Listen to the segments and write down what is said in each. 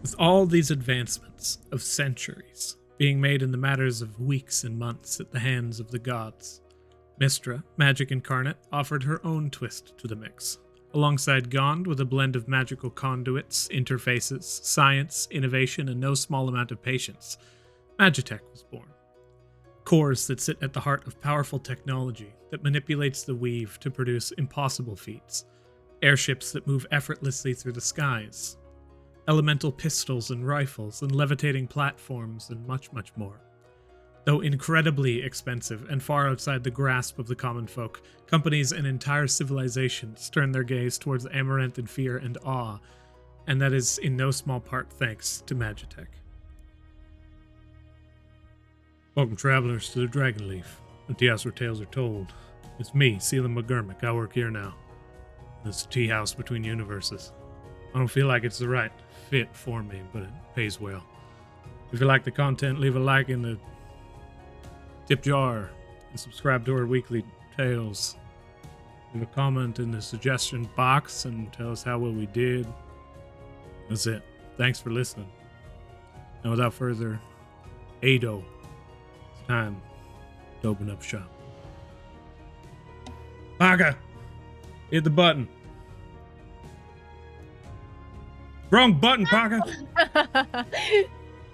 With all these advancements of centuries being made in the matters of weeks and months at the hands of the gods, Mystra, magic incarnate, offered her own twist to the mix. Alongside Gond, with a blend of magical conduits, interfaces, science, innovation, and no small amount of patience, Magitech was born. Cores that sit at the heart of powerful technology that manipulates the weave to produce impossible feats, airships that move effortlessly through the skies, elemental pistols and rifles and levitating platforms, and much, much more. Though incredibly expensive and far outside the grasp of the common folk, companies and entire civilizations turn their gaze towards Amaranth in fear and awe, and that is in no small part thanks to Magitech. Welcome, travelers, to the Dragonleaf, the Teahouse where tales are told. It's me, McGermik. I work here now. This Teahouse between universes. I don't feel like it's the right fit for me, but it pays well. If you like the content, leave a like in the tip jar and subscribe to our weekly tales. Leave a comment in the suggestion box and tell us how well we did. That's it. Thanks for listening. And without further ado, it's time to open up shop. Bianca, hit the button. Wrong button, Bianca.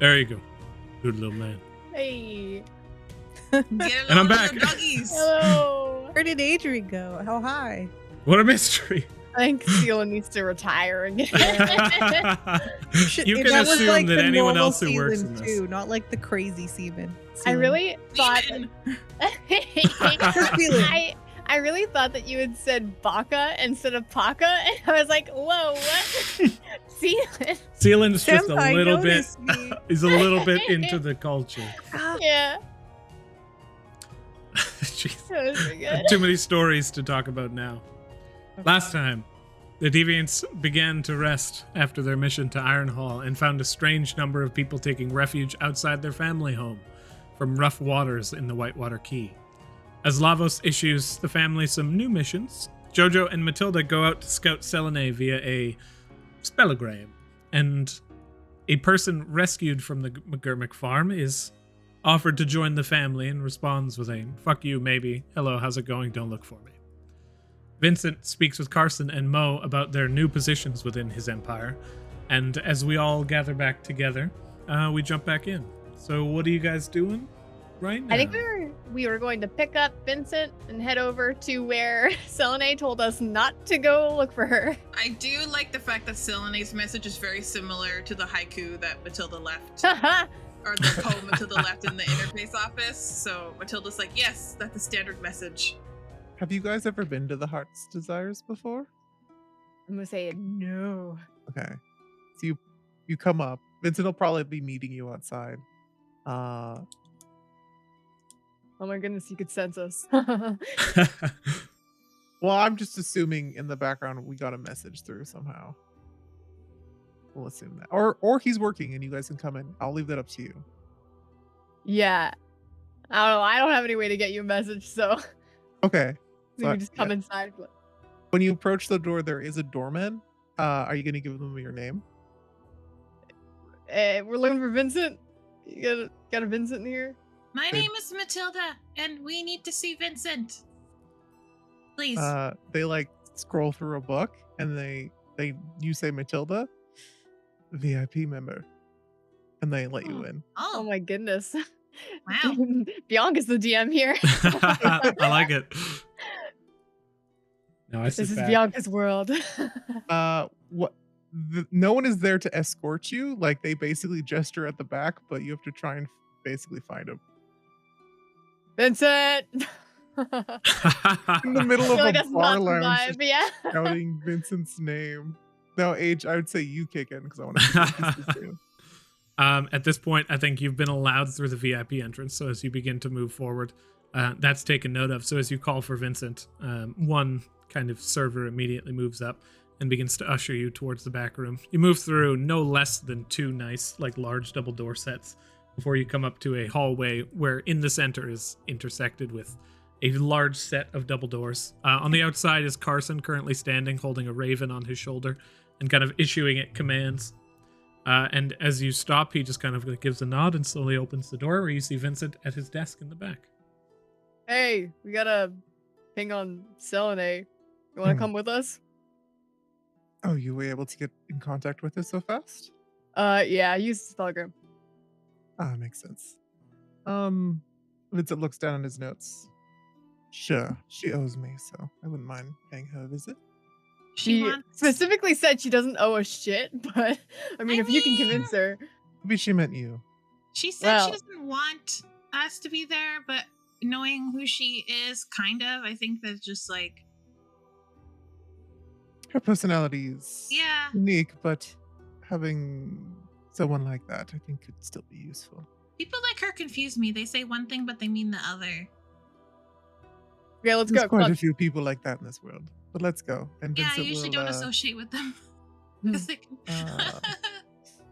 There you go. Good little man. Hey. Get And I'm back. Hello. Where did Adrian go? How high? What a mystery. I think Seal needs to retire again. You can assume that anyone else who works in this. Too, not like the crazy seaman. I really thought Demon. I really thought that you had said Baka instead of Paka, and I was like, whoa, what? Sealand. Sealand's just a Senpai little bit noticed me. he's a little bit into the culture. Yeah. Jeez. That was pretty good. Too many stories to talk about now. Last time, the Deviants began to rest after their mission to Ironhall and found a strange number of people taking refuge outside their family home from rough waters in the Whitewater Key. As Lavos issues the family some new missions, Jojo and Matilda go out to scout Selenei via a spellogram, and a person rescued from the McGermik farm is offered to join the family and responds with a "fuck you, maybe. Hello, how's it going? Don't look for me." Vincent speaks with Carson and Mo about their new positions within his empire, and as we all gather back together, we jump back in. So what are you guys doing right now? I think we were going to pick up Vincent and head over to where Selenei told us not to go look for her. I do like the fact that Selenei's message is very similar to the haiku that Matilda left, or the poem Matilda left in the interface office. So Matilda's like, yes, that's the standard message. Have you guys ever been to the Heart's Desires before? I'm gonna say no. Okay. So you come up. Vincent will probably be meeting you outside. Oh my goodness, you could sense us. Well, I'm just assuming in the background we got a message through somehow. We'll assume that. Or he's working and you guys can come in. I'll leave that up to you. Yeah. I don't know. I don't have any way to get you a message, so Okay. you can just come inside. When you approach the door, there is a doorman. Are you going to give them your name? We're looking for Vincent. You got a Vincent here? My name is Matilda, and we need to see Vincent. Please. They like scroll through a book and you say Matilda, VIP member, and they let you in. Oh my goodness. Wow. Bianca's the DM here. I like it. No, I This sit is back. Bianca's world. No one is there to escort you. Like they basically gesture at the back, but you have to try and basically find him. Vincent! In the middle of I feel like a that's bar not the lounge, vibe, just yeah. shouting Vincent's name. No, Age, I would say you kick in because I want to. At this point, I think you've been allowed through the VIP entrance. So as you begin to move forward, that's taken note of. So as you call for Vincent, one kind of server immediately moves up and begins to usher you towards the back room. You move through no less than two nice, like large double door sets before you come up to a hallway where in the center is intersected with a large set of double doors. On the outside is Carson, currently standing, holding a raven on his shoulder and kind of issuing it commands. And as you stop, he just kind of gives a nod and slowly opens the door, where you see Vincent at his desk in the back. Hey, we gotta ping on Selenei. You wanna Hmm. come with us? Oh, you were able to get in contact with her so fast? Yeah, I used the telegram. Ah, makes sense. Vincent looks down at his notes. Sure, she owes me, so I wouldn't mind paying her a visit. She She wants. specifically said she doesn't owe us shit, but I mean, if you can convince her. Maybe she meant you. She said Well- she doesn't want us to be there, but knowing who she is, kind of, I think that's just like, Her personality is yeah. unique, but having someone like that, I think, could still be useful. People like her confuse me. They say one thing, but they mean the other. Okay, let's There's go. quite Come a few people like that in this world. But let's go. And Yeah, I Vincent usually will, don't associate with them. Hmm. 'Cause they can-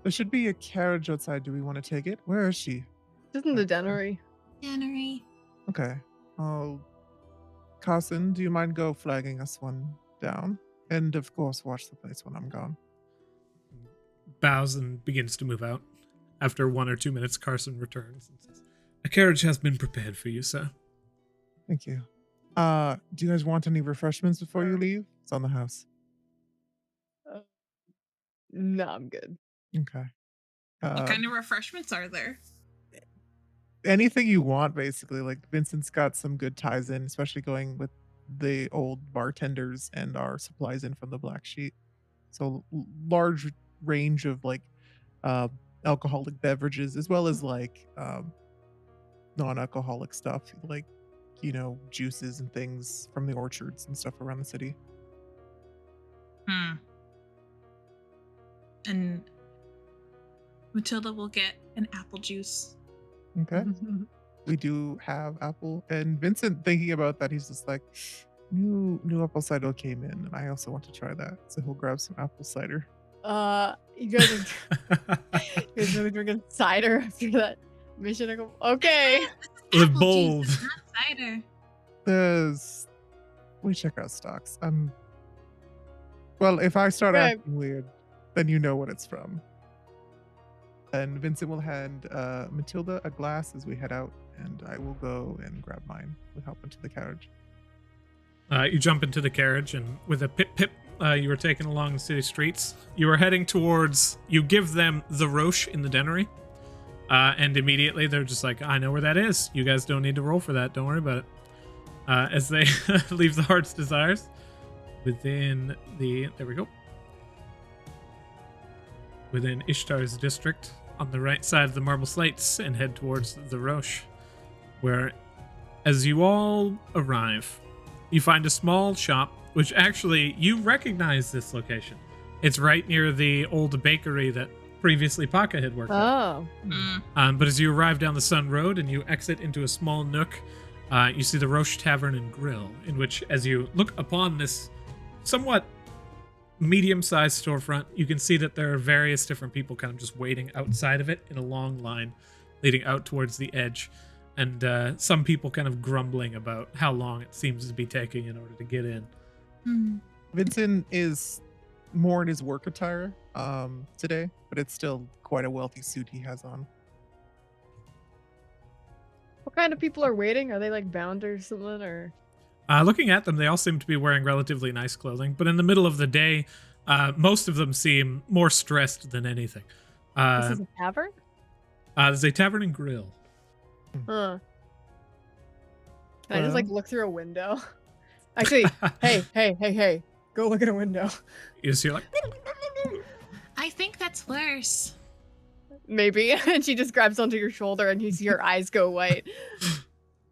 there should be a carriage outside. Do we want to take it? Where is she? Just in the deanery. Dannery. Okay. Carson, do you mind go flagging us one down? And of course, watch the place when I'm gone. Bows and begins to move out. After 1 or 2 minutes, Carson returns and says, "A carriage has been prepared for you, sir." Thank you. Do you guys want any refreshments before you leave? It's on the house. No, I'm good. Okay. What kind of refreshments are there? Anything you want, basically. Like Vincent's got some good ties in, especially going with the old bartenders and our supplies in from the Black Sheet. So large range of like alcoholic beverages, as well as like non-alcoholic stuff, like juices and things from the orchards and stuff around the city. And Matilda will get an apple juice. Okay. We do have apple, and Vincent, thinking about that, he's just like, new apple cider came in, and I also want to try that, so he'll grab some apple cider. You guys really drinking cider after that mission? Okay. Live Apple bold. juice, not cider. We check out stocks. Well, if I start Okay. acting weird, then you know what it's from. And Vincent will hand Matilda a glass as we head out, and I will go and grab mine with help into the carriage. You jump into the carriage, and with a pip-pip, you are taken along the city streets. You are heading towards... You give them the Roche in the deanery, and immediately they're just like, I know where that is. You guys don't need to roll for that. Don't worry about it. As they leave the Heart's Desires within the... There we go. Within Ishtar's district, on the right side of the marble slates, and head towards the Roche, where, as you all arrive, you find a small shop, which actually, you recognize this location. It's right near the old bakery that previously Paka had worked at. Oh. But as you arrive down the Sun Road and you exit into a small nook, you see the Roche Tavern and Grill, in which, as you look upon this somewhat medium-sized storefront, you can see that there are various different people kind of just waiting outside of it in a long line leading out towards the edge, and some people kind of grumbling about how long it seems to be taking in order to get in. Vincent is more in his work attire today, but it's still quite a wealthy suit he has on. What kind of people are waiting? Are they like bound or something, or? Looking at them, they all seem to be wearing relatively nice clothing, but in the middle of the day, most of them seem more stressed than anything. This is a tavern? There's a tavern and grill. Huh. Can I just like look through a window? Actually, hey, go look at a window. You see, like, I think that's worse. Maybe. And she just grabs onto your shoulder and you see her eyes go white.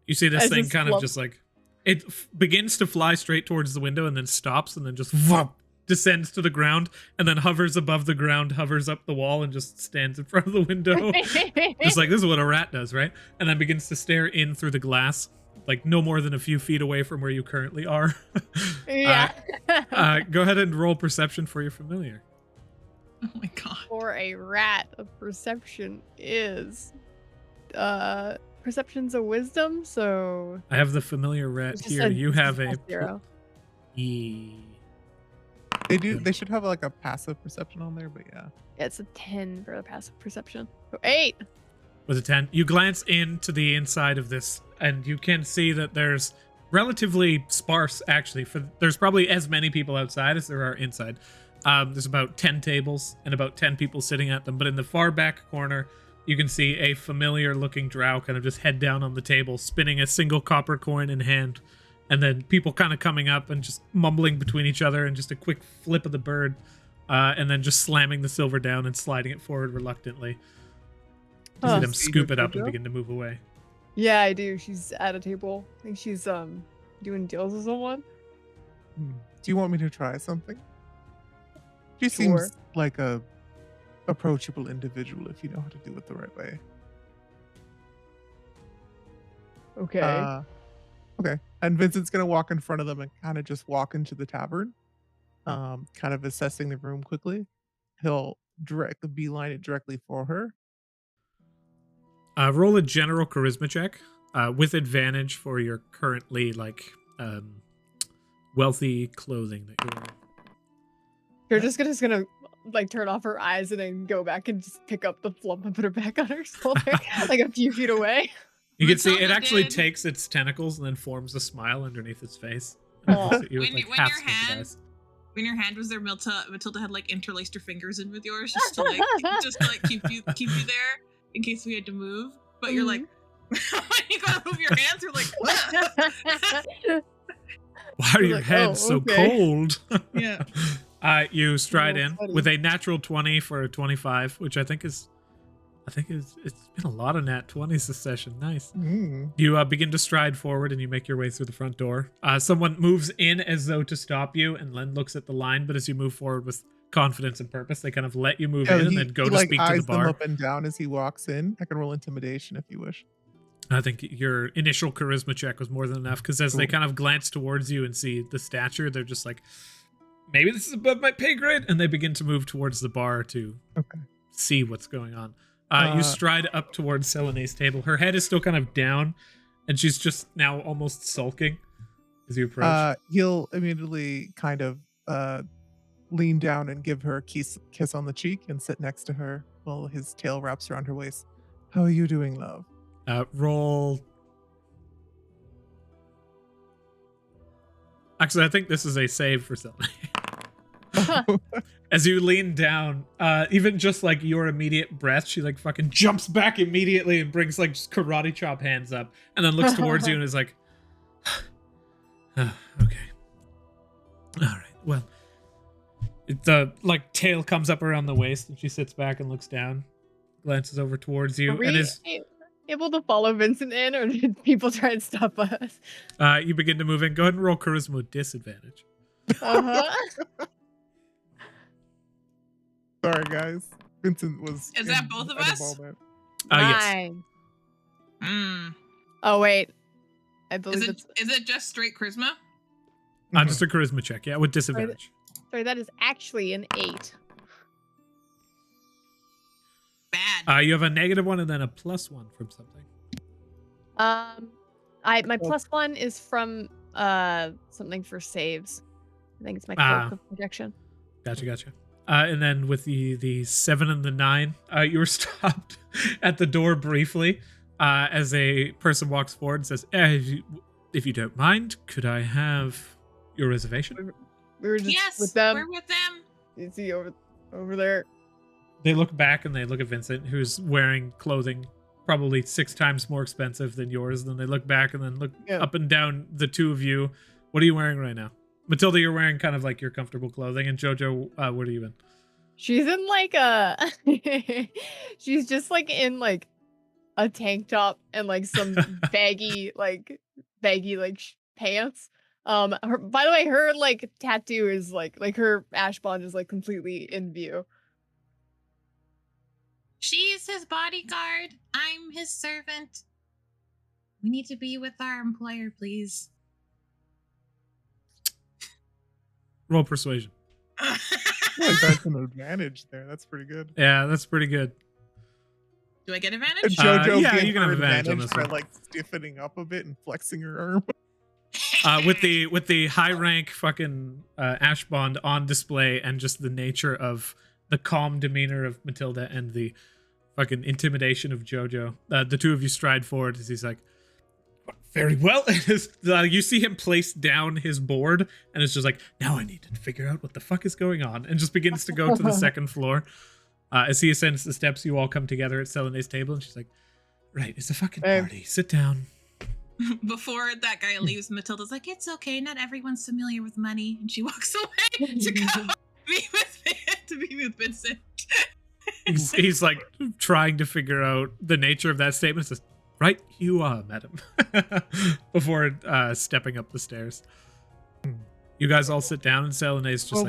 you see this As thing this kind of lump- just like, it begins to fly straight towards the window and then stops and then just whoop, descends to the ground and then hovers above the ground, hovers up the wall and just stands in front of the window. Just like, this is what a rat does, right? And then begins to stare in through the glass, like no more than a few feet away from where you currently are. Yeah. Go ahead and roll perception for your familiar. Oh my god. For a rat, a perception is perception's a wisdom, so I have the familiar rat it's just here. You it's have just a +0. They should have like a passive perception on there, but yeah. Yeah, it's a 10 for the passive perception. Oh, 8. With a 10, you glance into the inside of this, and you can see that there's relatively sparse, actually. There's probably as many people outside as there are inside. There's about 10 tables and about 10 people sitting at them, but in the far back corner, you can see a familiar-looking drow kind of just head down on the table, spinning a single copper coin in hand, and then people kind of coming up and just mumbling between each other, and just a quick flip of the bird, and then just slamming the silver down and sliding it forward reluctantly. You see them scoop it up and begin to move away. Yeah, I do. She's at a table. I think she's doing deals with someone. Do you want me to try something? She Sure. seems like a approachable individual if you know how to do it the right way. Okay. Okay. And Vincent's gonna walk in front of them and kind of just walk into the tavern, kind of assessing the room quickly. He'll beeline it directly for her. Roll a general charisma check with advantage for your currently wealthy clothing that you're wearing. You're just gonna like turn off her eyes and then go back and just pick up the flump and put her back on her shoulder, like a few feet away. You can see it Matilda actually did. takes its tentacles and then forms a smile underneath its face. Aw. Looks at you with, When like, your half-squinted hand- eyes. When your hand was there, Matilda had like interlaced her fingers in with yours just to keep you there in case we had to move. But you're like, when you gotta move your hands, you're like, Why are You're your like, hands "Oh, so okay." cold? yeah. You stride Oh, in funny. with a natural 20 for a 25, which I think it's been a lot of nat 20s this session. Nice. You begin to stride forward and you make your way through the front door. Someone moves in as though to stop you and then looks at the line, but as you move forward with confidence and purpose, they kind of let you move in and then go to speak to the eyes them bar. up and down as he walks in. I can roll intimidation if you wish. I think your initial charisma check was more than enough, because as they Cool. kind of glance towards you and see the stature, they're just like, maybe this is above my pay grade, and they begin to move towards the bar to see what's going on. You stride up towards Selenei's table. Her head is still kind of down, and she's just now almost sulking as you approach. He'll immediately kind of lean down and give her a kiss on the cheek and sit next to her while his tail wraps around her waist. How are you doing, love? Roll. Actually, I think this is a save for Selenei. As you lean down, even just like your immediate breath, she like fucking jumps back immediately and brings like just karate chop hands up, and then looks towards you and is like, "Oh, okay, all right, well." The like tail comes up around the waist, and she sits back and looks down, glances over towards you, Are we and is able to follow Vincent in, or did people try and stop us? you begin to move in. Go ahead and roll charisma with disadvantage. Uh-huh. Sorry, guys. Vincent was. Is that both of us? involvement. Yes. 9. Mm. Oh wait, I Is believe it just straight charisma? Just a charisma check, yeah, with disadvantage. sorry, that is actually an 8. Bad. You have a -1 and then a +1 from something. My +1 is from something for saves. I think it's my cloak of protection. Gotcha. And then with the 7 and the 9, you were stopped at the door briefly as a person walks forward and says, if you don't mind, could I have your reservation? We were just Yes, with them. we're with them. You see over there. They look back and they look at Vincent, who's wearing clothing probably 6 times more expensive than yours. Then they look back and then look up and down the two of you. What are you wearing right now? Matilda, you're wearing kind of like your comfortable clothing. And Jojo, what are you in? She's in like a she's just like in like a tank top and like some baggy pants. By the way, her like tattoo is like her ash bond is like completely in view. She's his bodyguard. I'm his servant. We need to be with our employer, please. Roll persuasion. I feel like that's an advantage there. That's pretty good. Yeah, that's pretty good. Do I get And advantage? JoJo yeah, gave you can her have advantage on this by one. like stiffening up a bit and flexing her arm. with the high rank fucking ash bond on display, and just the nature of the calm demeanor of Matilda and the fucking intimidation of Jojo. The two of you stride forward as he's like, very well. You see him place down his board, and it's just like, now I need to figure out what the fuck is going on, and just begins to go to the second floor. As he ascends the steps, you all come together at Selenei's table, and she's like, right, it's a fucking party. Sit down. Before that guy leaves, Matilda's like, it's okay, not everyone's familiar with money. And she walks away to go be with Vincent. He's like trying to figure out the nature of that statement. Says, right, you are, madam. Before stepping up the stairs. You guys all sit down, and Selenei's just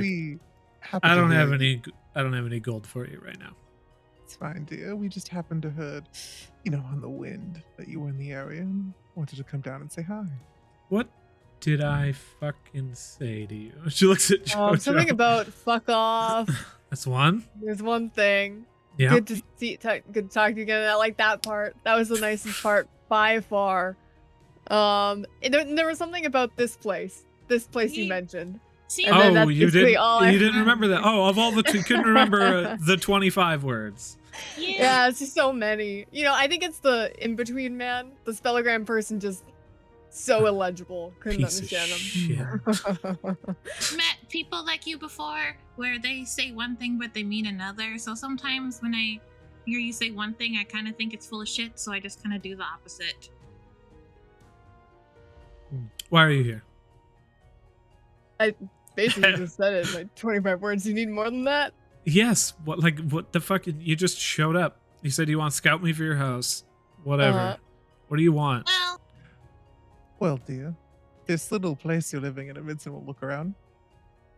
I don't have any gold for you right now. It's fine, dear. We just happened to heard, on the wind that you were in the area and wanted to come down and say hi. What did I fucking say to you? She looks at Jojo. Something about fuck off. That's one. There's one thing. Yeah. Good to talk to you again. I like that part. That was the nicest part by far. There was something about this place. This place you mentioned. See, you didn't remember that. Oh, of all the you couldn't remember the 25 words. Yeah, it's just so many. I think it's the in-between man. The spellagram person just so illegible. Couldn't understand them. Met people like you before where they say one thing but they mean another. So sometimes when I hear you say one thing, I kind of think it's full of shit. So I just kind of do the opposite. Why are you here? I basically just said it. Like 25 words. You need more than that? Yes. What the fuck? You just showed up. You said you want to scout me for your house. Whatever. What do you want? Well, dear, this little place you're living in, Vincent will look around.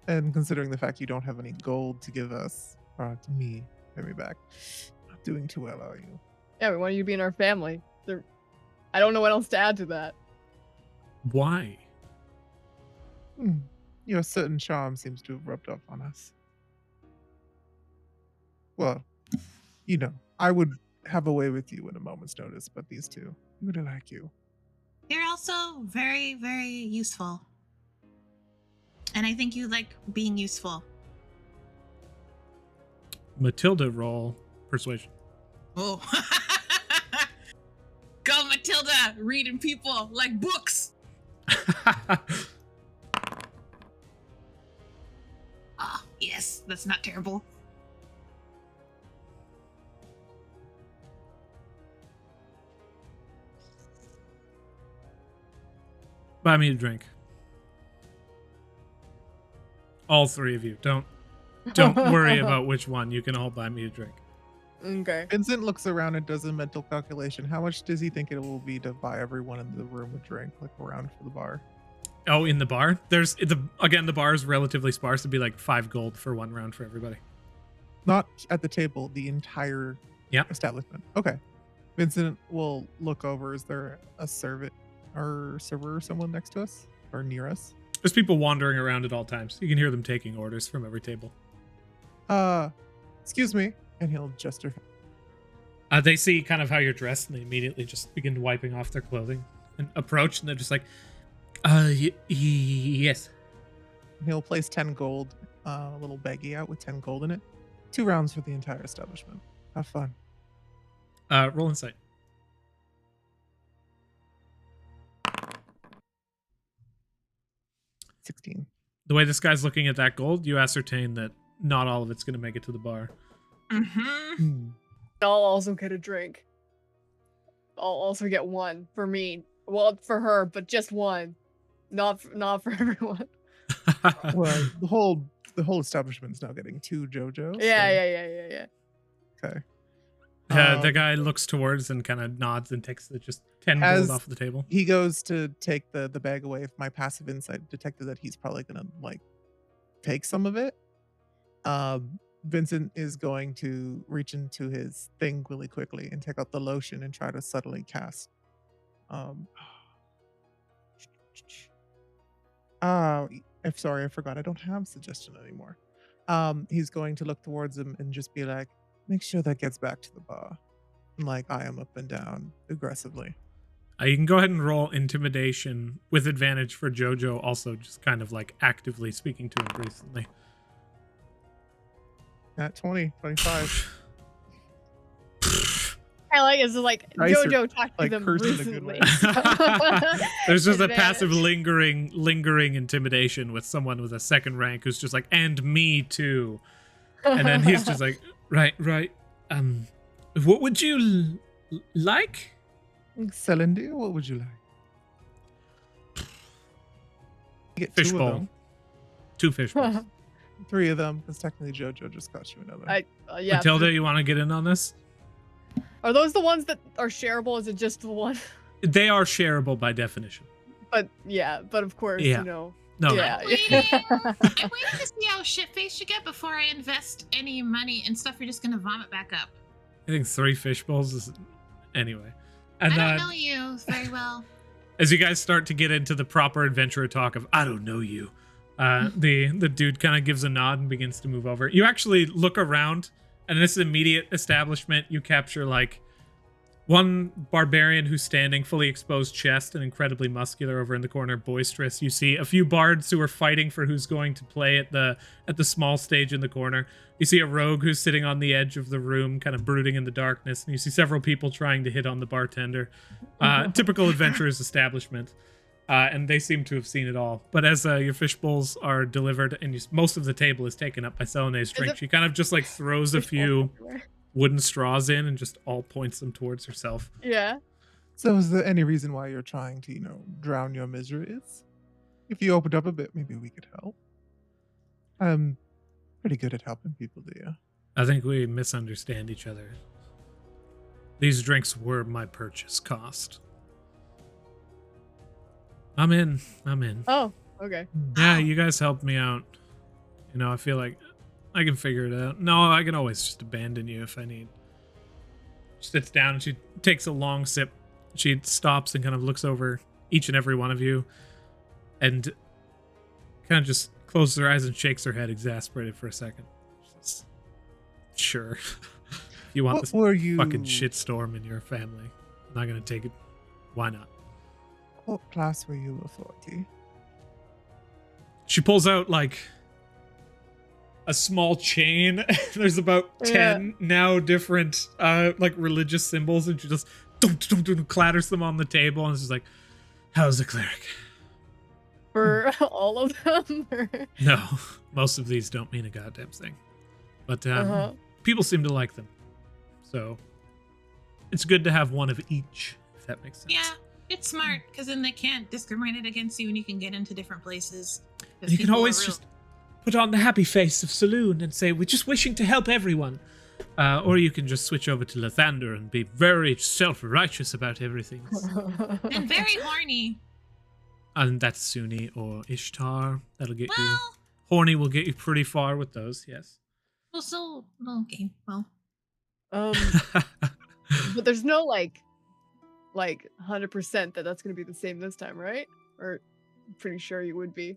And considering the fact you don't have any gold to give us, or to me, pay me back, not doing too well, are you? Yeah, we want you to be in our family. I don't know what else to add to that. Why? Your certain charm seems to have rubbed off on us. Well, I would have a way with you in a moment's notice, but these two really like you. You're also very, very useful. And I think you like being useful. Matilda, roll persuasion. Oh. Go, Matilda! Reading people like books! Yes, that's not terrible. Buy me a drink. All three of you. Don't worry about which one. You can all buy me a drink. Okay. Vincent looks around and does a mental calculation. How much does he think it will be to buy everyone in the room a drink, like around for the bar? Oh, in the bar? The bar is relatively sparse. It'd be like 5 gold for 1 round for everybody. Not at the table, the entire establishment. Okay. Vincent will look over. Is there a server or someone next to us or near us? There's people wandering around at all times. You can hear them taking orders from every table. Excuse me. And he'll gesture. They see kind of how you're dressed, and they immediately just begin wiping off their clothing and approach, and they're just like, yes. He'll place 10 gold, a little baggie out with 10 gold in it. 2 rounds for the entire establishment. Have fun. Roll insight. $16. The way this guy's looking at that gold, you ascertain that not all of it's going to make it to the bar. Mm-hmm. I'll also get a drink. I'll also get 1 for me. Well, for her, but just 1. Not for everyone. Well, the whole establishment's now getting 2 JoJo. Yeah. Okay. The guy looks towards and kind of nods and takes just 10 gold off the table. He goes to take the bag away. If my passive insight detected that he's probably gonna take some of it. Vincent is going to reach into his thing really quickly and take out the lotion and try to subtly cast. Sorry, I forgot. I don't have suggestion anymore. He's going to look towards him and just be like, make sure that gets back to the bar. And eye him up and down aggressively. You can go ahead and roll intimidation with advantage for Jojo, also just kind of like actively speaking to him recently. At 20, 25. I like it's like Nice or, Jojo talked to like, them cursed in a good recently. way. There's just a Advantage. passive lingering intimidation with someone with a second rank who's just like, and me too. And then he's just like, right. What would you like? Selenei, what would you like? You get 2 of Fishbowl. them. 2 fishbowls. 3 of them, because technically Jojo just got you another. Yeah. Matilda, you want to get in on this? Are those the ones that are shareable? Is it just the one? They are shareable by definition. But of course, Yeah. you know. No, Yeah. I'm waiting to see how shit-faced you get before I invest any money in stuff you're just gonna vomit back up. I think 3 fishbowls is anyway. And I then don't know you very well. as you guys start to get into the proper adventurer talk of I don't know you, the dude kind of gives a nod and begins to move over. You actually look around, and in this immediate establishment, you capture like one barbarian who's standing, fully exposed chest and incredibly muscular over in the corner, boisterous. You see a few bards who are fighting for who's going to play at the small stage in the corner. You see a rogue who's sitting on the edge of the room, kind of brooding in the darkness. And you see several people trying to hit on the bartender. Typical adventurer's establishment. And they seem to have seen it all. But as your fish bowls are delivered and most of the table is taken up by Selenei's drink, she kind of just like throws a few wooden straws in and just all points them towards herself. Yeah. So is there any reason why you're trying to, drown your miseries? If you opened up a bit, maybe we could help. I'm pretty good at helping people, dear. I think we misunderstand each other. These drinks were my purchase cost. I'm in. Oh, okay. Yeah, you guys helped me out. I feel like I can figure it out. No, I can always just abandon you if I need. She sits down and she takes a long sip. She stops and kind of looks over each and every one of you and kind of just closes her eyes and shakes her head, exasperated for a second. Just, sure. You want this fucking shitstorm in your family. I'm not going to take it. Why not? What class were you before, T? She pulls out like a small chain. There's about 10 now different like religious symbols, and she just clatters them on the table, and it's just like, how's the cleric? For all of them? No, most of these don't mean a goddamn thing. But people seem to like them. So it's good to have one of each, if that makes sense. Yeah, it's smart, because then they can't discriminate against you and you can get into different places. And you can always just put on the happy face of Saloon and say, we're just wishing to help everyone. Or you can just switch over to Lathander and be very self-righteous about everything. And very horny. And that's Suni or Ishtar. That'll get you. Horny will get you pretty far with those, yes. Well, so, okay, well. But there's no like 100% that's going to be the same this time, right? Or I'm pretty sure you would be.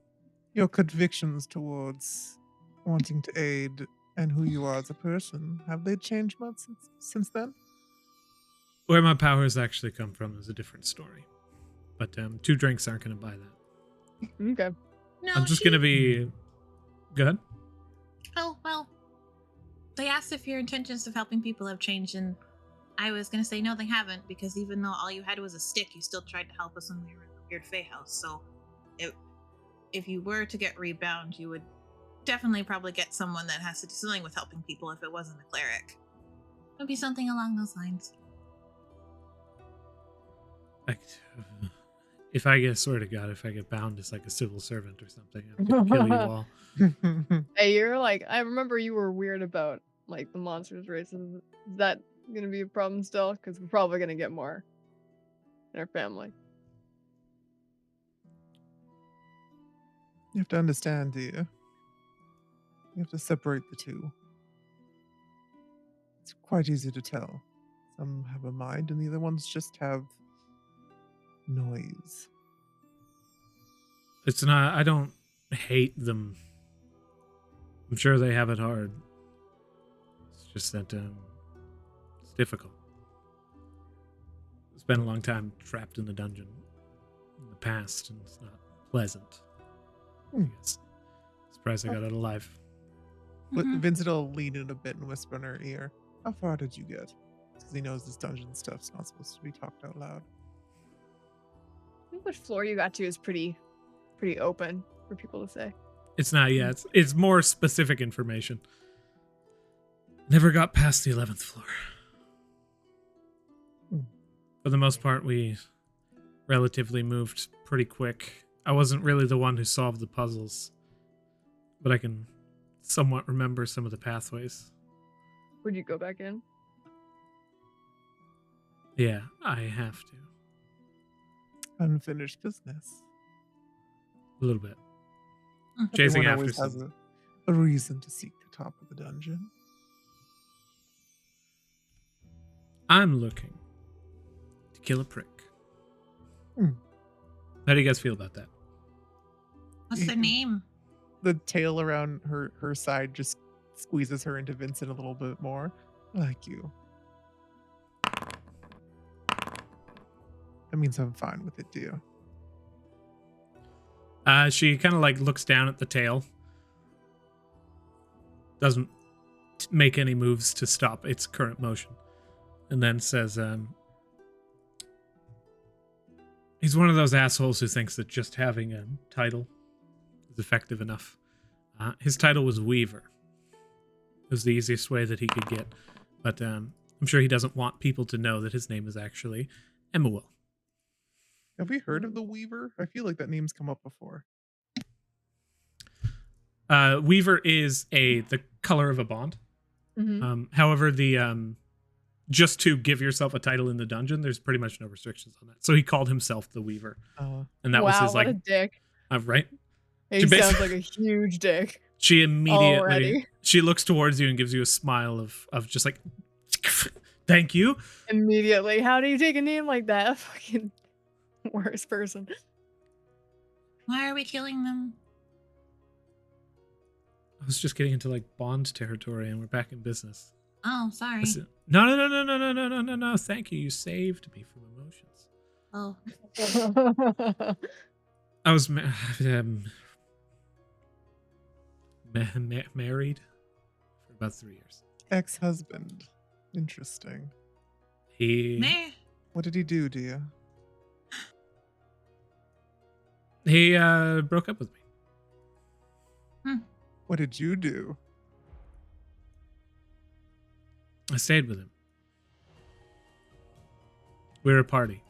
Your convictions towards wanting to aid and who you are as a person, have they changed much since then? Where my powers actually come from is a different story. But 2 drinks aren't going to buy that. Okay. No, I'm just going to be... Go ahead. Oh, well. They asked if your intentions of helping people have changed, and I was going to say no, they haven't, because even though all you had was a stick, you still tried to help us when we were in the weird Fae house. So if you were to get rebound, you would definitely probably get someone that has to do something with helping people if it wasn't a cleric. It would be something along those lines. If I get bound as like a civil servant or something, I could kill you all. Hey, you're like, I remember you were weird about like the monsters races. Is that going to be a problem still? Because we're probably going to get more in our family. You have to understand, dear. You have to separate the two. It's quite easy to tell. Some have a mind and the other ones just have noise. It's not, I don't hate them. I'm sure they have it hard. It's just that it's difficult. Spent a long time trapped in the dungeon in the past, and it's not pleasant. I guess. Surprised I got out alive. Vincent will lean in a bit and whisper in her ear, "How far did you get?" Because he knows this dungeon stuff's not supposed to be talked out loud. I think which floor you got to is pretty open for people to say. It's not yet. It's more specific information. Never got past the 11th floor. For the most part, we relatively moved pretty quick. I wasn't really the one who solved the puzzles, but I can somewhat remember some of the pathways. Would you go back in? Yeah, I have to. Unfinished business. A little bit. Chasing Everyone after always has some. a reason to seek the top of the dungeon. I'm looking to kill a prick. How do you guys feel about that? What's their name? The tail around her side just squeezes her into Vincent a little bit more. I like you. That means I'm fine with it, do you? She kind of like looks down at the tail. Doesn't make any moves to stop its current motion. And then says, he's one of those assholes who thinks that just having a title is effective enough. His title was Weaver. It was the easiest way that he could get. But I'm sure he doesn't want people to know that his name is actually Emmanuel. Have we heard of the Weaver? I feel like that name's come up before. Weaver is the color of a bond. However, the just to give yourself a title in the dungeon, there's pretty much no restrictions on that. So he called himself the Weaver, and that was his what a dick. Right. He sounds like a huge dick. She immediately Already. She looks towards you and gives you a smile of just like, thank you. Immediately. How do you take a name like that? Fucking worst person. Why are we killing them? I was just getting into like Bond territory, and we're back in business. Oh, sorry. Listen, no. Thank you. You saved me from emotions. Oh. I was married for about 3 years. Ex-husband. Interesting. Meh. What did he do, dear? He broke up with me. What did you do? I stayed with him. We were a party.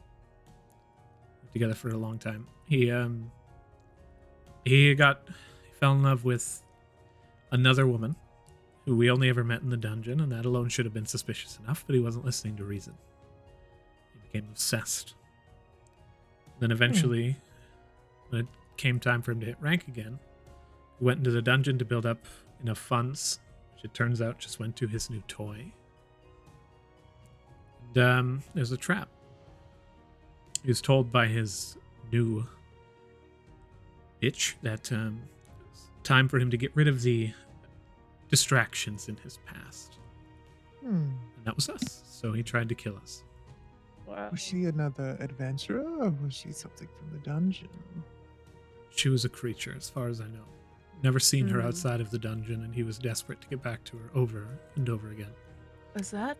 Together for a long time. He fell in love with another woman who we only ever met in the dungeon, and that alone should have been suspicious enough, but he wasn't listening to reason. He became obsessed. Then eventually, when it came time for him to hit rank again, he went into the dungeon to build up enough funds, which it turns out just went to his new toy. And there's a trap. He was told by his new bitch that it's time for him to get rid of the distractions in his past. And that was us. So he tried to kill us. Wow. Was she another adventurer, or was she something from the dungeon? She was a creature, as far as I know. Never seen her outside of the dungeon, and he was desperate to get back to her over and over again. Is that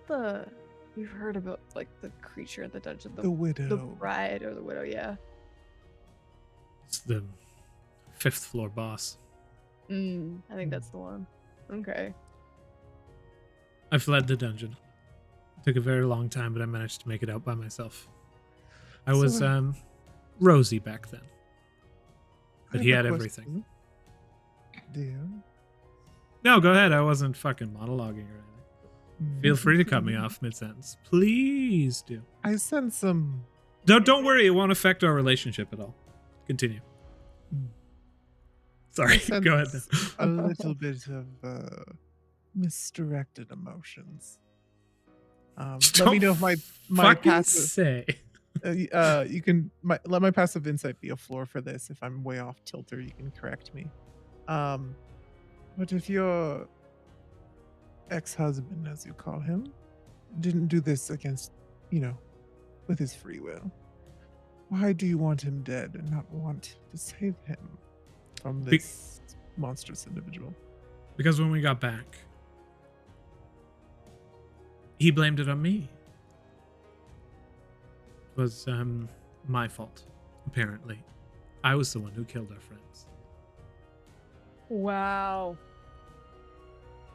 you've heard about like the creature in the dungeon? The widow. The bride or the widow, yeah. It's the 5th floor boss. I think that's the one. Okay. I fled the dungeon. It took a very long time, but I managed to make it out by myself. I was rosy back then. But he had everything. Dear. No, go ahead. I wasn't fucking monologuing or anything. Feel free to cut me off mid-sentence. Please do. I sense some... Don't worry. It won't affect our relationship at all. Continue. Sorry. Go ahead. A little bit of misdirected emotions. Let me know if my passive... say. You can let my passive insight be a floor for this. If I'm way off tilter, you can correct me. But if your ex-husband, as you call him, didn't do this against, with his free will. Why do you want him dead and not want to save him from this monstrous individual? Because when we got back, he blamed it on me. It was my fault, apparently. I was the one who killed our friends. Wow.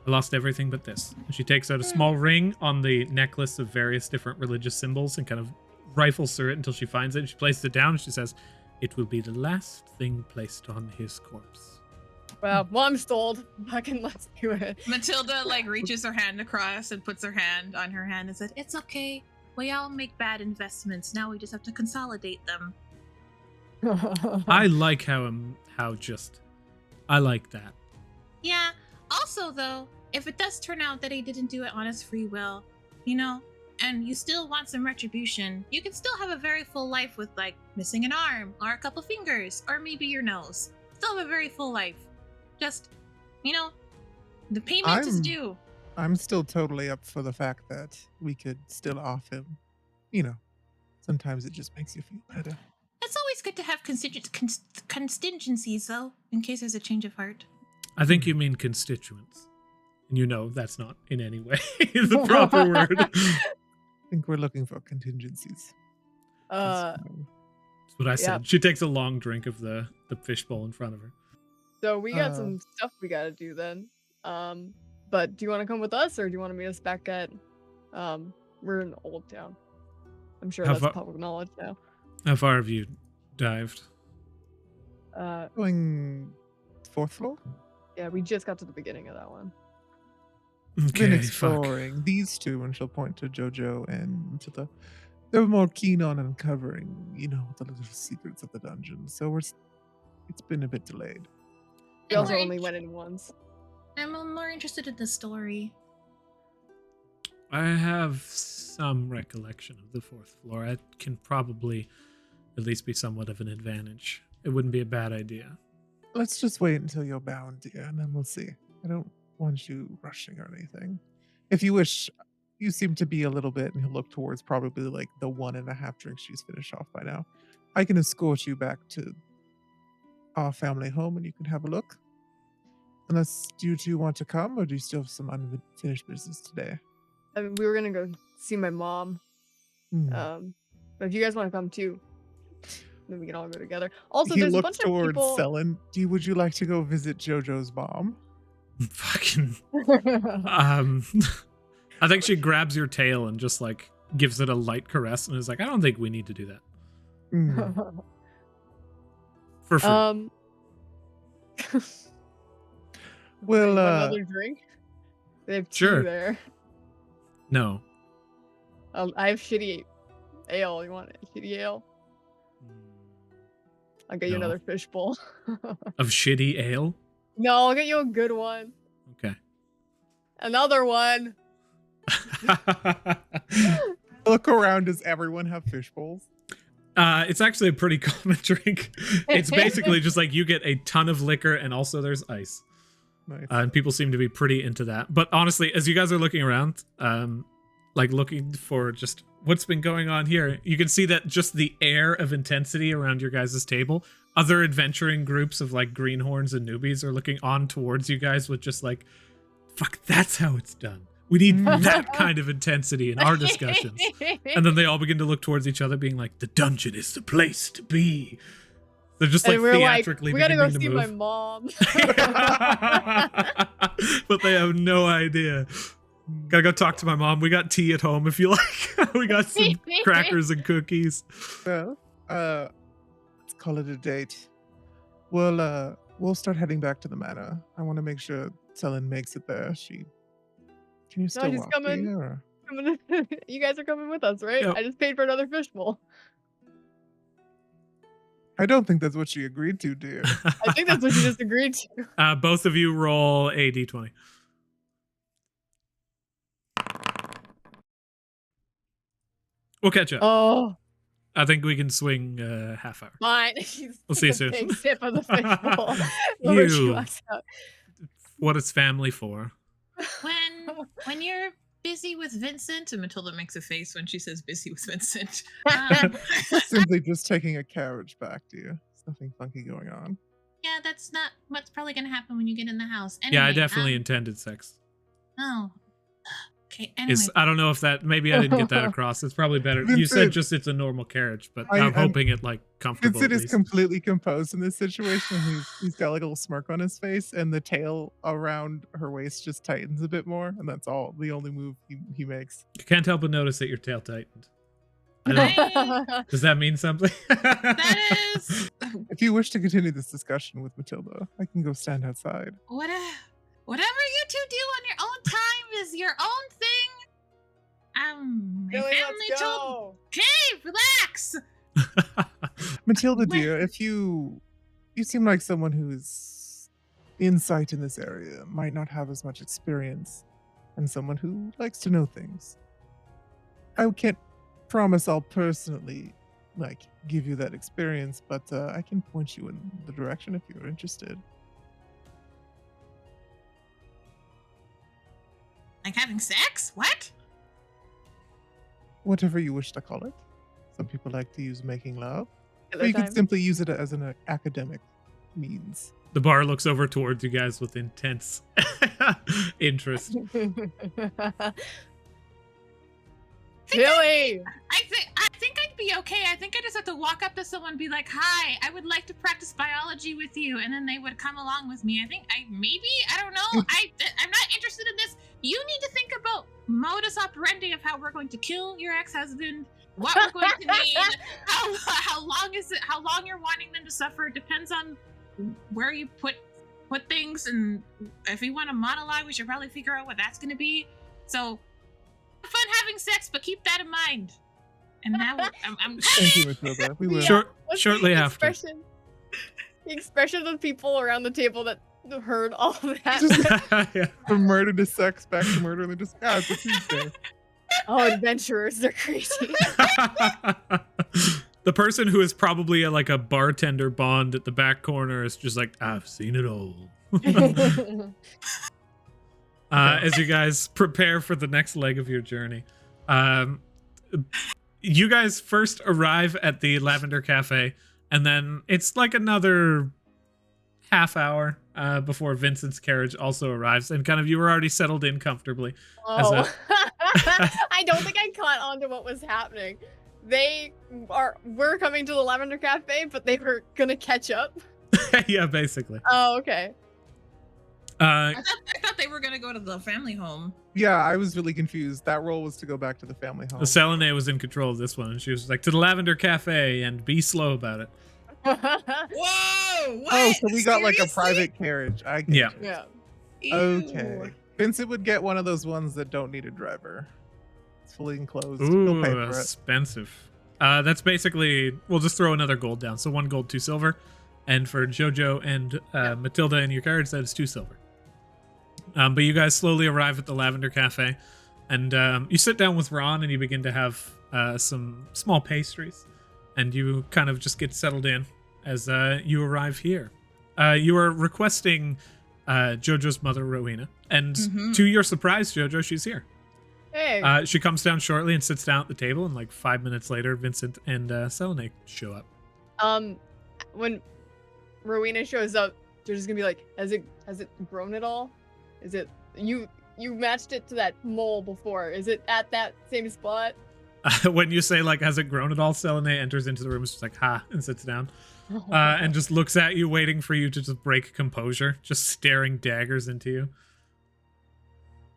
I lost everything but this. And she takes out a small ring on the necklace of various different religious symbols and kind of rifles through it until she finds it. She places it down and she says, "It will be the last thing placed on his corpse." Well, I'm stalled. Fucking let's do it. Matilda like reaches her hand across and puts her hand on her hand and said, "It's okay. We all make bad investments. Now we just have to consolidate them." I like I like that. Yeah. Also, though, if it does turn out that he didn't do it on his free will, you know, and you still want some retribution, you can still have a very full life with, like, missing an arm, or a couple fingers, or maybe your nose. Still have a very full life. Just, you know, the payment is due. I'm still totally up for the fact that we could still off him. You know, sometimes it just makes you feel better. It's always good to have contingencies, though, in case there's a change of heart. I think you mean constituents. And you know that's not in any way the proper word. I think we're looking for contingencies. That's what I said. Yeah. She takes a long drink of the fishbowl in front of her. So we got some stuff we gotta do then. But do you want to come with us, or do you want to meet us back at? We're in Old Town. I'm sure that's public knowledge now. How far have you dived? Going 4th floor? Yeah, we just got to the beginning of that one. Okay, Been exploring these two, and she'll point to Jojo and to the. They're more keen on uncovering, you know, the little secrets of the dungeon. So it's been a bit delayed. We also only went in once. I'm more interested in the story. I have some recollection of the 4th floor. I can probably at least be somewhat of an advantage. It wouldn't be a bad idea. Let's just wait until you're bound, dear, and then we'll see. I don't want you rushing or anything. If you wish, you seem to be a little bit, and he'll look towards probably like the 1.5 drinks she's finished off by now. I can escort you back to our family home, and you can have a look. Unless you two want to come, or do you still have some unfinished business today? I mean, we were gonna go see my mom. But if you guys want to come too, then we can all go together. Also, there's a bunch of people. Selen. Would you like to go visit Jojo's mom? Fucking. I think she grabs your tail and just like gives it a light caress and is like, "I don't think we need to do that." For free. Well, another drink. They have tea there. No. I have shitty ale. You want it? Shitty ale? I'll get you another fishbowl. Of shitty ale? No, I'll get you a good one. Okay. Another one. Look around. Does everyone have fishbowls? It's actually a pretty common drink. It's basically just like you get a ton of liquor and also there's ice. Nice. And people seem to be pretty into that. But honestly, as you guys are looking around, like looking for just what's been going on here, you can see that just the air of intensity around your guys' table. Other adventuring groups of like greenhorns and newbies are looking on towards you guys with just like, fuck, that's how it's done. We need that kind of intensity in our discussions. And then they all begin to look towards each other being like, the dungeon is the place to be. They're just like theatrically we gotta go beginning to see move. my mom. But they have no idea. Gotta go talk to my mom. We got tea at home if you like. We got some crackers and cookies. Well, let's call it a date. We'll start heading back to the manor. I want to make sure Selen makes it there. Can you still walk here? You guys are coming with us, right? Yep. I just paid for another fishbowl. I don't think that's what she agreed to, dear. I think that's what you just agreed to. Both of you roll a d20. We'll catch up. Oh, I think we can swing half hour. fine. We'll see you soon. Big sip of the fishbowl. You. What is family for? When you're busy with Vincent? And Matilda makes a face when she says busy with Vincent. Simply just taking a carriage back to you. There's nothing funky going on. Yeah, that's not what's probably going to happen when you get in the house. Anyway, Yeah, I definitely intended sex. Oh. Okay, anyway. I don't know if that, maybe I didn't get that across. It's probably better. You Vincent, said just it's a normal carriage, but I'm hoping it like comfortable. Vincent at is least. completely composed in this situation. He's got like a little smirk on his face, and the tail around her waist just tightens a bit more, and that's the only move he makes. You can't help but notice that your tail tightened. Does that mean something? That is. If you wish to continue this discussion with Matilda, I can go stand outside. Whatever you two do on your own time is your own thing. My family told. Okay, relax. Matilda, dear, if you seem like someone whose insight in this area might not have as much experience, and someone who likes to know things. I can't promise I'll personally give you that experience, but I can point you in the direction if you're interested. Like having sex? What? Whatever you wish to call it. Some people like to use making love. Or you could simply use it as an academic means. The bar looks over towards you guys with intense interest. Really? I think I'd be okay. I think I just have to walk up to someone and be like, "Hi, I would like to practice biology with you," and then they would come along with me. I don't know. I'm not interested in this. You need to think about modus operandi of how we're going to kill your ex-husband, what we're going to need, how long you're wanting them to suffer. It depends on where you put things, and if we want a monologue, we should probably figure out what that's going to be. So. Fun having sex, but keep that in mind. And now I'm Thank you, Matilda. We will. Shortly after. The expression of people around the table that heard all of that. Yeah. From murder to sex, back to murder, and then just it's a Tuesday. Oh, adventurers, they're crazy. The person who is probably like a bartender bond at the back corner is just like, I've seen it all. As you guys prepare for the next leg of your journey. You guys first arrive at the Lavender Cafe, and then it's like another half hour before Vincent's carriage also arrives, and kind of you were already settled in comfortably. Oh. I don't think I caught on to what was happening. We're coming to the Lavender Cafe, but they were gonna catch up. Yeah, basically. Oh, okay. I thought they were gonna go to the family home. Yeah, I was really confused. That role was to go back to the family home. The Selenei was in control of this one, and she was like, to the Lavender Cafe, and be slow about it. Whoa! What? Oh, so we got like a Seriously? private carriage. I get Yeah. it. Yeah. Ew. Okay. Vincent would get one of those ones that don't need a driver. It's fully enclosed. He'll pay Ooh, for it. expensive. That's basically, we'll just throw another gold down. So 1 gold, 2 silver. And for Jojo and Matilda in your carriage, that is 2 silver. But you guys slowly arrive at the Lavender Cafe, and you sit down with Ron, and you begin to have some small pastries, and you kind of just get settled in as you arrive here. You are requesting Jojo's mother, Rowena, and to your surprise, Jojo, she's here. Hey. She comes down shortly and sits down at the table, and like 5 minutes later, Vincent and Selenei show up. When Rowena shows up, they're just gonna be like, has it grown at all? Is it you matched it to that mole before? Is it at that same spot? When you say like, has it grown at all? Selenei enters into the room, just like, ha, and sits down, and just looks at you, waiting for you to just break composure, just staring daggers into you.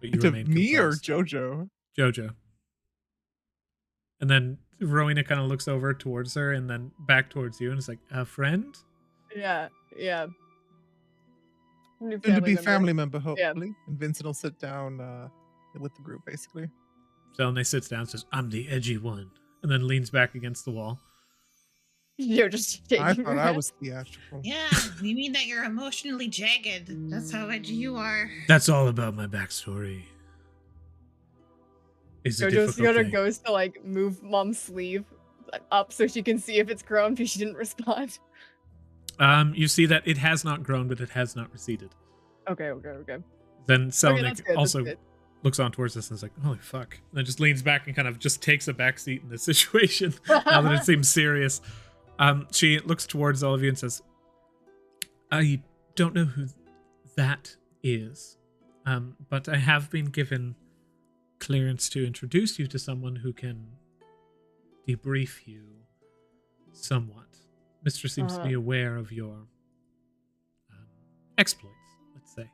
But you To remain me composed. or Jojo? Jojo. And then Rowena kind of looks over towards her and then back towards you, and it's like, a friend? Yeah. New Soon to be member. family member, hopefully. Yeah. And Vincent will sit down with the group, basically. Selenei sits down and says, I'm the edgy one, and then leans back against the wall. You're just taking I thought I breath. was theatrical. Yeah, you mean that you're emotionally jagged. That's how edgy you are. That's all about my backstory. It's a Jojo difficult thing. goes to like move Mom's sleeve up so she can see if it's grown because she didn't respond. You see that it has not grown, but it has not receded. Okay. Then Okay, Selenei that's good, also that's looks on towards us and is like, holy fuck. And then just leans back and kind of just takes a back seat in the situation now that it seems serious. She looks towards all of you and says, I don't know who that is, but I have been given clearance to introduce you to someone who can debrief you somewhat. Mystra seems to be aware of your exploits, let's say.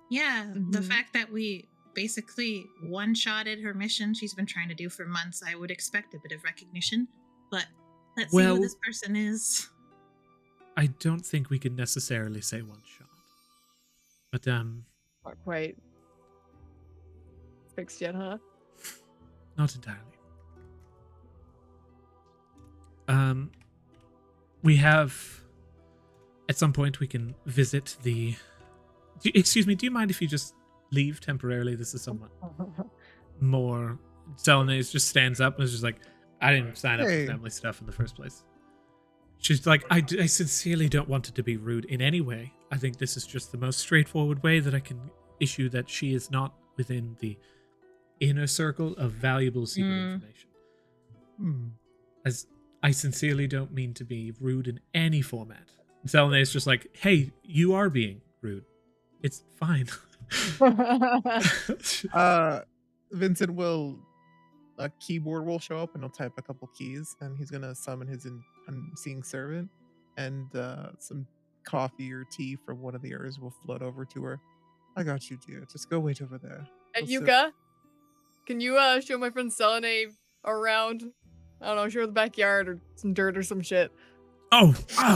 Yeah, the fact that we basically one-shotted her mission she's been trying to do for months, I would expect a bit of recognition. But let's see who this person is. I don't think we could necessarily say one shot. But, Not quite fixed yet, huh? Not entirely. We have... At some point, we can visit the... Excuse me, do you mind if you just leave temporarily? This is somewhat more... Selenei just stands up and is just like, I didn't sign up for family stuff in the first place. She's like, I sincerely don't want it to be rude in any way. I think this is just the most straightforward way that I can issue that she is not within the inner circle of valuable secret information. As I sincerely don't mean to be rude in any format. Selenei is just like, hey, you are being rude. It's fine. Vincent will... A keyboard will show up and he'll type a couple keys and he's going to summon his unseen servant, and some coffee or tea from one of the areas will float over to her. I got you, dear. Just go wait over there. Hey, Yuka, can you show my friend Selenei around? I don't know, show her the backyard or some dirt or some shit. Oh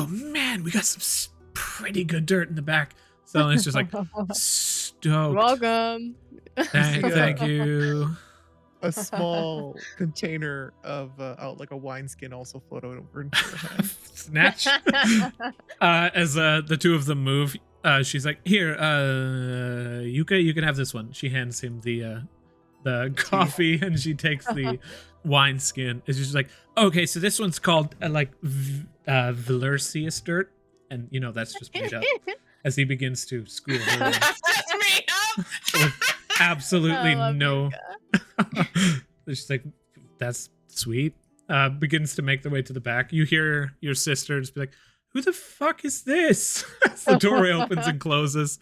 man, we got some pretty good dirt in the back. Selenei's just like, stoked. Welcome. Thank you. A small container of like a wineskin also float over into her hand. Snatch. As the two of them move, she's like, here, Yuka, you can have this one. She hands him the coffee and she takes the wineskin. It's just like, okay, so this one's called Velercius dirt, and you know that's just made up. As he begins to school her. That's made up. With absolutely no. She's like, that's sweet. Begins to make their way to the back. You hear your sister just be like, who the fuck is this? As the door opens and closes.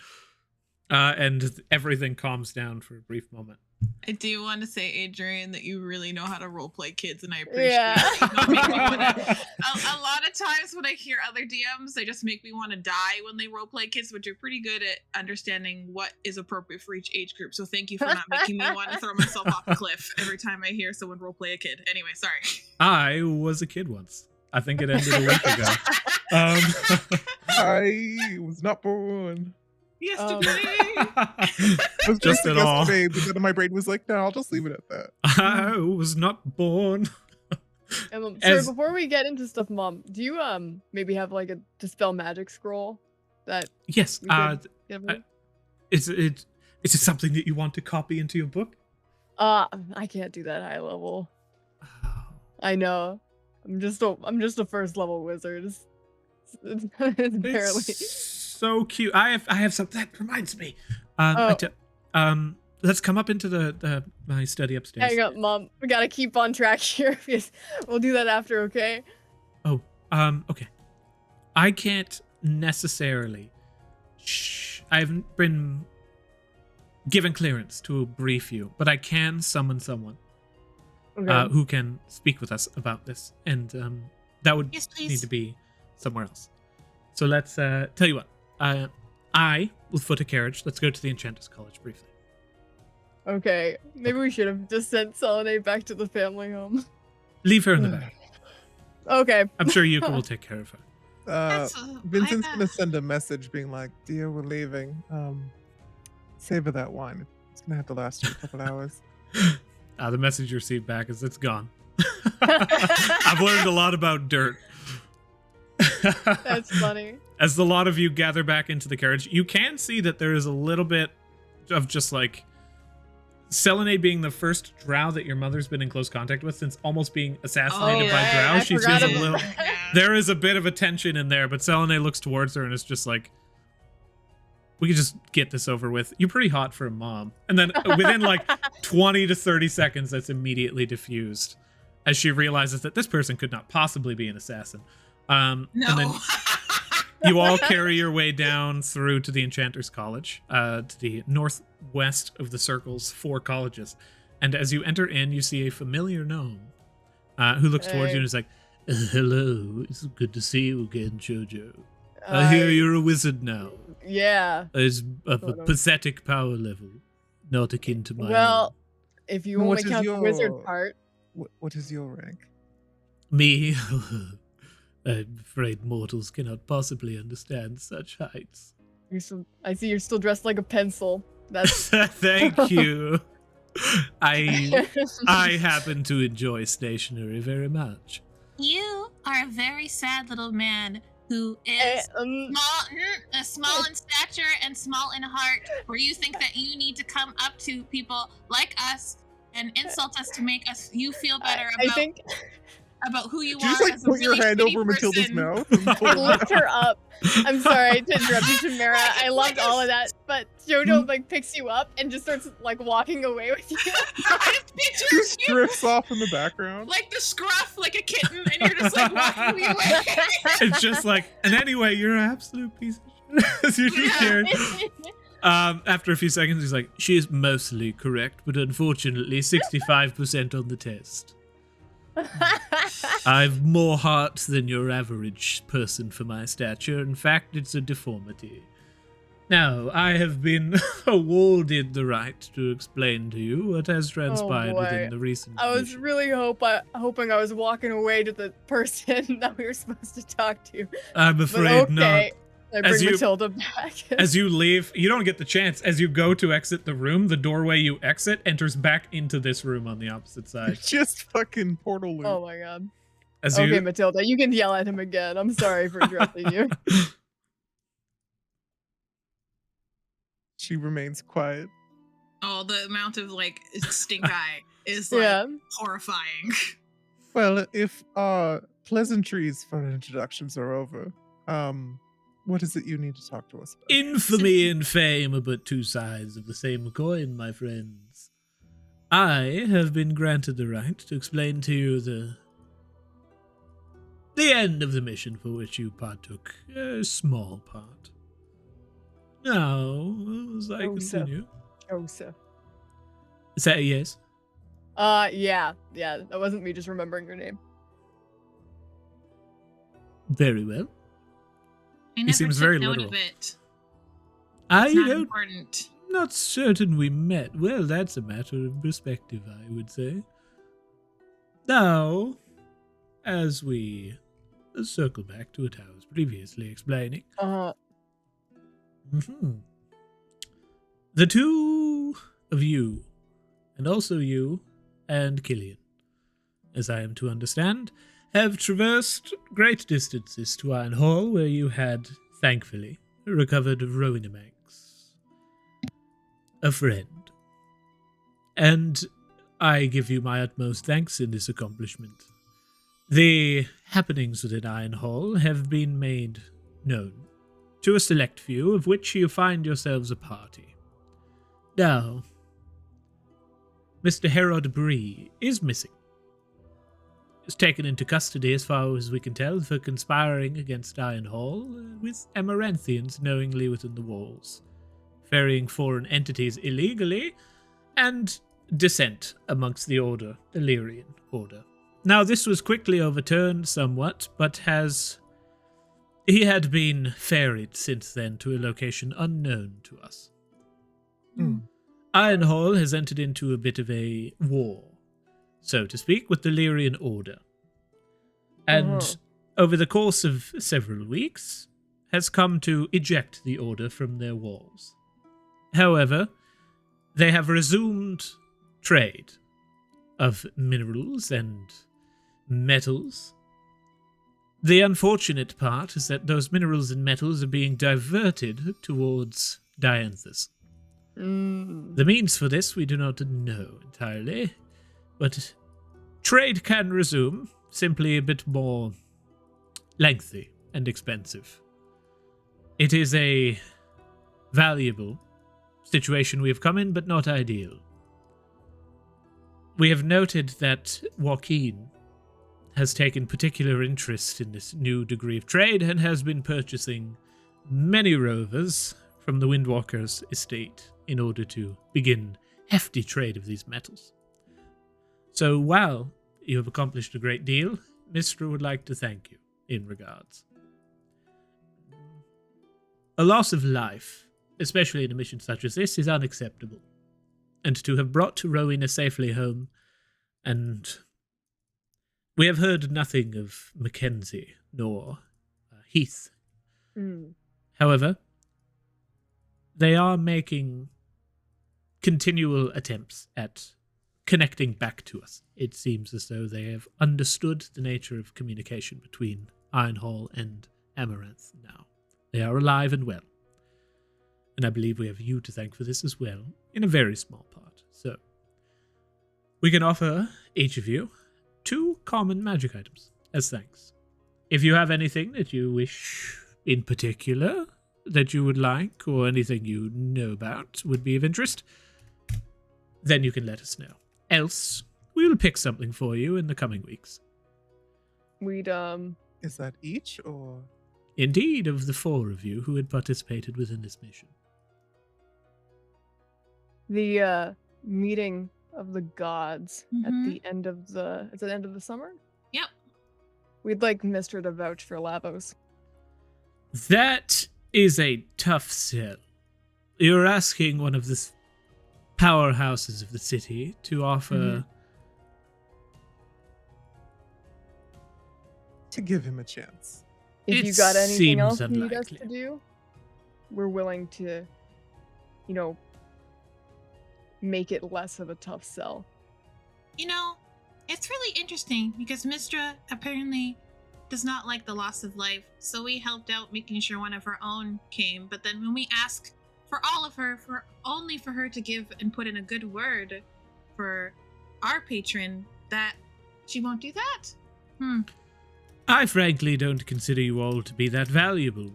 And everything calms down for a brief moment. I do want to say, Adrian, that you really know how to roleplay kids, and I appreciate it. A lot of times when I hear other DMs, they just make me want to die when they roleplay kids, but you're pretty good at understanding what is appropriate for each age group. So thank you for not making me want to throw myself off a cliff every time I hear someone roleplay a kid. Anyway, sorry. I was a kid once. I think it ended a week ago. I was not born. Yesterday. Just at all. Yesterday, but then my brain was like, no, I'll just leave it at that. I was not born. Sorry, before we get into stuff, Mom, do you maybe have like a dispel magic scroll that? Yes. Is it something that you want to copy into your book? I can't do that high level. Oh. I know. I'm just a first level wizard. It's barely. So cute. I have something that reminds me. Let's come up into my study upstairs. Hang up, Mom. We gotta keep on track here. We'll do that after, okay? Oh, okay. I can't necessarily. I haven't been given clearance to brief you, but I can summon someone who can speak with us about this, and that would need to be somewhere else. So let's tell you what. I will foot a carriage. Let's go to the Enchantress College briefly. Okay. Maybe we should have just sent Selenei back to the family home. Leave her in the back. Okay. I'm sure Yuka will take care of her. Vincent's gonna send a message being like, dear, we're leaving. Savor that wine. It's gonna have to last you a couple hours. The message you received back is it's gone. I've learned a lot about dirt. That's funny. As the lot of you gather back into the carriage, you can see that there is a little bit of just like Selenei being the first Drow that your mother's been in close contact with since almost being assassinated by Drow. She feels a little. There is a bit of a tension in there, but Selenei looks towards her and is just like, We could just get this over with. You're pretty hot for a mom. And then within like 20 to 30 seconds, that's immediately diffused as she realizes that this person could not possibly be an assassin. No. And then you all carry your way down through to the Enchanter's College, to the northwest of the Circle's 4 colleges. And as you enter in, you see a familiar gnome who looks towards you and is like, hello, it's good to see you again, Jojo. I hear you're a wizard now. Yeah. It's of a pathetic power level, not akin to my Well, own. if you only count the wizard part. What is your rank? Me? I'm afraid mortals cannot possibly understand such heights. I see you're still dressed like a pencil. That's Thank you. I happen to enjoy stationery very much. You are a very sad little man who is small in stature and small in heart, where you think that you need to come up to people like us and insult us to make you feel better about who you Did you are. just like as a put your really hand shitty over Matilda's person. mouth? And pull her lift out? her up. I'm sorry to interrupt you, Tamara. I loved all of that, but Jojo like picks you up and just starts like walking away with you. I just picture Just you drifts off in the background. like the scruff, like a kitten, and you're just like walking me away. It's just like, and anyway, you're an absolute piece of shit. As you just hear. After a few seconds, he's like, she is mostly correct, but unfortunately 65% on the test. I've more heart than your average person for my stature. In fact, it's a deformity. Now, I have been awarded the right to explain to you what has transpired within the recent I was mission. really hoping I was walking away to the person that we were supposed to talk to. I'm But afraid okay. not. I As bring you- Matilda back. As you leave, you don't get the chance. As you go to exit the room, the doorway you exit enters back into this room on the opposite side. Just fucking portal loop. Oh my god. As Okay, you, Matilda, you can yell at him again. I'm sorry for interrupting you. She remains quiet. Oh, the amount of like stink eye is like Yeah. horrifying. Well, if pleasantries for introductions are over, what is it you need to talk to us about? infamy and fame are but two sides of the same coin, my friends. I have been granted the right to explain to you the end of the mission for which you partook, a small part. Now, as I continue... Joseph. Is that a yes? Yeah. That wasn't me just remembering your name. Very well. I never seems took very note literal. of it. I It's not don't... important. Not certain we met. Well, that's a matter of perspective, I would say. Now, as we circle back to what I was previously explaining, the two of you, and also you and Killian, as I am to understand, have traversed great distances to Ironhall, where you had, thankfully, recovered Rowena Manx, a friend. And I give you my utmost thanks in this accomplishment. The happenings within Ironhall have been made known to a select few, of which you find yourselves a party. Now, Mr. Herod Bree is missing. Is taken into custody, as far as we can tell, for conspiring against Ironhall with Amaranthians knowingly within the walls, ferrying foreign entities illegally, and dissent amongst the Order, the Lyrian Order. Now, this was quickly overturned somewhat, but he had been ferried since then to a location unknown to us. Ironhall has entered into a bit of a war, so to speak, with the Lyrian Order. And over the course of several weeks, has come to eject the Order from their walls. However, they have resumed trade of minerals and metals. The unfortunate part is that those minerals and metals are being diverted towards Dianthus. The means for this we do not know entirely, but trade can resume, simply a bit more lengthy and expensive. It is a valuable situation we have come in, but not ideal. We have noted that Joaquin has taken particular interest in this new degree of trade and has been purchasing many rovers from the Windwalker's estate in order to begin hefty trade of these metals. So while you have accomplished a great deal, Mystra would like to thank you in regards. A loss of life, especially in a mission such as this, is unacceptable. And to have brought Rowena safely home, and we have heard nothing of Mackenzie nor Heath. However, they are making continual attempts at connecting back to us. It seems as though they have understood the nature of communication between Ironhall and Amaranth now. They are alive and well. And I believe we have you to thank for this as well, in a very small part. So, we can offer each of you 2 common magic items as thanks. If you have anything that you wish in particular that you would like, or anything you know about would be of interest, then you can let us know. Else, we will pick something for you in the coming weeks. We'd, Is that each, or? Indeed, of the 4 of you who had participated within this mission. the meeting of the gods at the end of the is it the end of the summer? Yep. We'd like Mystra to vouch for Lavos. That is a tough sell. You're asking one of the powerhouses of the city to offer... To give him a chance. If you It got anything else seems you need us unlikely. to do, we're willing to, you know, make it less of a tough sell. You know, it's really interesting because Mystra apparently does not like the loss of life, so we helped out making sure one of her own came, but then when we ask for all of her, for only for her to give and put in a good word for our patron, that she won't do that? I frankly don't consider you all to be that valuable.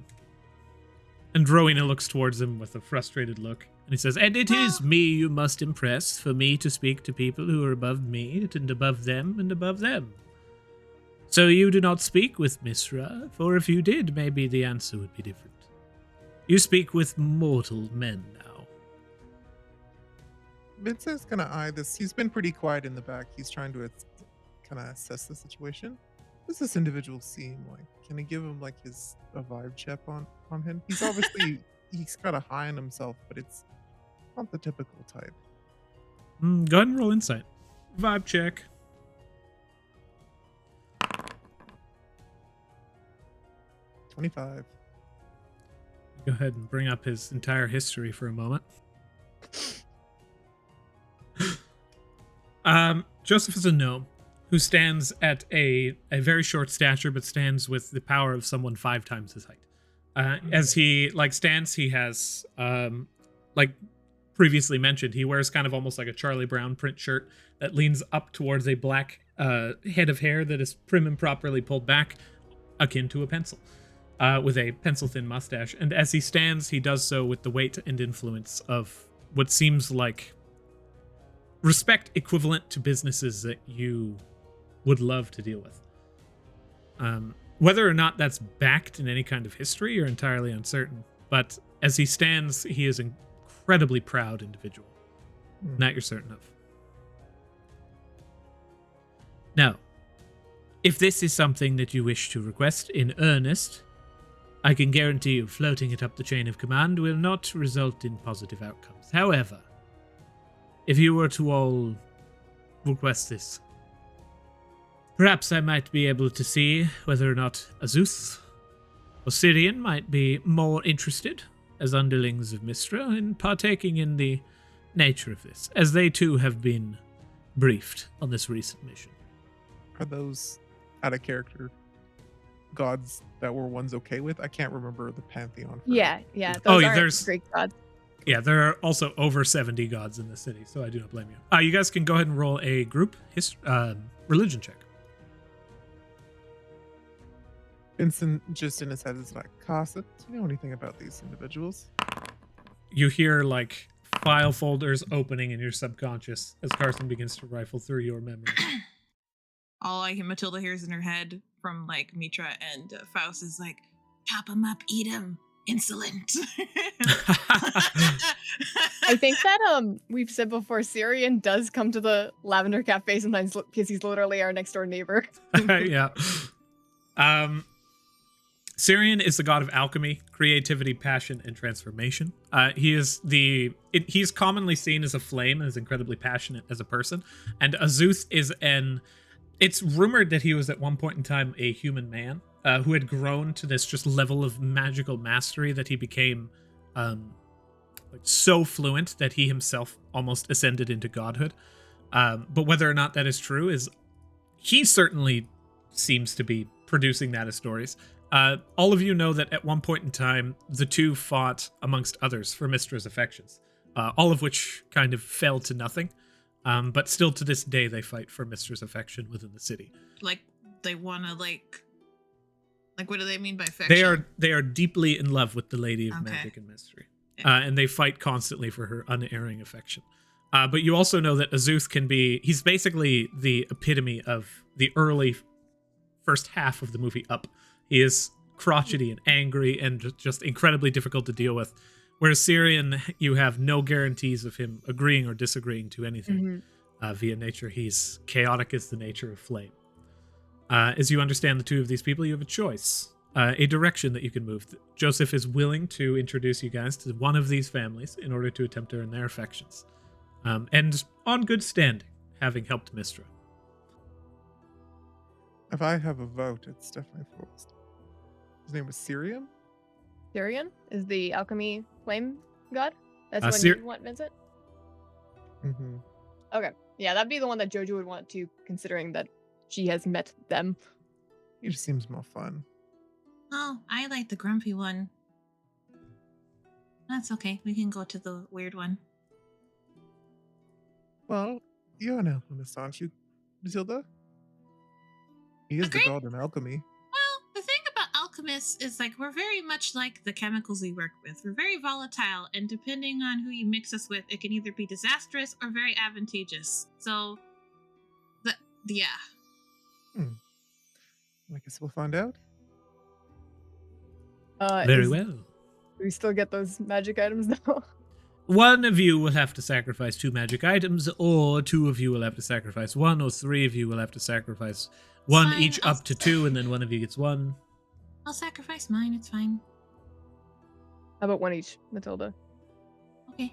And Rowena looks towards him with a frustrated look, and he says, and it is me you must impress for me to speak to people who are above me, and above them, and above them. So you do not speak with Mystra, for if you did, maybe the answer would be different. You speak with mortal men now. Vincent's gonna eye this. He's been pretty quiet in the back. He's trying to kind of assess the situation. What does this individual seem like? Can I give him like a vibe check on him? He's obviously he's got a high on himself, but it's not the typical type. Go ahead and roll insight. Vibe check. $25. Go ahead and bring up his entire history for a moment. Joseph is a gnome who stands at a very short stature, but stands with the power of someone 5 times his height. As he stands, he has like previously mentioned, he wears kind of almost like a Charlie Brown print shirt that leans up towards a black head of hair that is prim and properly pulled back, akin to a pencil. With a pencil-thin mustache. And as he stands, he does so with the weight and influence of what seems like respect equivalent to businesses that you would love to deal with. Whether or not that's backed in any kind of history, you're entirely uncertain. But as he stands, he is an incredibly proud individual. That you're certain of. Now, if this is something that you wish to request in earnest, I can guarantee you floating it up the chain of command will not result in positive outcomes. However, if you were to all request this, perhaps I might be able to see whether or not Azuth or Syrian might be more interested as underlings of Mystra in partaking in the nature of this, as they too have been briefed on this recent mission. Are those out of character gods that were ones okay with? I can't remember the pantheon. Yeah. Those aren't there's Greek gods. Yeah, there are also over 70 gods in the city, so I do not blame you. You guys can go ahead and roll a group religion check. Vincent just in his head is like, Casa, do you know anything about these individuals? you hear like file folders opening in your subconscious as Carson begins to rifle through your memory. All Matilda hears in her head from like Mitra and Faust is like, chop him up, eat him, insolent. I think that we've said before, Syrian does come to the Lavender Cafe sometimes because he's literally our next door neighbor. Yeah. Syrian is the god of alchemy, creativity, passion, and transformation. He's commonly seen as a flame and is incredibly passionate as a person. And Azuth is it's rumored that he was at one point in time a human man who had grown to this just level of magical mastery that he became so fluent that he himself almost ascended into godhood. But whether or not that is true he certainly seems to be producing that as stories. All of you know that at one point in time, the two fought, amongst others, for Mistra's affections, all of which kind of fell to nothing. But still to this day, they fight for Mistra's affection within the city. Like, they want to, like, what do they mean by affection? They are deeply in love with the Lady of Okay. Magic and Mystery. Yeah. And they fight constantly for her unerring affection. But you also know that Azuth he's basically the epitome of the early first half of the movie Up. He is crotchety and angry and just incredibly difficult to deal with. Whereas Syrian, you have no guarantees of him agreeing or disagreeing to anything via nature. He's chaotic as the nature of flame. As you understand the two of these people, you have a choice, a direction that you can move. Joseph is willing to introduce you guys to one of these families in order to attempt to earn their affections. And on good standing, having helped Mystra. If I have a vote, it's definitely Frost. His name was Syrian? Syrian is the alchemy flame god? That's what you want, Vincent? Mm-hmm. Okay. Yeah, that'd be the one that Jojo would want to, considering that she has met them. He just seems more fun. Oh, I like the grumpy one. That's okay. We can go to the weird one. Well, you're an alchemist, aren't you, Matilda? He is Agreed. the god in alchemy. Well, the thing about alchemists is like we're very much like the chemicals we work with. We're very volatile, and depending on who you mix us with, it can either be disastrous or very advantageous. So, yeah. I guess we'll find out. Very well. We still get those magic items though. One of you will have to sacrifice 2 magic items, or 2 of you will have to sacrifice 1, or 3 of you will have to sacrifice 1 Fine, each up to 2, and then one of you gets 1. I'll sacrifice mine. It's fine. How about 1 each, Matilda? Okay.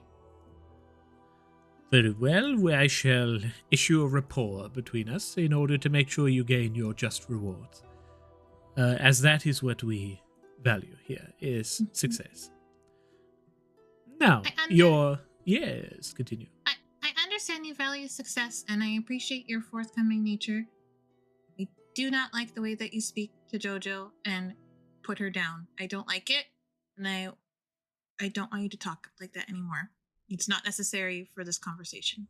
Very well, I shall issue a rapport between us in order to make sure you gain your just rewards. As that is what we value here, is success. Now, yes, continue. I understand you value success, and I appreciate your forthcoming nature. I do not like the way that you speak to Jojo and put her down. I don't like it, and I don't want you to talk like that anymore. It's not necessary for this conversation.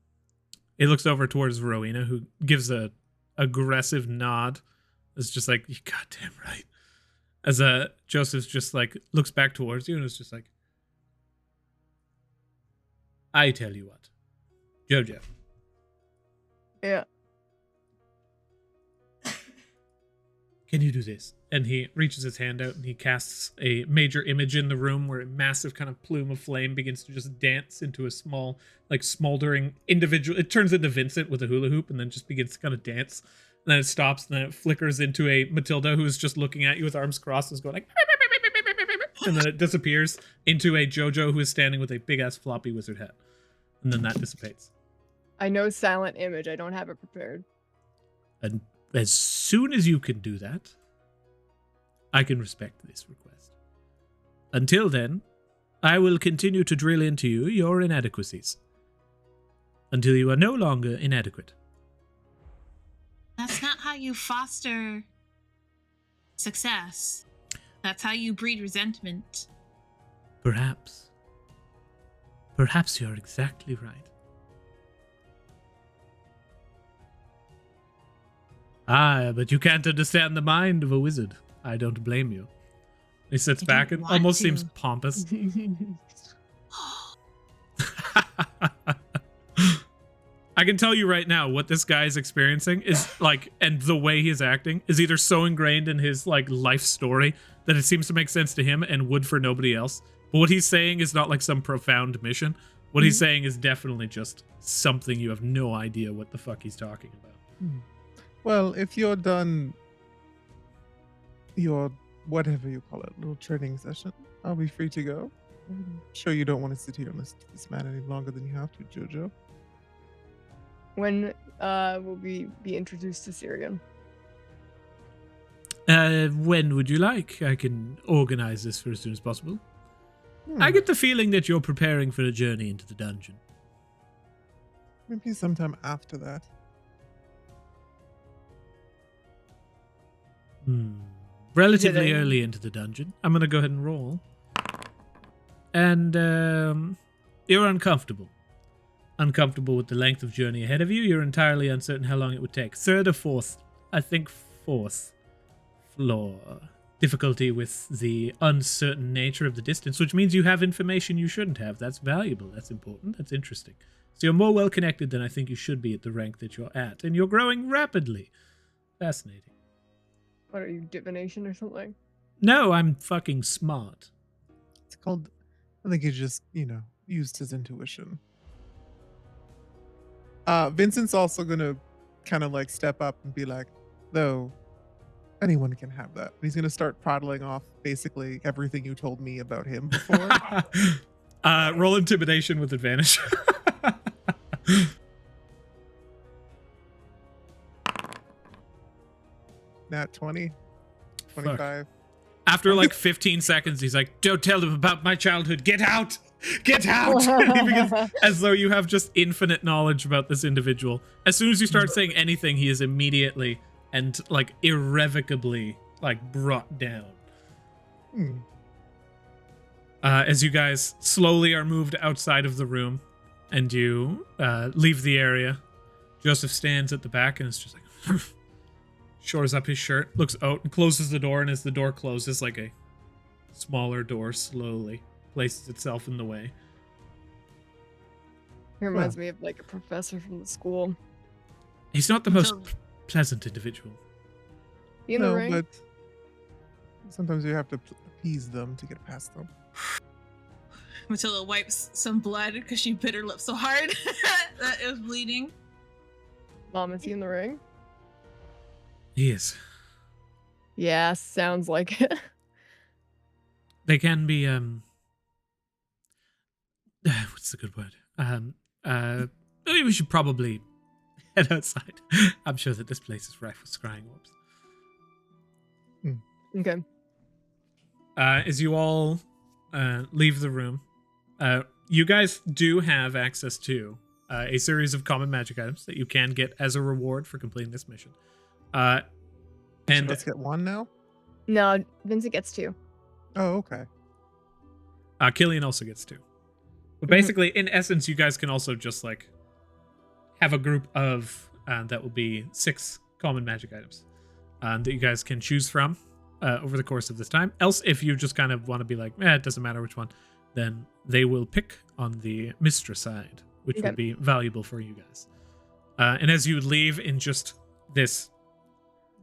It looks over towards Rowena, who gives a aggressive nod. It's just like, you're goddamn right. As Joseph's just like looks back towards you and is just like, I tell you what, Jojo. Yeah. Can you do this? And he reaches his hand out and he casts a major image in the room where a massive kind of plume of flame begins to just dance into a small, like smoldering individual. It turns into Vincent with a hula hoop and then just begins to kind of dance. And then it stops and then it flickers into a Matilda who's just looking at you with arms crossed and is going like, and then it disappears into a Jojo who is standing with a big ass floppy wizard hat. And then that dissipates. I know silent image. I don't have it prepared. And as soon as you can do that, I can respect this request. Until then, I will continue to drill into you your inadequacies. Until you are no longer inadequate. That's not how you foster success. That's how you breed resentment. Perhaps. Perhaps you're exactly right. Ah, but you can't understand the mind of a wizard. I don't blame you. He sits back and almost seems pompous. I can tell you right now what this guy is experiencing is like, and the way he's acting is either so ingrained in his like life story that it seems to make sense to him and would for nobody else. But what he's saying is not like some profound mission. What he's saying is definitely just something you have no idea what the fuck he's talking about. Well, if you're done your whatever you call it, little training session, I'll be free to go. I'm sure you don't want to sit here and listen to this man any longer than you have to, Jojo. When will we be introduced to Syrian? When would you like? I can organize this for as soon as possible. I get the feeling that you're preparing for a journey into the dungeon. Maybe sometime after that. Relatively early into the dungeon. I'm going to go ahead and roll. And you're uncomfortable. Uncomfortable with the length of journey ahead of you. You're entirely uncertain how long it would take. Third or fourth? I think fourth floor. Difficulty with the uncertain nature of the distance, which means you have information you shouldn't have. That's valuable. That's important. That's interesting. So you're more well connected than I think you should be at the rank that you're at. And you're growing rapidly. Fascinating. What are you, divination or something? No, I'm fucking smart. It's called, I think he just, used his intuition. Vincent's also going to kind of like step up and be like, though, anyone can have that. He's going to start prattling off basically everything you told me about him before. Roll intimidation with advantage. Nat 20, 25. Fuck. After like 15 seconds, he's like, don't tell them about my childhood. Get out! Get out! He begins, as though you have just infinite knowledge about this individual. As soon as you start saying anything, he is immediately and like irrevocably like brought down. As you guys slowly are moved outside of the room and you leave the area, Joseph stands at the back and is just like shores up his shirt, looks out and closes the door, and as the door closes, like a smaller door slowly places itself in the way. He reminds me of like a professor from the school. He's not the most pleasant individual. You know, right? But sometimes you have to appease them to get past them. Matilda wipes some blood because she bit her lip so hard that it was bleeding. Mom, is he in the ring? He is. Yeah, sounds like it. They can be, what's the good word? We should probably head outside. I'm sure that this place is rife with scrying orbs. Okay. As you all leave the room, you guys do have access to a series of common magic items that you can get as a reward for completing this mission. And let's get one now? No, Vincent gets 2. Oh, okay. Killian also gets 2. But basically, in essence, you guys can also just like have a group of that will be 6 common magic items that you guys can choose from over the course of this time. Else, if you just kind of want to be like, it doesn't matter which one, then they will pick on the Mystra side, which would be valuable for you guys. And as you leave in just this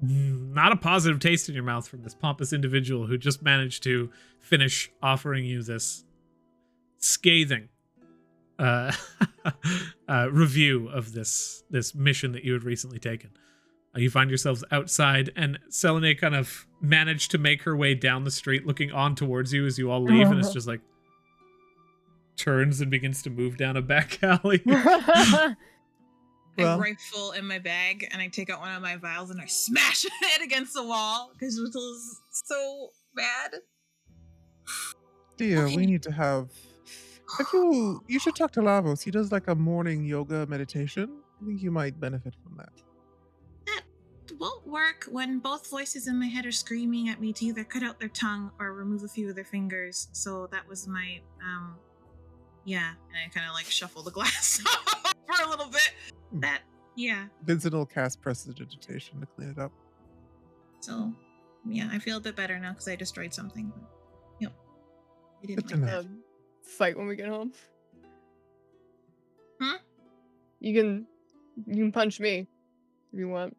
not a positive taste in your mouth from this pompous individual who just managed to finish offering you this scathing review of this mission that you had recently taken. You find yourselves outside, and Selenei kind of managed to make her way down the street looking on towards you as you all leave, and it's just like turns and begins to move down a back alley. I have a rifle in my bag, and I take out one of my vials and I smash it against the wall because it was so bad. Dear, we need to have. You should talk to Lavos. He does like a morning yoga meditation. I think you might benefit from that. That won't work when both voices in my head are screaming at me to either cut out their tongue or remove a few of their fingers. So that was my, and I kind of like shuffle the glass for a little bit. Vincent will cast prestidigitation to clean it up. So, I feel a bit better now because I destroyed something. But, I didn't Good like to that. know. Fight when we get home. Hmm? You can You can punch me if you want.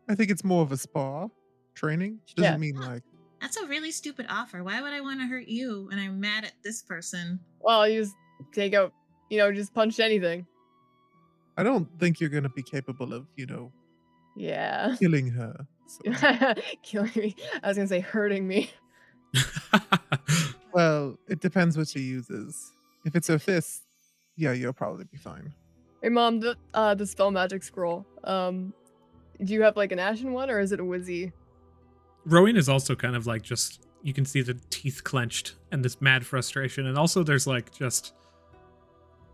I think it's more of a spa training. Yeah. Doesn't mean like That's a really stupid offer. Why would I want to hurt you when I'm mad at this person? Well, you just take out, just punch anything. I don't think you're gonna be capable of, Yeah. killing her. So. Killing me. I was gonna say hurting me. Well, it depends what she uses. If it's a fist, yeah, you'll probably be fine. Hey, Mom, the spell magic scroll. Do you have like an ashen one or is it a wizzy? Rowena is also kind of like just, you can see the teeth clenched and this mad frustration. And also there's like just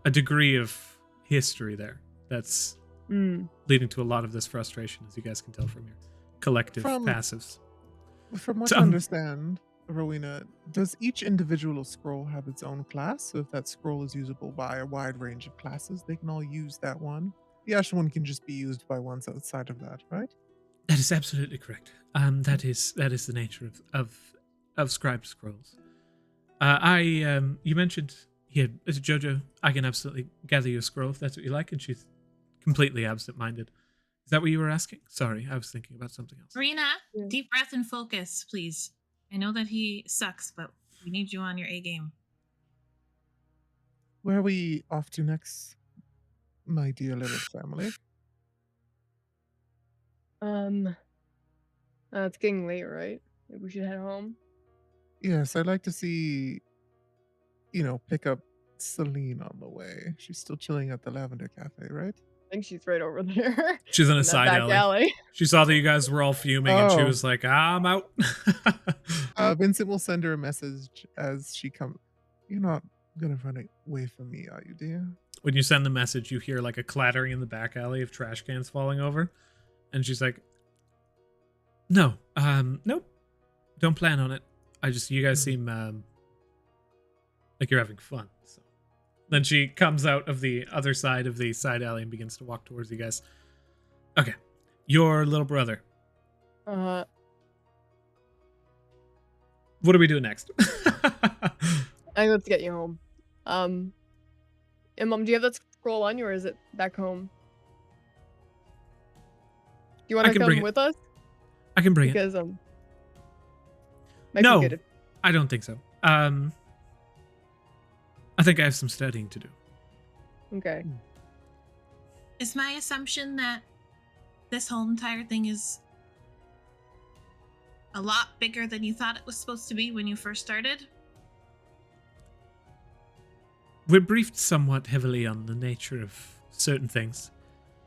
a degree of history there that's leading to a lot of this frustration, as you guys can tell from your collective passives. From what I understand, Rowena, does each individual scroll have its own class? So if that scroll is usable by a wide range of classes, they can all use that one. The ashen one can just be used by ones outside of that, right? That is absolutely correct. That is the nature of scribed scrolls. You mentioned here, Jojo, I can absolutely gather you a scroll if that's what you like, and she's completely absent-minded. Is that what you were asking? Sorry, I was thinking about something else. Rena, deep breath and focus, please. I know that he sucks, but we need you on your A game. Where are we off to next, my dear little family? It's getting late, right? Maybe we should head home. Yes, I'd like to see, pick up Celine on the way. She's still chilling at the Lavender Cafe, right? I think she's right over there. She's in a that side back alley. She saw that you guys were all fuming, and she was like, I'm out. Vincent will send her a message as she comes. You're not going to run away from me, are you, dear? When you send the message, you hear like a clattering in the back alley of trash cans falling over. And she's like, no, nope. Don't plan on it. You guys seem like you're having fun. So then she comes out of the other side of the side alley and begins to walk towards you guys. Okay. Your little brother. What are we doing next? I think let's get you home. And Mom, do you have that scroll on you or is it back home? Do you want to come with us? I can bring it. Because no, I don't think so. I think I have some studying to do. Okay. Is my assumption that this whole entire thing is a lot bigger than you thought it was supposed to be when you first started? We're briefed somewhat heavily on the nature of certain things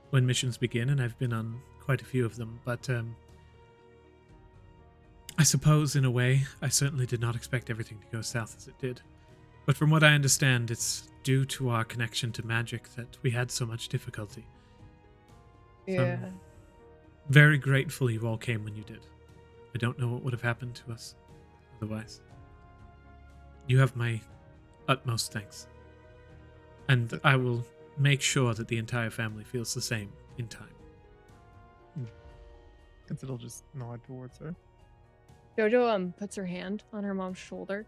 when missions begin, and I've been on quite a few of them, but I suppose in a way I certainly did not expect everything to go south as it did. But from what I understand, it's due to our connection to magic that we had so much difficulty. Yeah. So I'm very grateful you all came when you did. I don't know what would have happened to us otherwise. You have my utmost thanks. And I will make sure that the entire family feels the same in time. Vincent will just nod towards her. Jojo puts her hand on her mom's shoulder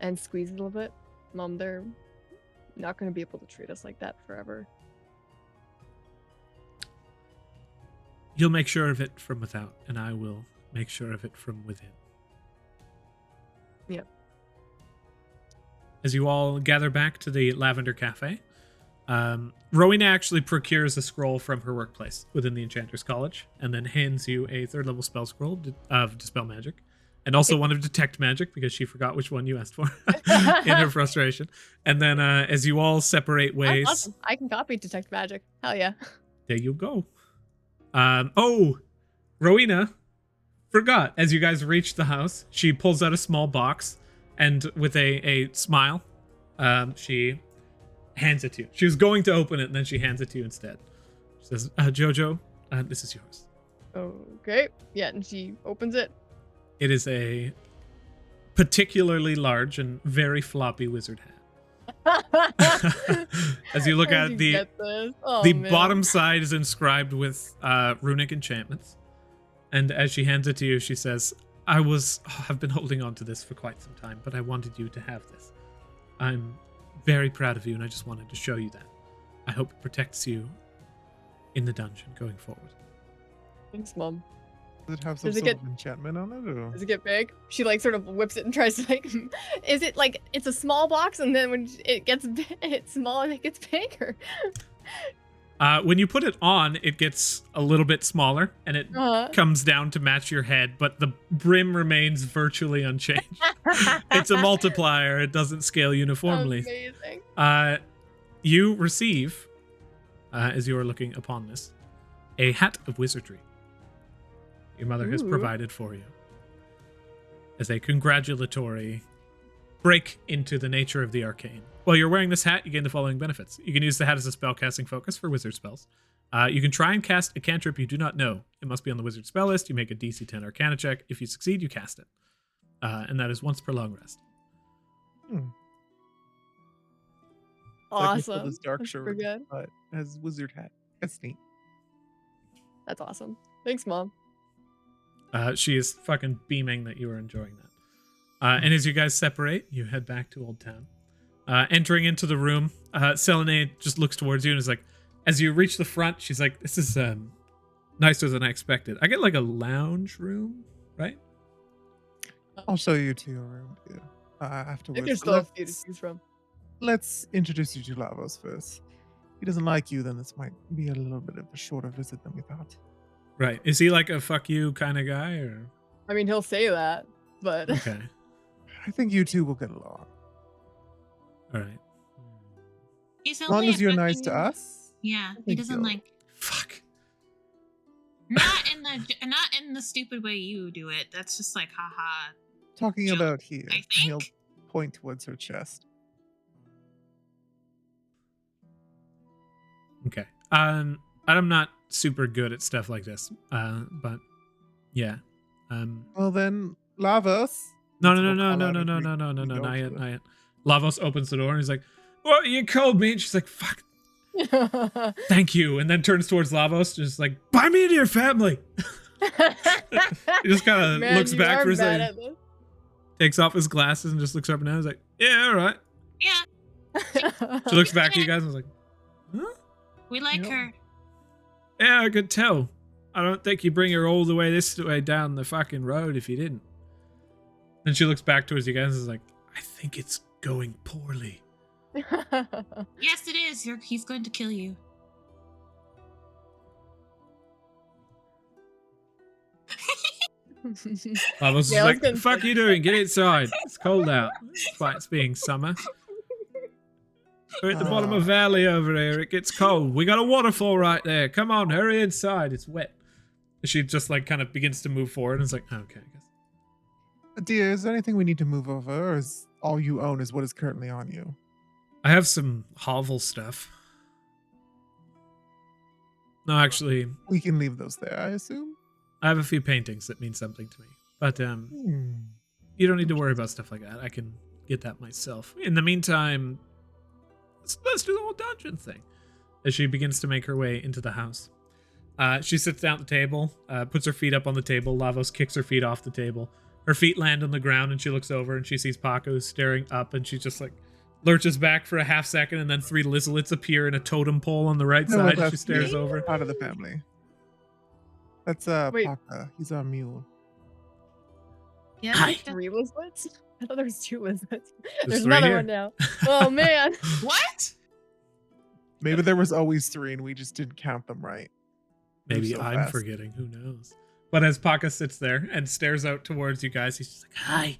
and squeezes a little bit. Mom, they're not going to be able to treat us like that forever. You'll make sure of it from without, and I will make sure of it from within. Yep. As you all gather back to the Lavender Cafe, Rowena actually procures a scroll from her workplace within the Enchanter's College, and then hands you a 3rd level spell scroll of Dispel Magic, and also one of Detect Magic, because she forgot which one you asked for in her frustration. And then as you all separate ways... That's awesome. I can copy Detect Magic. Hell yeah. There you go. Rowena forgot. As you guys reach the house, she pulls out a small box, and with a smile, she hands it to you. She was going to open it, and then she hands it to you instead. She says, Jojo, this is yours. Okay. Yeah, and she opens it. It is a particularly large and very floppy wizard hat. As you look at it, the bottom side is inscribed with runic enchantments. And as she hands it to you, she says, I've been holding on to this for quite some time, but I wanted you to have this. I'm very proud of you, and I just wanted to show you that. I hope it protects you in the dungeon going forward. Thanks, Mom. Does it have some Does it sort get- of enchantment on it? Or? Does it get big? She like sort of whips it and tries to like. Is it like it's a small box and then when it gets it's small and it gets bigger? When you put it on, it gets a little bit smaller and it comes down to match your head, but the brim remains virtually unchanged. It's a multiplier. It doesn't scale uniformly. Amazing. You receive, as you are looking upon this, a hat of wizardry. Your mother has Ooh. provided for you as a congratulatory break into the nature of the arcane. While you're wearing this hat, you gain the following benefits. You can use the hat as a spellcasting focus for wizard spells. You can try and cast a cantrip you do not know. It must be on the wizard spell list. You make a DC 10 Arcana check. If you succeed, you cast it. And that is once per long rest. Awesome. This dark That's super shirt, good. but has wizard hat. That's neat. That's awesome. Thanks, Mom. She is fucking beaming that you are enjoying that. And as you guys separate, you head back to Old Town. Entering into the room, Selenei just looks towards you and is like, as you reach the front, she's like, this is nicer than I expected. I get like a lounge room, right? I'll show you to your room too, afterwards. If there's still a few to choose from. Let's introduce you to Lavos first. If he doesn't like you, then this might be a little bit of a shorter visit than we thought. Right. Is he like a fuck you kind of guy or? I mean, he'll say that, but Okay. I think you two will get along. All right. He's As long only as you're nice to fucking- us. Yeah, he Thank doesn't you. like Fuck. not in the stupid way you do it. That's just like haha. Talking Joke, about here. I and He'll think. point towards her chest. Okay. I'm not super good at stuff like this. But yeah. Well then, Lavos. No, Let's no, go no, call no, out no, and no, we- no, no, no, we no, go not to yet, it. not yet. Lavos opens the door and he's like, "What, you called me?" And she's like, "Fuck, thank you." And then turns towards Lavos, just like, "Buy me into your family." He just kind of Man, looks you back are for a bad second, at this. takes off his glasses and just looks up and down. He's like, "Yeah, all right." Yeah, She looks back to you guys and was like, "Huh? we like Yep. her. Yeah, I could tell. I don't think you bring her all the way this way down the fucking road if you didn't." Then she looks back towards you guys and is like, "I think it's going poorly." Yes, it is. He's going to kill you. Lavos is Yeah, I was like, gonna "Fuck say- you doing? Get inside. It's cold out. Despite it's being summer. We're at the bottom of a valley over there. It gets cold. We got a waterfall right there. Come on, hurry inside. It's wet." She just like kind of begins to move forward and is like, "Okay, I guess." Dear, is there anything we need to move over, or is all you own is what is currently on you? I have some hovel stuff. No, actually, We can leave those there, I assume. I have a few paintings that mean something to me. But you don't need to worry about stuff like that. I can get that myself. In the meantime, let's do the whole dungeon thing. As she begins to make her way into the house. She sits down at the table, puts her feet up on the table. Lavos kicks her feet off the table. Her feet land on the ground and she looks over and she sees Paco staring up and she just like lurches back for a half second and then 3 lizards appear in a totem pole on the right No, side. She that's stares me. over. Out of the family. That's Wait. Paka. He's our mule. Yeah. Hi. 3 lizards? I thought there was 2 lizards. There's There's 3 another here. one now. Oh man. What? Maybe there was always 3 and we just didn't count them right. Maybe so I'm fast. forgetting. Who knows? But as Paka sits there and stares out towards you guys, he's just like, "Hi."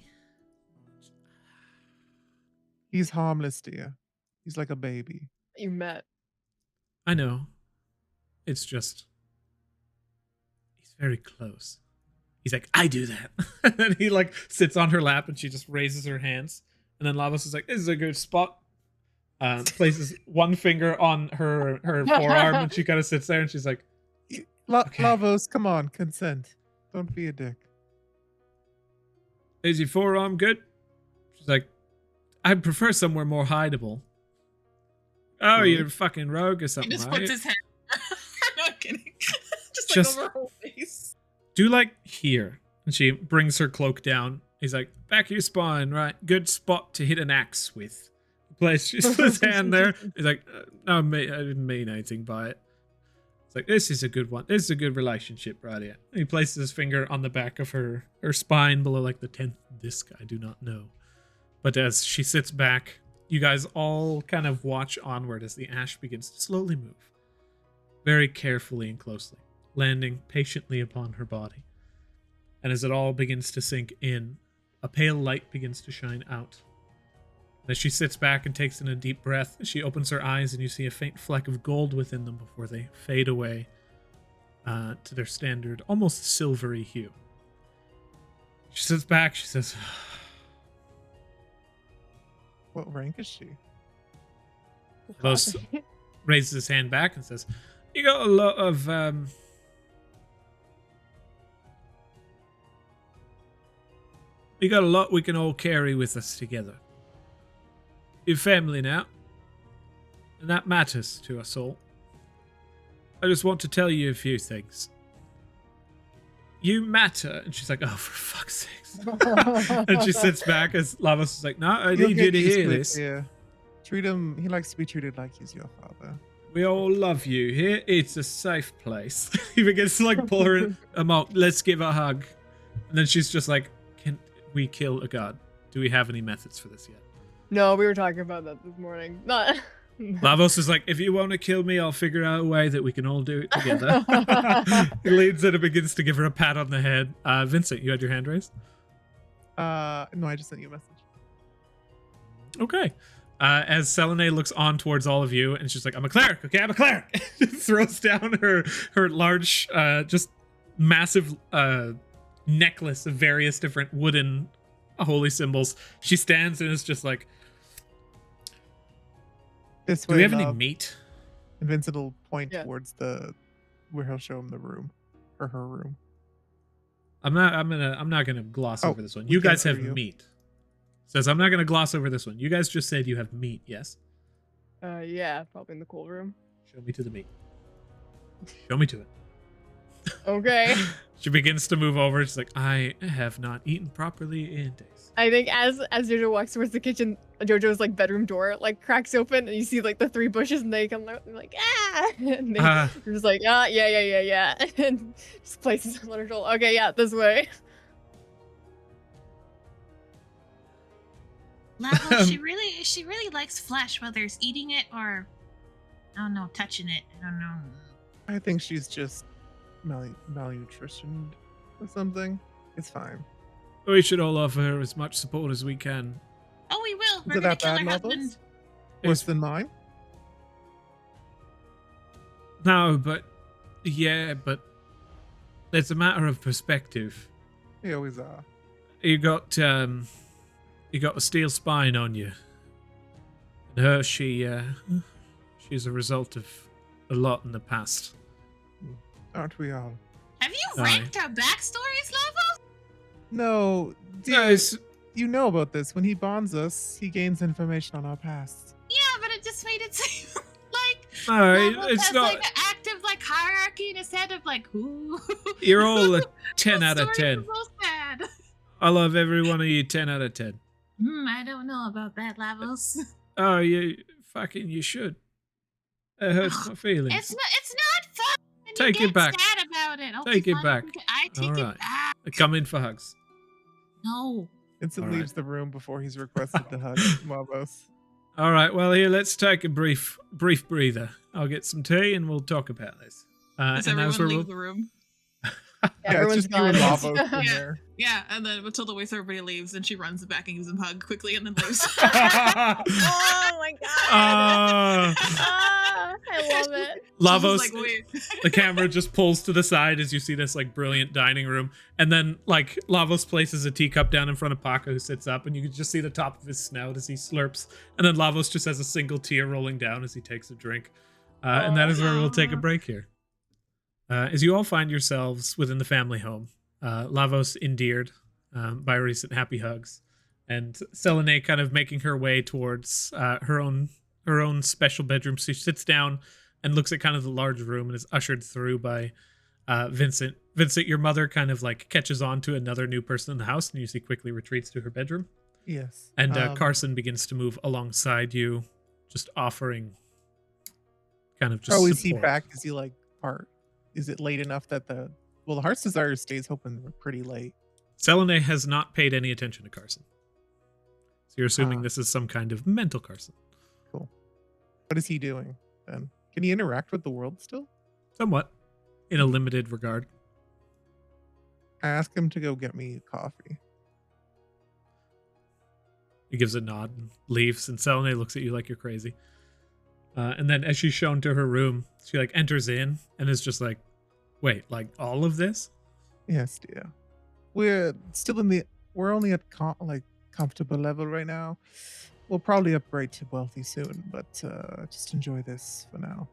He's harmless, dear. He's like a baby. You met. I know. It's just he's very close. He's like, "I do that." And then he like sits on her lap and she just raises her hands. And then Lavos is like, "This is a good spot." Places one finger on her forearm and she kind of sits there and she's like, Okay. Lavos, come on, consent. Don't be a dick. "Is your forearm good?" She's like, "I prefer somewhere more hideable." "Oh, Really? you're a fucking rogue or He something, just are puts you?" his hand. No I'm kidding. Just Just- like over her face. "Do like here." And she brings her cloak down. He's like, "Back of your spine, right? Good spot to hit an axe with." He places his hand there. He's like, "No, I didn't mean anything by it." It's like, this is a good one. This is a good relationship right here. He places his finger on the back of her spine below like the 10th disc. I do not know. But as she sits back, you guys all kind of watch onward as the ash begins to slowly move. Very carefully and closely, landing patiently upon her body. And as it all begins to sink in, a pale light begins to shine out. As she sits back and takes in a deep breath, she opens her eyes and you see a faint fleck of gold within them before they fade away to their standard, almost silvery hue. She sits back, she says, What rank is she? Los raises his hand back and says, you got a lot of you got a lot we can all carry with us together. You're family now, and that matters to us all. I just want to tell you a few things. You matter. And she's like, oh, for fuck's sakes. And she sits back as Lavos is like, no, I You'll need you get to used hear it, this. Yeah. Treat him, he likes to be treated like he's your father. We all love you here. It's a safe place. He begins to like pull her among, let's give her a hug. And then she's just like, can we kill a god? Do we have any methods for this yet? No, we were talking about that this morning. Not. Lavos is like, if you want to kill me, I'll figure out a way that we can all do it together. He leans in and begins to give her a pat on the head. Vincent, you had your hand raised? No, I just sent you a message. Okay. As Selenei looks on towards all of you, and she's like, I'm a cleric, okay? I'm a cleric! Throws down her large, just massive necklace of various different wooden holy symbols. She stands and is just like, This do way, we have any love. meat? And Vincent will point Yeah. towards where he'll show him the room, or her room. I'm not gonna gloss Oh, over this one. we You can't guys have hear you. meat. Says I'm not gonna gloss over this one. You guys just said you have meat, yes? Yeah, probably in the cool room. Show me to the meat. Show me to it. Okay. She begins to move over. She's like, I have not eaten properly in days. I think as Jojo walks towards the kitchen, Jojo's like bedroom door like cracks open, and you see like the 3 bushes, and they come out and like and they're just like yeah, and just places on her shoulder. Okay, yeah, this way. Lavo, she really likes flesh, whether it's eating it or I don't know, touching it. I don't know. I think she's just malnutritioned or something. It's fine. We should all offer her as much support as we can. Oh, we will. Is We're it gonna that kill bad, her Levels? husband. Worse than mine? No, but it's a matter of perspective. They always are. You got a steel spine on you. And her, she's a result of a lot in the past. Aren't we all? Have you Aye. ranked our backstories, Lavo? No, dear, Guys, you know about this. When he bonds us, he gains information on our past. Yeah, but it just made it seem like no, Lavo it's has not. like an active like hierarchy in his head of like who. You're all a 10 The out of stories 10. are so sad. I love every one of you 10 out of 10. I don't know about that, Lavos. Oh, you should. It hurts my feelings. It's not fun. And Take you it get back. sad about it. Okay, Take it fine, back. I take All it right. back. Come in for hugs. No. Vincent All right. leaves the room before he's requested to hug Mavos. All right, well, here, let's take a brief breather. I'll get some tea and we'll talk about this. Does And everyone as we're leave the room? Yeah, it's Everyone's just you and gone. Mavos in Yeah. there. Yeah, and then Matilda waits everybody leaves, and she runs back and gives him a hug quickly, and then leaves. Oh my god. I love it. Lavos, Like, wait. the camera just pulls to the side as you see this like brilliant dining room, and then like Lavos places a teacup down in front of Paco, who sits up, and you can just see the top of his snout as he slurps, and then Lavos just has a single tear rolling down as he takes a drink, and that is where we'll take a break here. As you all find yourselves within the family home, Lavos endeared by recent happy hugs, and Selenei kind of making her way towards her own special bedroom. So she sits down and looks at kind of the large room and is ushered through by Vincent. Vincent, your mother kind of like catches on to another new person in the house, and you see quickly retreats to her bedroom. Yes. And Carson begins to move alongside you, just offering kind of just Oh, is he support. back? Is he like is it late enough that the Heart's Desire stays open pretty late? Selenei has not paid any attention to Carson. So you're assuming Ah. this is some kind of mental Carson. Cool. What is he doing then? Can he interact with the world still? Somewhat. In a limited regard. I ask him to go get me coffee. He gives a nod and leaves, and Selenei looks at you like you're crazy. And then as she's shown to her room, she like enters in and is just like, wait, like all of this? Yes, dear. We're only at comfortable level right now. We'll probably upgrade to wealthy soon, but just enjoy this for now.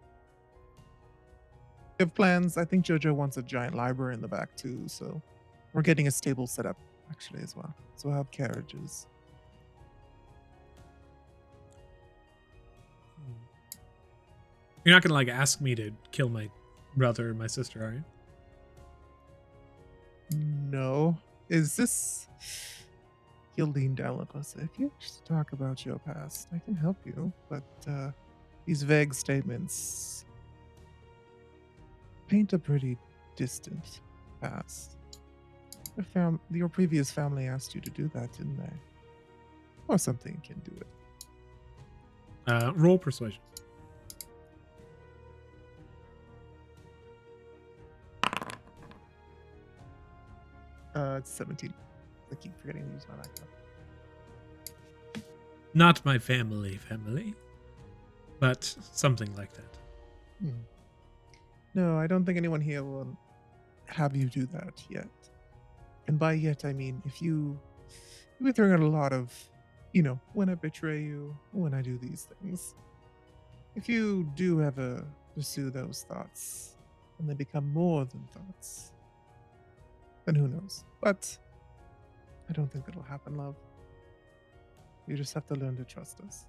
We have plans. I think Jojo wants a giant library in the back too, so we're getting a stable set up actually as well. So we'll have carriages. You're not gonna like ask me to kill my brother or my sister, are you? No. Is this... He'll lean down a little closer. If you wish to talk about your past, I can help you, but these vague statements paint a pretty distant past. Your previous family asked you to do that, didn't they? Or something can do it. Roll persuasion. It's 17. I keep forgetting to use my laptop. Not my family, but something like that. No, I don't think anyone here will have you do that yet. And by yet, I mean if you've been throwing out a lot of, when I betray you, when I do these things. If you do ever pursue those thoughts, and they become more than thoughts, then who knows? But I don't think that'll happen, love. You just have to learn to trust us.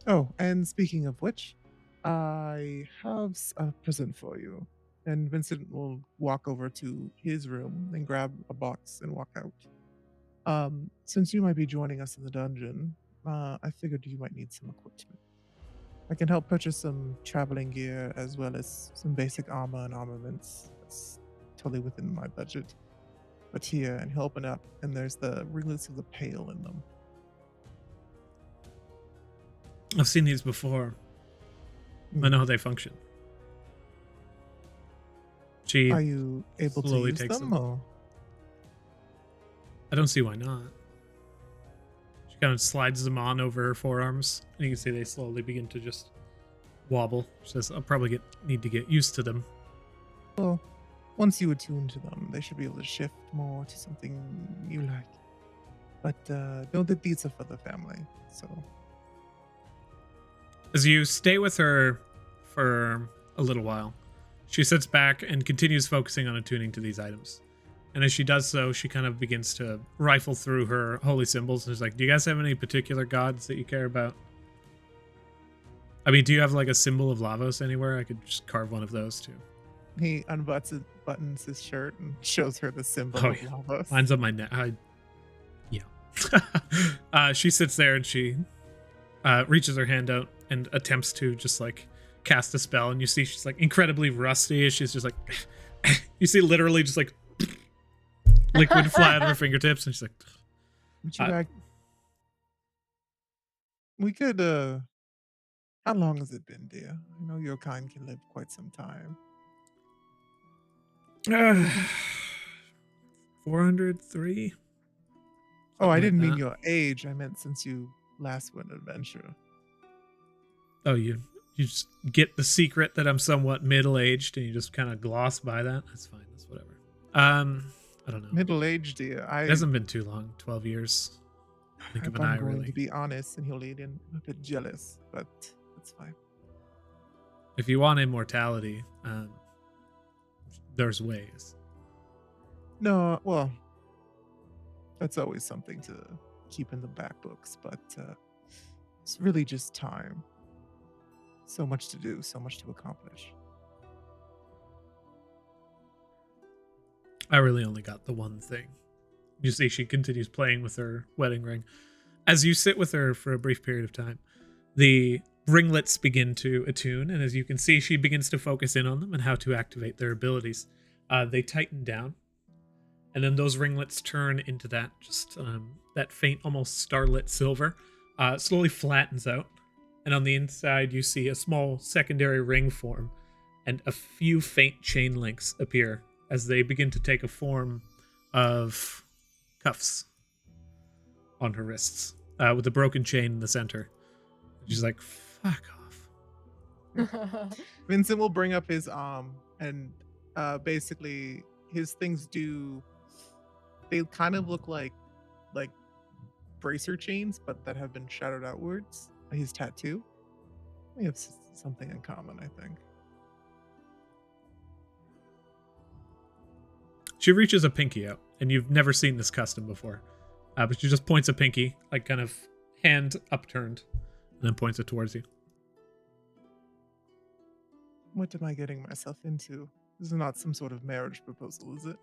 Oh, and speaking of which, I have a present for you. And Vincent will walk over to his room and grab a box and walk out. Since you might be joining us in the dungeon, I figured you might need some equipment. I can help purchase some traveling gear as well as some basic armor and armaments. That's totally within my budget. But here, and he'll open up, and there's the ringlets of the pale in them. I've seen these before. I know how they function. She Are you able to slowly use takes them? them. Or? I don't see why not. She kind of slides them on over her forearms, and you can see they slowly begin to just wobble. She says, I'll probably need to get used to them. Well, once you attune to them, they should be able to shift more to something you like. But know that these are for the family, so... As you stay with her for a little while, she sits back and continues focusing on attuning to these items. And as she does so, she kind of begins to rifle through her holy symbols. And she's like, do you guys have any particular gods that you care about? I mean, do you have like a symbol of Lavos anywhere? I could just carve one of those too. He buttons his shirt and shows her the symbol Oh, of yeah. Lavos. Mine's on my neck. Yeah. She sits there and she reaches her hand out and attempts to just like cast a spell. And you see she's like incredibly rusty. She's just like, you see literally just like liquid fly out of her fingertips. And she's like, Would you like... We could, how long has it been, dear? I know your kind can live quite some time. 403. Oh, I like didn't mean that. your age. I meant since you last went on adventure. Oh, you just get the secret that I'm somewhat middle-aged, and you just kind of gloss by that. That's fine. That's whatever. I don't know. Middle-aged, dear. It hasn't been too long. 12 years. Think of an eye, I'm going really. to be honest, and he'll lead in a bit jealous, but that's fine. If you want immortality, there's ways. No, well, that's always something to keep in the back books, but it's really just time. So much to do, so much to accomplish. I really only got the one thing. You see, she continues playing with her wedding ring. As you sit with her for a brief period of time, The ringlets begin to attune, and as you can see, she begins to focus in on them and how to activate their abilities. They tighten down, and then those ringlets turn into that that faint, almost starlit silver. Slowly flattens out, and on the inside you see a small secondary ring form, and a few faint chain links appear as they begin to take a form of cuffs on her wrists, with a broken chain in the center. She's like, fuck off. Vincent will bring up his arm, and basically his things they kind of look like bracer chains, but that have been shadowed outwards. His tattoo. We have something in common, I think. She reaches a pinky out, and you've never seen this custom before. But she just points a pinky, like kind of hand upturned, and then points it towards you. What am I getting myself into? This is not some sort of marriage proposal, is it?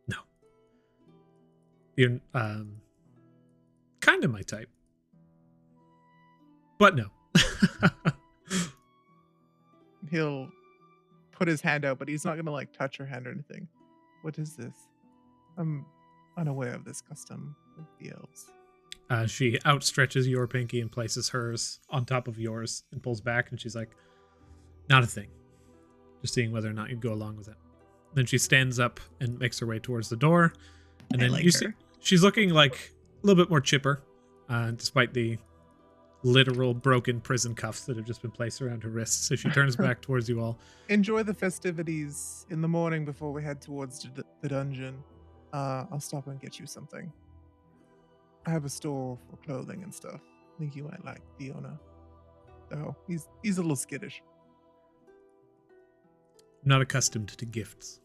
No. You're kind of my type. But no. He'll put his hand out, but he's not gonna touch her hand or anything. What is this? I'm unaware of this custom of the elves. She outstretches your pinky and places hers on top of yours and pulls back, and she's like, not a thing. Just seeing whether or not you'd go along with it. Then she stands up and makes her way towards the door. And then you see she's looking like a little bit more chipper, despite the literal broken prison cuffs that have just been placed around her wrists. So she turns back towards you all. Enjoy the festivities in the morning before we head towards the dungeon. I'll stop and get you something. I have a store for clothing and stuff. I think you might like the owner. Oh, he's a little skittish. I'm not accustomed to gifts.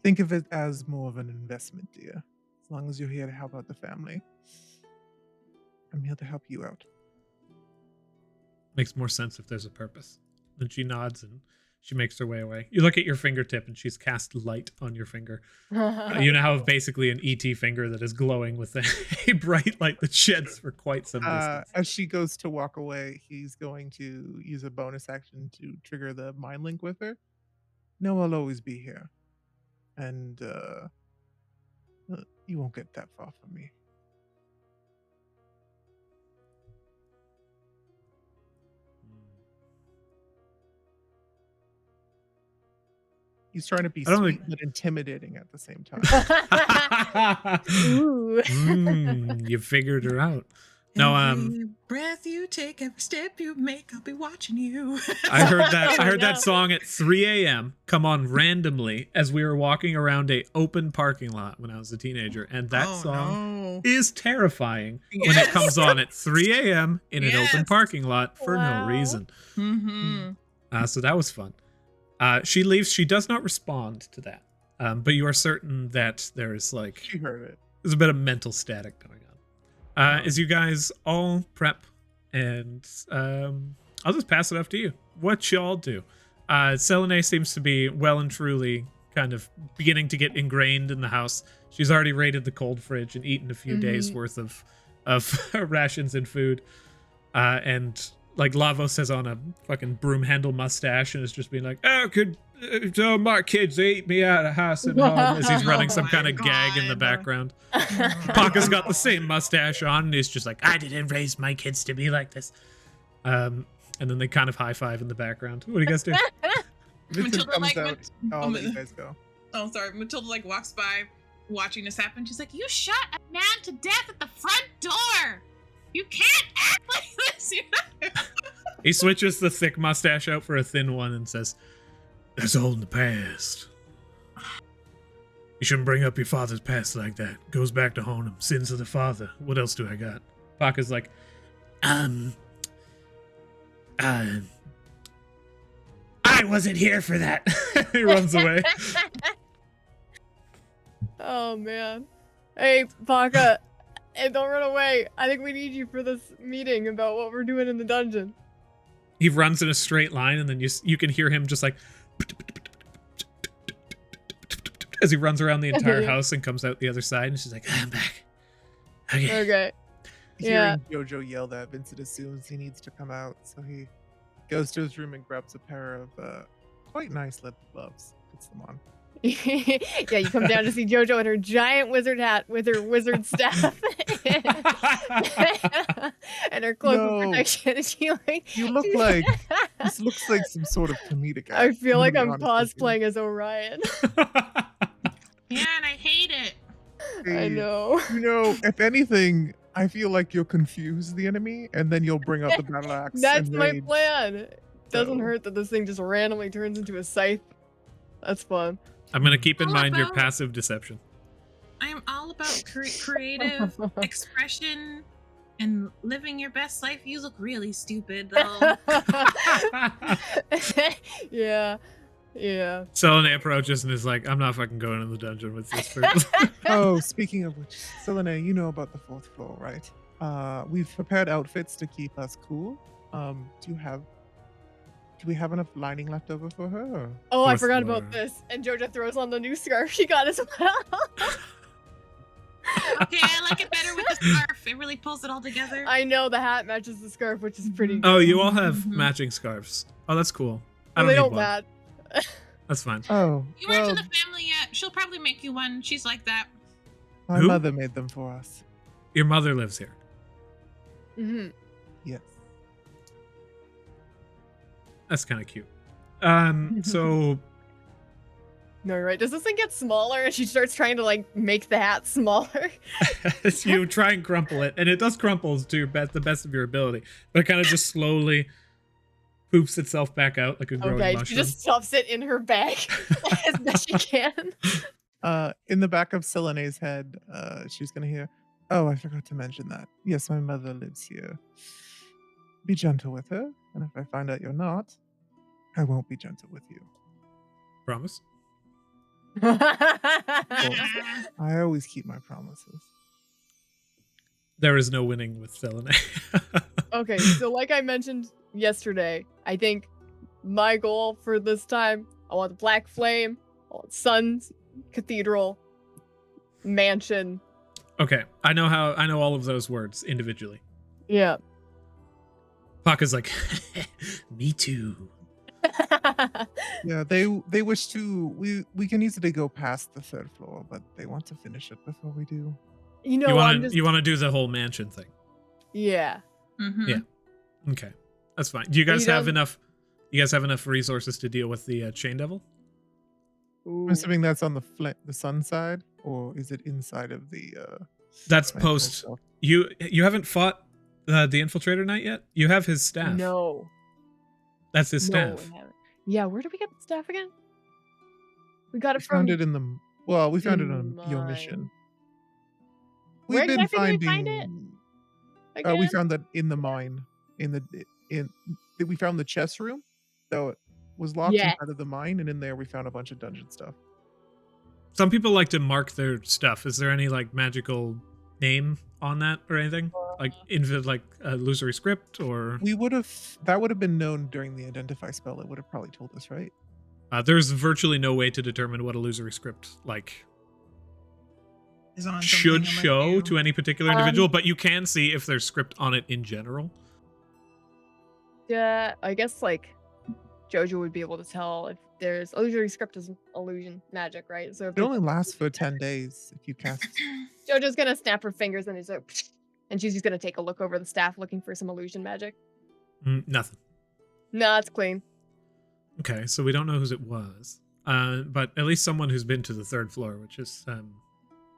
Think of it as more of an investment, dear. As long as you're here to help out the family, I'm here to help you out. Makes more sense if there's a purpose. Then she nods and she makes her way away. You look at your fingertip and she's cast light on your finger. You now have basically an ET finger that is glowing with a bright light that sheds for quite some distance. As she goes to walk away, he's going to use a bonus action to trigger the mind link with her. No, I'll always be here. And you won't get that far from me. He's trying to be sweet but intimidating at the same time. You figured her out. No, every breath you take, every step you make, I'll be watching you. I heard that song at 3 a.m. come on randomly as we were walking around a open parking lot when I was a teenager, and that song is terrifying when it comes on at 3 a.m. in an open parking lot for no reason. Mm-hmm. So that was fun. She leaves. She does not respond to that, but you are certain that there's She heard it. There's a bit of mental static going on. As you guys all prep, and I'll just pass it off to you. What y'all do? Selenei seems to be well and truly kind of beginning to get ingrained in the house. She's already raided the cold fridge and eaten a few days worth of rations and food, and Lavos has on a fucking broom handle mustache and is just being like, so my kids ate me out of house and home, as he's running some kind of gag in the background. Paka's got the same mustache on and he's just like, I didn't raise my kids to be like this. And then they kind of high five in the background. What do you guys do? Vincent comes out. I'll let you guys go. Oh, sorry. Matilda walks by watching this happen. She's like, you shot a man to death at the front door. You can't act like this. He switches the thick mustache out for a thin one and says, that's all in the past. You shouldn't bring up your father's past like that. Goes back to Honum. Sins of the father. What else do I got? Paka's like, I wasn't here for that. He runs away. Oh, man. Hey, Paka. Hey, don't run away. I think we need you for this meeting about what we're doing in the dungeon. He runs in a straight line, and then you can hear him just like as he runs around the entire house and comes out the other side, and she's like, I'm back. Okay. Yeah. Hearing Jojo yell that, Vincent assumes he needs to come out, so he goes to his room and grabs a pair of quite nice leather gloves, puts them on. Yeah, you come down to see JoJo in her giant wizard hat with her wizard staff and her cloak of No. protection. And she like You look like this looks like some sort of comedic act. I feel like gonna I'm be honest with you. cosplaying as Orion. Yeah, and I hate it. I know. You know, if anything, I feel like you'll confuse the enemy, and then you'll bring out the battle axe. That's and my rage. plan. It doesn't So- hurt that this thing just randomly turns into a scythe. That's fun. I'm gonna keep in All mind your about- passive deception. I am all about creative expression and living your best life. You look really stupid, though. Yeah. Yeah. Selenei approaches and is like, I'm not fucking going in the dungeon with this person. Oh, speaking of which, Selenei, you know about the 4th floor, right? We've prepared outfits to keep us cool. Do we have enough lining left over for her? Or? Oh, I Fourth forgot floor. about this. And Jojo throws on the new scarf she got as well. Okay, I like it better with the scarf. It really pulls it all together. I know the hat matches the scarf, which is pretty good. Oh, you all have Mhm. matching scarves. Oh, that's cool. I Well, don't they need don't one. match. That's fine. Oh, You weren't well, to the family yet. She'll probably make you one. She's like that. my Who? mother made them for us. Your mother lives here. Hmm. Yes. That's kind of cute. So No, you're right. Does this thing get smaller and she starts trying to like make the hat smaller? you try and crumple it, and it does crumple to the best of your ability, but it kind of just slowly poops itself back out like a growing Okay, she mushroom. just stuffs it in her bag as best she can. In the back of Selenei's head, she's gonna hear, "Oh, I forgot to mention that. Yes, my mother lives here. Be gentle with her, and if I find out you're not, I won't be gentle with you. Promise? I always keep my promises." There is no winning with Selenei. Okay, so like I mentioned yesterday, I think my goal for this time, I want the Black Flame, I want Sun's Cathedral, Mansion. Okay, I know all of those words individually. Yeah. Paka's like, me too. Yeah, they wish to. We can easily go past the 3rd floor, but they want to finish it before we do. You know, you I'm want just... to do the whole mansion thing. Yeah. Mm-hmm. Yeah. Okay, that's fine. Do you guys Are you have done? enough? You guys have enough resources to deal with the chain devil? Ooh. I'm assuming that's on the sun side, or is it inside of the? That's mansion post. itself? You haven't fought the infiltrator knight yet. You have his staff. No. That's his No, staff. we haven't. Yeah, where did we get the staff again? We got We it from... found it in the. Well, we found it in on your mine. mission. Where We've been exactly did we finding. find it? Again? We found that in the mine. We found the chess room, though it was locked Yes. inside of the mine, and in there we found a bunch of dungeon stuff. Some people like to mark their stuff. Is there any like magical name on that or anything? Like illusory script or That would have been known during the identify spell. It would have probably told us, right? there's virtually no way to determine what illusory script like Is on should something show unless you- to any particular individual, but you can see if there's script on it in general. Yeah, I guess like Jojo would be able to tell if there's illusory script is illusion magic, right? So if It only lasts for 10 days if you cast. Jojo's gonna snap her fingers and he's like, and she's just gonna take a look over the staff looking for some illusion magic. Nothing. Nah, it's clean. Okay, so we don't know whose it was, but at least someone who's been to the 3rd floor, which is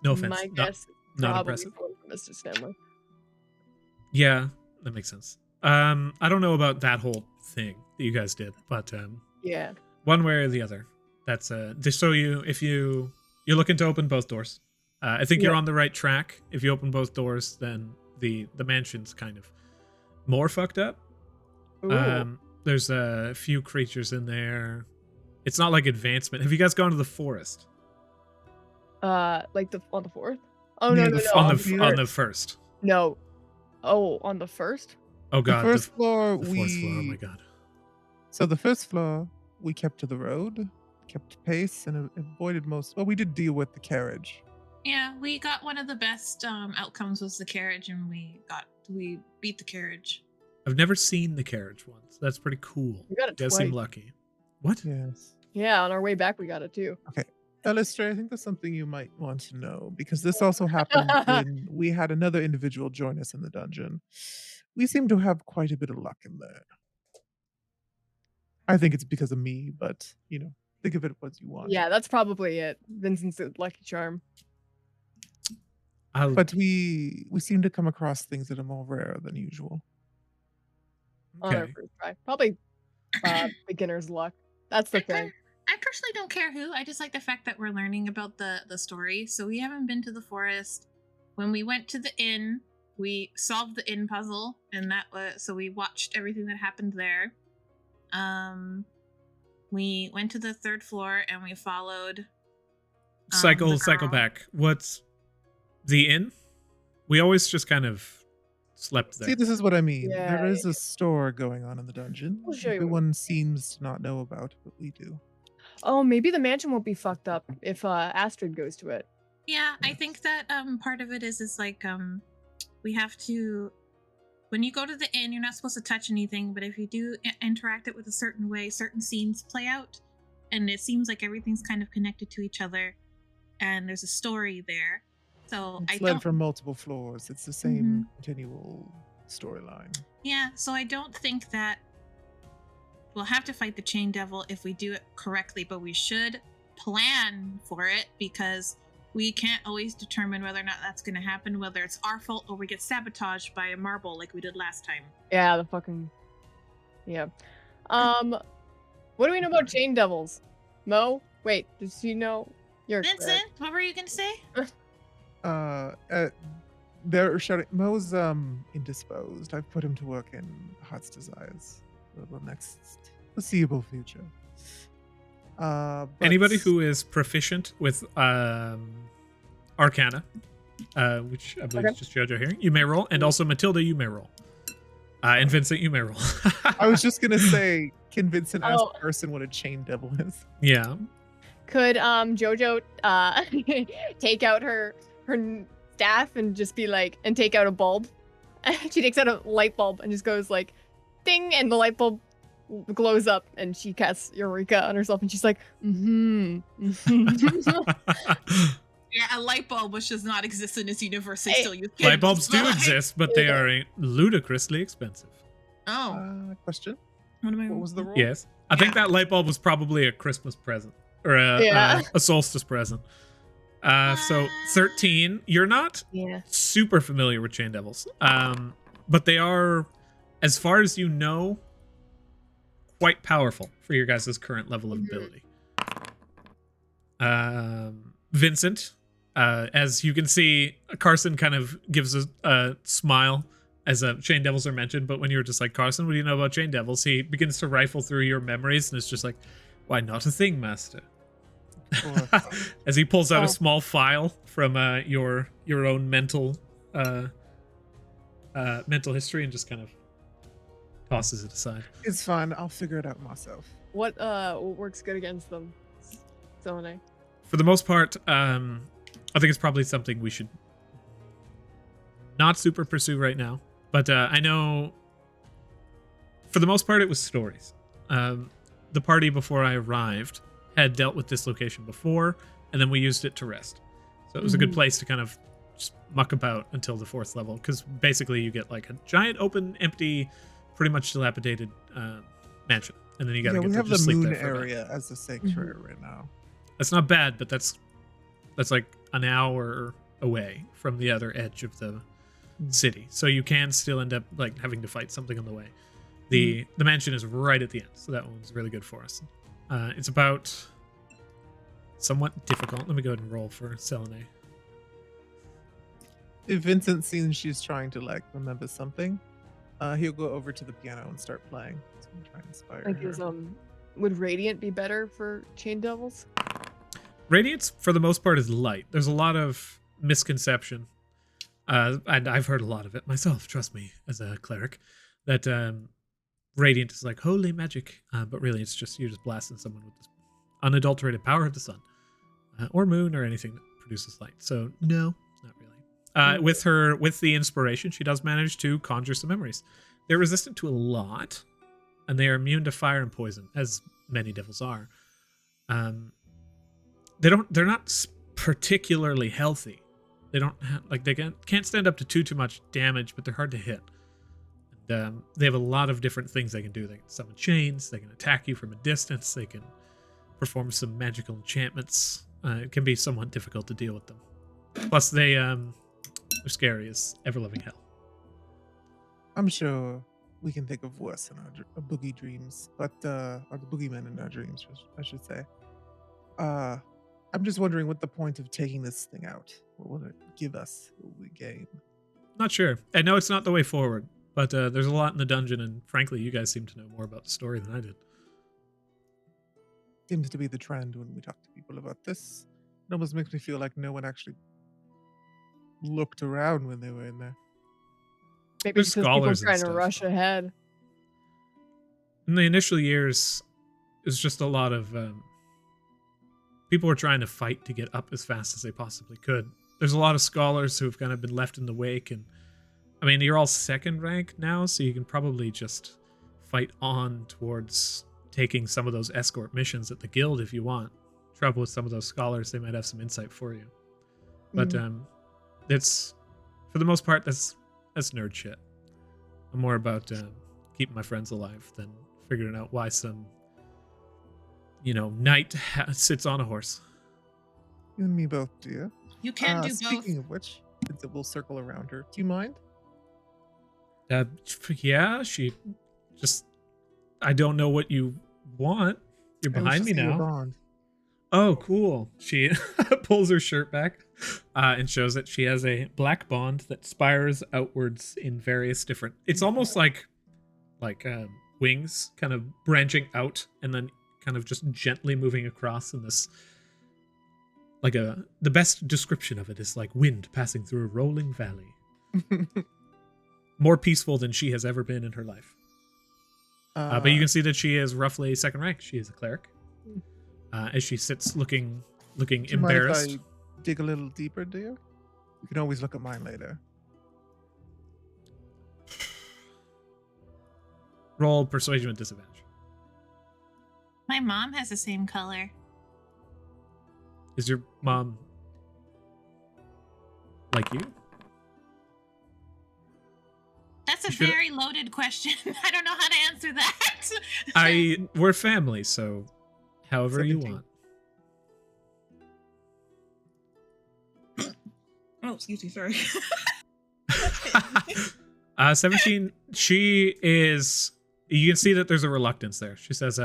no offense, My not, guess, not probably impressive. someone from Mr. Stanley. Yeah, that makes sense. I don't know about that whole thing that you guys did, but Yeah. one way or the other, that's just so if you're looking to open both doors. I think you're Yeah. on the right track. If you open both doors, then the mansion's kind of more fucked up. Ooh. There's a few creatures in there. It's not like advancement. Have you guys gone to the forest? Like on the 4th? Oh Near no, no, the no. on the the on the first. No. Oh, on the 1st? Oh god, The first floor, the fourth floor. Oh my god. So the first floor, we kept to the road, kept pace, and avoided most. Well, we did deal with the carriage, Yeah, we got one of the best outcomes was the carriage, and we beat the carriage. I've never seen the carriage once. That's pretty cool. We got it Does seem twice. lucky. What? Yes. Yeah, on our way back we got it too. Alistair, I think there's something you might want to know, because this also happened when we had another individual join us in the dungeon. We seem to have quite a bit of luck in there. I think it's because of me, but, think of it as you want. Yeah, that's probably it. Vincent's a lucky charm. But we seem to come across things that are more rare than usual. On our Okay. first try. Probably beginner's luck. That's the thing. I personally don't care who. I just like the fact that we're learning about the story. So we haven't been to the forest. When we went to the inn, we solved the inn puzzle, and that was so we watched everything that happened there. We went to the 3rd floor and we followed. Cycle girl. back. What's the inn? We always just kind of slept there. See, this is what I mean. Yeah, There is a store going on in the dungeon. We'll show you. Everyone seems to not know about, but we do. Oh, maybe the mansion won't be fucked up if Astrid goes to it. Yeah, I think that part of it is like we have to. When you go to the inn, you're not supposed to touch anything, but if you do interact it with a certain way, certain scenes play out, and it seems like everything's kind of connected to each other, and there's a story there. So It's I led don't. from multiple floors. It's the same continual storyline. Yeah, so I don't think that we'll have to fight the Chain Devil if we do it correctly, but we should plan for it because we can't always determine whether or not that's going to happen, whether it's our fault or we get sabotaged by a marble like we did last time. Yeah, the fucking. Yeah. What do we know about chain devils? Mo? Wait, does you know? You're a cleric. Vincent, what were you going to say? They're shouting. Mo's indisposed. I've put him to work in Heart's Desires for the next foreseeable future. But Anybody who is proficient with Arcana, which I believe is just JoJo here, you may roll, and also Matilda, you may roll, and Vincent, you may roll. I was just gonna say, can Vincent ask Oh. the person what a chain devil is? Yeah. Could Jojo take out her staff and just be like, and take out a bulb? She takes out a light bulb and just goes like, ding, and the light bulb glows up, and she casts Eureka on herself, and she's like, Yeah, a light bulb which does not exist in this universe. They still use Light bulbs do candles. exist, but they are ludicrously expensive. Oh, Question. What am I What was the rule? Yes. I think that light bulb was probably a Christmas present or Yeah. a solstice present. So 13. You're not yeah. super familiar with Chain Devils, but they are, as far as you know, quite powerful for your guys' current level of ability. Vincent, as you can see, Carson kind of gives a smile as Chain Devils are mentioned, but when you're just like, Carson, what do you know about Chain Devils? He begins to rifle through your memories, and it's just like, why not a thing, master? As he pulls out a small file from your own mental history and just kind of tosses it aside. It's fine. I'll figure it out myself. What works good against them? Selenei. For the most part, I think it's probably something we should not super pursue right now. But I know, for the most part, it was stories. The party before I arrived had dealt with this location before, and then we used it to rest. So it was a good place to kind of just muck about until the 4th level, because basically you get like a giant, open, empty, pretty much dilapidated mansion, and then you gotta Yeah, get we to have the just sleep moon there for a bit. area as the sanctuary right now. That's not bad, but that's like an hour away from the other edge of the city, so you can still end up like having to fight something on the way. The mansion is right at the end, so that one's really good for us. It's about somewhat difficult. Let me go ahead and roll for Selenei. If Vincent seems she's trying to like remember something, he'll go over to the piano and start playing. So I'm trying to inspire Like, her. would Radiant be better for chain devils? Radiance, for the most part, is light. There's a lot of misconception, and I've heard a lot of it myself, trust me, as a cleric, that Radiant is like holy magic, but really it's just you're just blasting someone with this unadulterated power of the sun, or moon, or anything that produces light. So no, not really. With the inspiration, she does manage to conjure some memories. They're resistant to a lot, and they are immune to fire and poison, as many devils are. They're not particularly healthy. They don't they can't stand up to too much damage, but they're hard to hit. And they have a lot of different things they can do. They can summon chains. They can attack you from a distance. They can perform some magical enchantments. It can be somewhat difficult to deal with them. Plus, they're scary as ever-loving hell. I'm sure we can think of worse in our boogie dreams, or the boogeymen in our dreams, I should say. I'm just wondering what the point of taking this thing out. What will it give us? What will we gain? Not sure. I know it's not the way forward, but there's a lot in the dungeon, and frankly, you guys seem to know more about the story than I did. Seems to be the trend when we talk to people about this. It almost makes me feel like no one actually looked around when they were in there. Maybe There's because people scholars and trying to stuff. rush ahead. In the initial years, it was just a lot of people were trying to fight to get up as fast as they possibly could. There's a lot of scholars who have kind of been left in the wake, and I mean, you're all second rank now, so you can probably just fight on towards taking some of those escort missions at the guild if you want. Trouble with some of those scholars, they might have some insight for you. But it's, for the most part, that's nerd shit. I'm more about keeping my friends alive than figuring out why some, knight sits on a horse. You and me both, dear. You can do both. Speaking of which, we'll circle around her. Do you mind? Yeah, she just... I don't know what you want. You're behind me now. Bond. Oh, cool. She pulls her shirt back and shows that she has a black bond that spires outwards in various different... It's almost like wings kind of branching out and then kind of just gently moving across in this... the best description of it is like wind passing through a rolling valley. More peaceful than she has ever been in her life. But you can see that she is roughly second rank. She is a cleric. As she sits looking embarrassed. Mind if I dig a little deeper, dear? You can always look at mine later. Roll persuasion with disadvantage. My mom has the same color. Is your mom like you? That's a very loaded question. I don't know how to answer that. We're family, so however 17. you want. Oh, excuse me, sorry. 17. She is. You can see that there's a reluctance there. She says,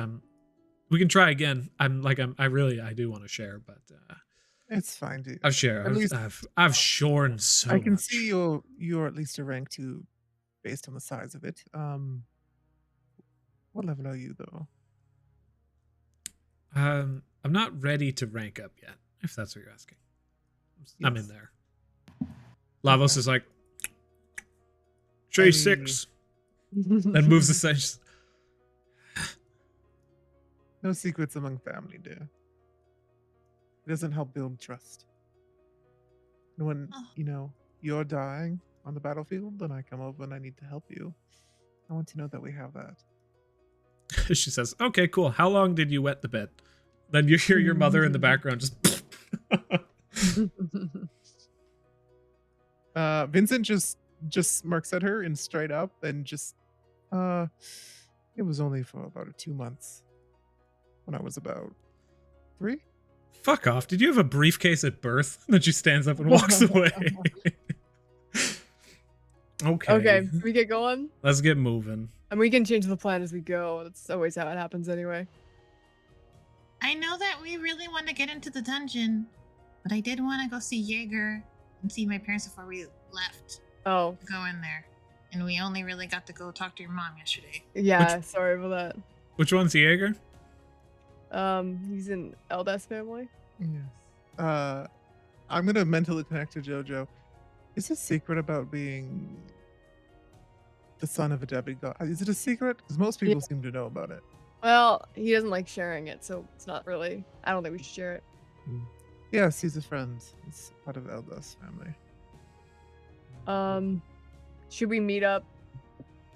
"We can try again. I do want to share, but It's fine, dude. I've shared. At least I've shorn so I can much. see you're at least a rank 2 based on the size of it. What level are you though? I'm not ready to rank up yet, if that's what you're asking. I'm in there. Lavos is like, J6. Then moves aside. No secrets among family, dear. It doesn't help build trust. And when, you're dying on the battlefield, then I come over and I need to help you. I want to know that we have that. She says, okay, cool. How long did you wet the bed? Then you hear your mother in the background just... Vincent just smirks at her and straight up and just... it was only for about 2 months. When I was about 3? Fuck off. Did you have a briefcase at birth? Then she stands up and walks away. Okay, we get going? Let's get moving. And we can change the plan as we go. That's always how it happens anyway. I know that we really want to get into the dungeon, but I did want to go see Jaeger and see my parents before we left. Oh. Go in there. And we only really got to go talk to your mom yesterday. Yeah, sorry about that. Which one's Jaeger? He's an Eldas family. Yes. I'm gonna mentally connect to Jojo. Is this secret about being the son of a demigod? Is it a secret? Because most people seem to know about it. Well, he doesn't like sharing it, so it's not really. I don't think we should share it. Yes, he's a friend. He's part of Elda's family. Should we meet up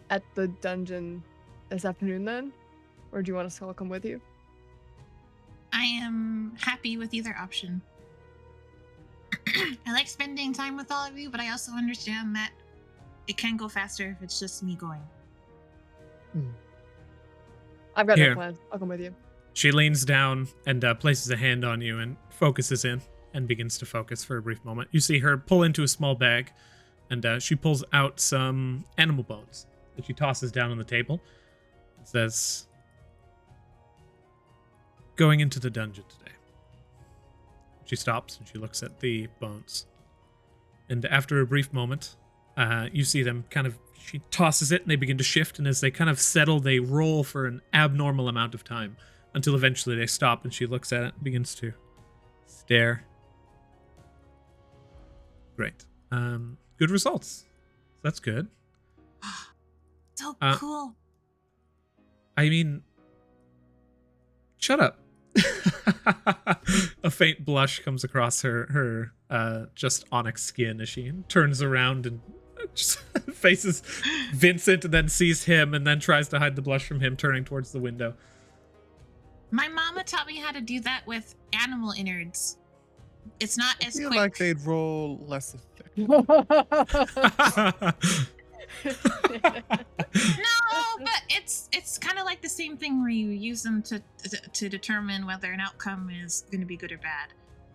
at the dungeon this afternoon then? Or do you want us to all come with you? I am happy with either option. I like spending time with all of you, but I also understand that it can go faster if it's just me going. I've got Here. no plans. I'll come with you. She leans down and places a hand on you and focuses in and begins to focus for a brief moment. You see her pull into a small bag, and she pulls out some animal bones that she tosses down on the table. It says, "Going into the dungeon today." She stops and she looks at the bones. And after a brief moment, you see them she tosses it and they begin to shift. And as they kind of settle, they roll for an abnormal amount of time until eventually they stop and she looks at it and begins to stare. Great. Good results. That's good. So cool. I mean, shut up. A faint blush comes across her just onyx skin as she turns around and just faces Vincent and then sees him and then tries to hide the blush from him, turning towards the window. My mama taught me how to do that with animal innards. It's not I as feel quick. like they'd roll less effective. No, but it's kind of like the same thing where you use them to determine whether an outcome is going to be good or bad.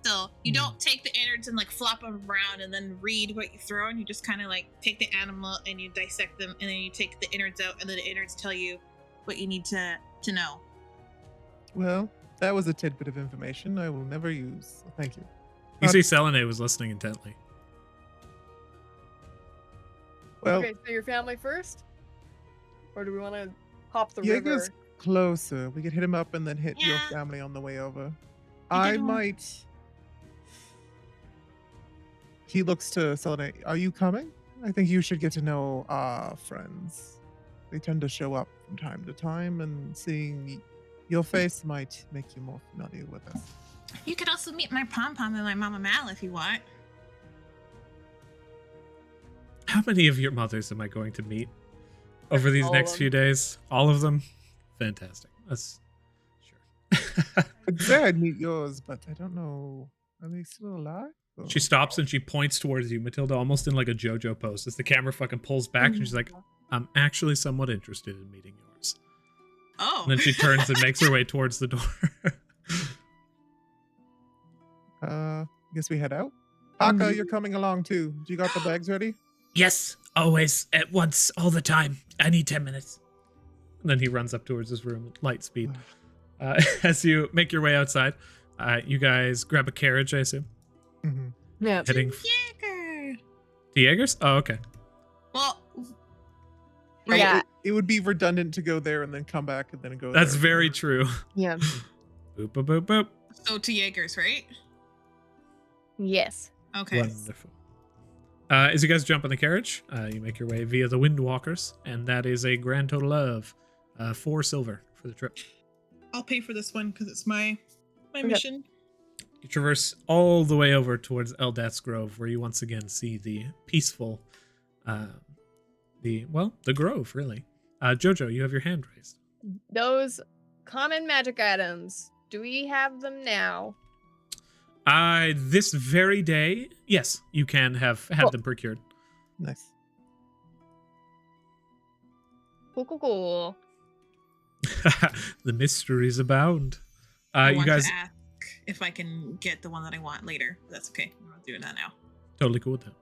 So you don't take the innards and like flop them around and then read what you throw, and you just kind of like take the animal and you dissect them, and then you take the innards out, and then the innards tell you what you need to know. Well, that was a tidbit of information I will never use. So thank you. You see Selenei was listening intently. Well, Okay, so your family first? Or do we want to hop the Jaeger's river? closer. We could hit him up and then hit your Yeah. family on the way over. I I did one. might. He looks to Selenei. Are you coming? I think you should get to know our friends. They tend to show up from time to time, and seeing your face might make you more familiar with us. You could also meet my pom-pom and my mama Mal if you want. How many of your mothers am I going to meet over these All of next them. few days? All of them? Fantastic. That's sure. I'd say I'd meet yours, but I don't know. Are they still alive? Or- She stops and she points towards you, Matilda, almost in like a JoJo pose as the camera fucking pulls back and she's like, "I'm actually somewhat interested in meeting yours." Oh. And then she turns and makes her way towards the door. I guess we head out. Aka, you're coming along too. You got the bags ready? Yes, always, at once, all the time. I need 10 minutes. And then he runs up towards his room at light speed. As you make your way outside, you guys grab a carriage, I assume. Mm-hmm. Yeah. Heading Jaeger. to Jaeger's? Oh, okay. Well, Yeah. It would be redundant to go there and then come back and then go That's there. very true. Yeah. Boop, boop, boop, boop. So to Jaeger's, right? Yes. Okay. Wonderful. As you guys jump in the carriage, you make your way via the Windwalkers, and that is a grand total of 4 silver for the trip. I'll pay for this one because it's my Okay. mission. You traverse all the way over towards Eldath's Grove, where you once again see the peaceful, the grove, really. Jojo, you have your hand raised. Those common magic items, do we have them now? This very day, yes, you can have had Cool. them procured. Nice. Cool. The mysteries abound. I You want guys to ask if I can get the one that I want later. But that's okay. I'm not doing that now. totally cool with that.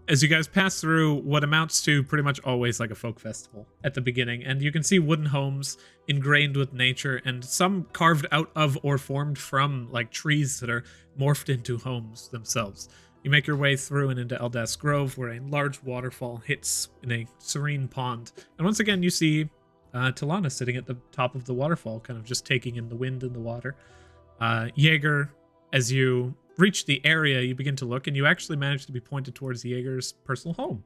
As you guys pass through what amounts to pretty much always like a folk festival at the beginning, and you can see wooden homes ingrained with nature and some carved out of or formed from like trees that are morphed into homes themselves. You make your way through and into Eldath's Grove, where a large waterfall hits in a serene pond. And once again, you see Talana sitting at the top of the waterfall, kind of just taking in the wind and the water. Jaeger, as you reach the area, you begin to look, and you actually manage to be pointed towards Jaeger's personal home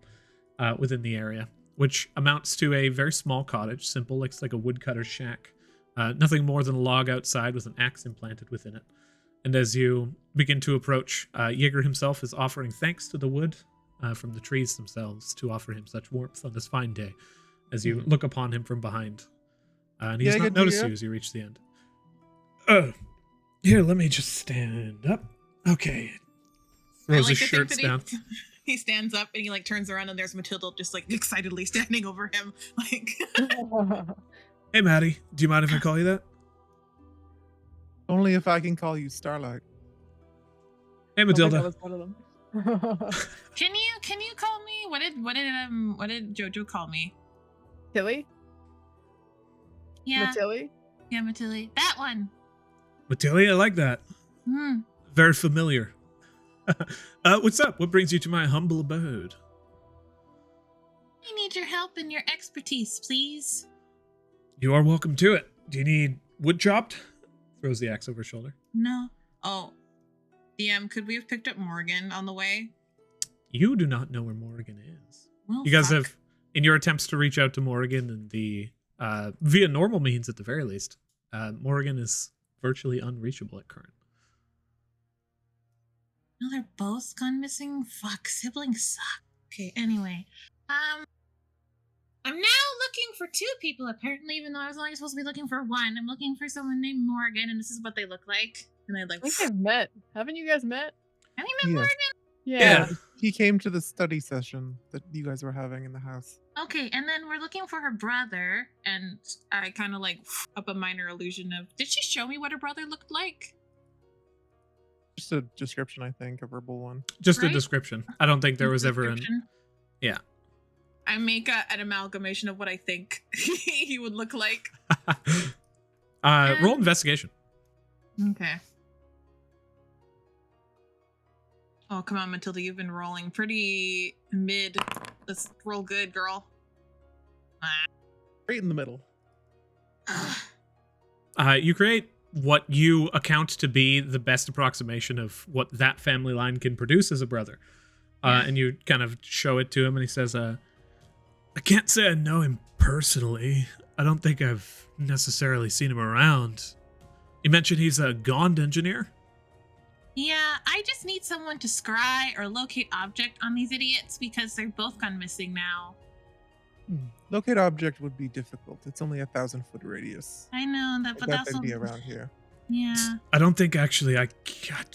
within the area, which amounts to a very small cottage, simple, looks like a woodcutter's shack. Nothing more than a log outside with an axe implanted within it. And as you begin to approach, Jaeger himself is offering thanks to the wood from the trees themselves to offer him such warmth on this fine day as you look upon him from behind. And he's not noticed you as you reach the end. Here, let me just stand up. Okay. Throws his shirts down. He stands up and he like turns around and there's Matilda just like excitedly standing over him. Like, Hey, Maddie, do you mind if I call you that? Only if I can call you Starlight. Hey, Matilda. Can you call me? What did Jojo call me? Tilly? Yeah. Matilly? Yeah, Matilli. That one. Matilda, I like that. Very familiar. What's up? What brings you to my humble abode? I need your help and your expertise, please. You are welcome to it. Do you need wood chopped? Throws the axe over his shoulder. No. oh, DM, could we have picked up Morgan on the way? You do not know where Morgan is. Well, You guys fuck. have, in your attempts to reach out to Morgan and the via normal means at the very least, Morgan is virtually unreachable at current. No, they're both gone missing. Fuck, siblings suck. Okay, anyway. I'm now looking for 2 people, apparently, even though I was only supposed to be looking for 1. I'm looking for someone named Morgan, and this is what they look like. And I like, I think I've met. Haven't you guys met? have you met Yes. Morgan? Yeah. He came to the study session that you guys were having in the house. Okay, and then we're looking for her brother, and I kind of like up a minor illusion of, did she show me what her brother looked like? Just a description, I think, a verbal one. Just a Right? description. I don't think there was ever an. description. Yeah. I make an amalgamation of what I think he would look like. Roll investigation. Okay. Oh, come on, Matilda. You've been rolling pretty mid. Let's roll good, girl. Right in the middle. You create what you account to be the best approximation of what that family line can produce as a brother. And you kind of show it to him, and he says, I can't say I know him personally. I don't think I've necessarily seen him around. You mentioned he's a Gond engineer? Yeah, I just need someone to scry or locate object on these idiots because they're both gone missing now. Locate object would be difficult. It's only 1,000-foot radius. I know that, I but bet that's they'd be around here. Yeah. I don't think actually I can't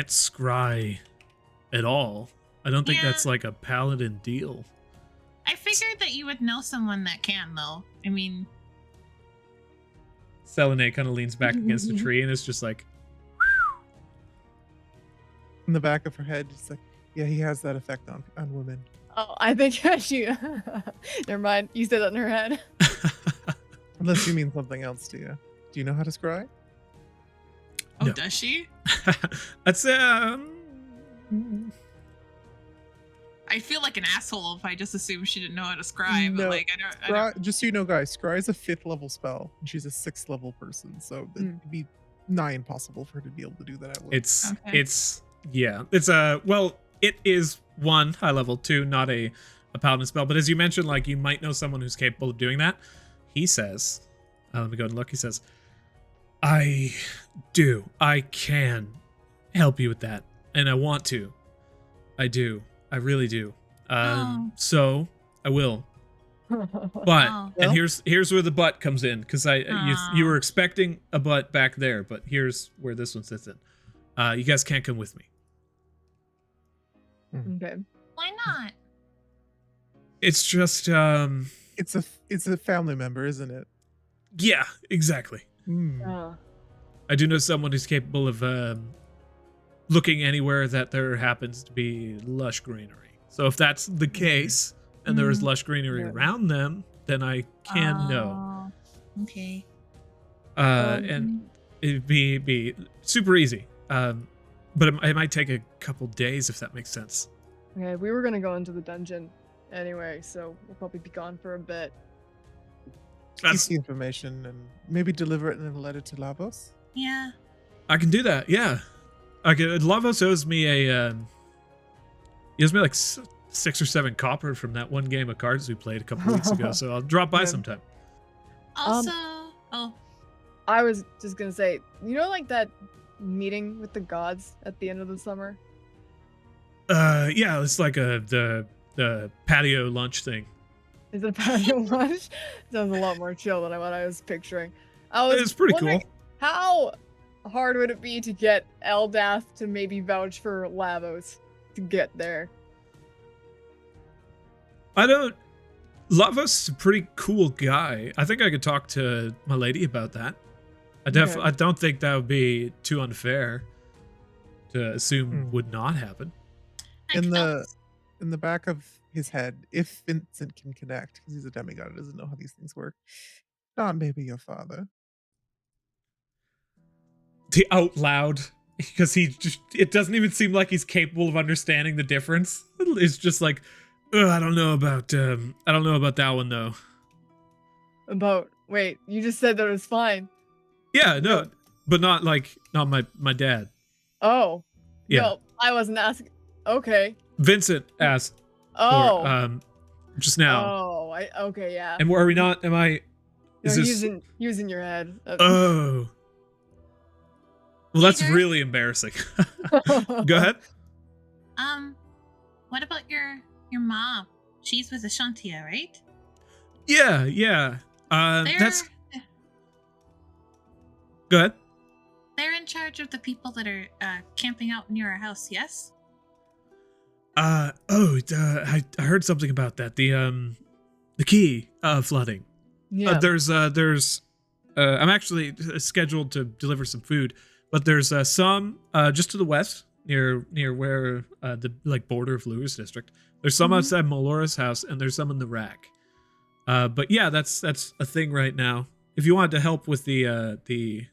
scry at all. I don't think Yeah. that's like a paladin deal. I figured that you would know someone that can, though. I mean, Selenei kind of leans back against a tree and is just like, In the back of her head, it's like, yeah, he has that effect on women. Oh, I think she. Never mind. You said that in her head. Unless you mean something else to you. Do you know how to scry? Oh, No. does she? that's I feel like an asshole if I just assume she didn't know how to scry. But No. like, I don't. Just so you know, guys, scry is a 5th level spell, and she's a 6th level person, so it'd be nigh impossible for her to be able to do that at will. it's Okay. it is 1 high level, 2 not a paladin spell, but as you mentioned, like you might know someone who's capable of doing that. He says, let me go and look. He says, I can help you with that, and I want to. I really do. So I will. But Oh. and here's where the butt comes in, because you were expecting a butt back there, but here's where this one sits in. You guys can't come with me. Okay. why not? It's just It's a family member, isn't it? yeah, exactly. Oh. I do know someone who's capable of looking anywhere that there happens to be lush greenery. So if that's the case, and there is lush greenery Yeah. around them, then I can know. Oh, okay. And it'd be super easy. But it might take a couple days, if that makes sense. Okay, we were gonna go into the dungeon anyway, so we'll probably be gone for a bit. That's, Keep the information and maybe deliver it in a letter to Lavos. Yeah. I can do that. Yeah, I can. Lavos owes me he owes me like 6 or 7 copper from that one game of cards we played a couple weeks ago. So I'll drop by Yeah. sometime. Also, I was just gonna say, you know, like that meeting with the gods at the end of the summer? Yeah, it's like the patio lunch thing. Is it a patio lunch? Sounds a lot more chill than what I was picturing. It's pretty cool. How hard would it be to get Eldath to maybe vouch for Lavos to get there? Lavos is a pretty cool guy. I think I could talk to my lady about that. I don't think that would be too unfair to assume would not happen. In the back of his head, if Vincent can connect, because he's a demigod, he doesn't know how these things work. Not maybe your father. Out loud, because it doesn't even seem like he's capable of understanding the difference. It's just like, I don't know about that one though. Wait, you just said that it was fine. Yeah, no, but not my dad. Oh. Yeah. No, I wasn't asking. Okay. Vincent asked. Oh. Just now. Oh, okay, yeah. And are we not? Am I? Is no, this using your head? Oh. Well, that's Peter? really embarrassing. Go ahead. What about your mom? She's with Ashantia, right? Yeah. That's. Go ahead. They're in charge of the people that are camping out near our house. Yes. I heard something about that. The key flooding. Yeah. There's I'm actually scheduled to deliver some food, but there's some just to the west near where the border of Lewis district. There's some outside Melora's house, and there's some in the rack. But yeah, that's a thing right now. If you wanted to help with the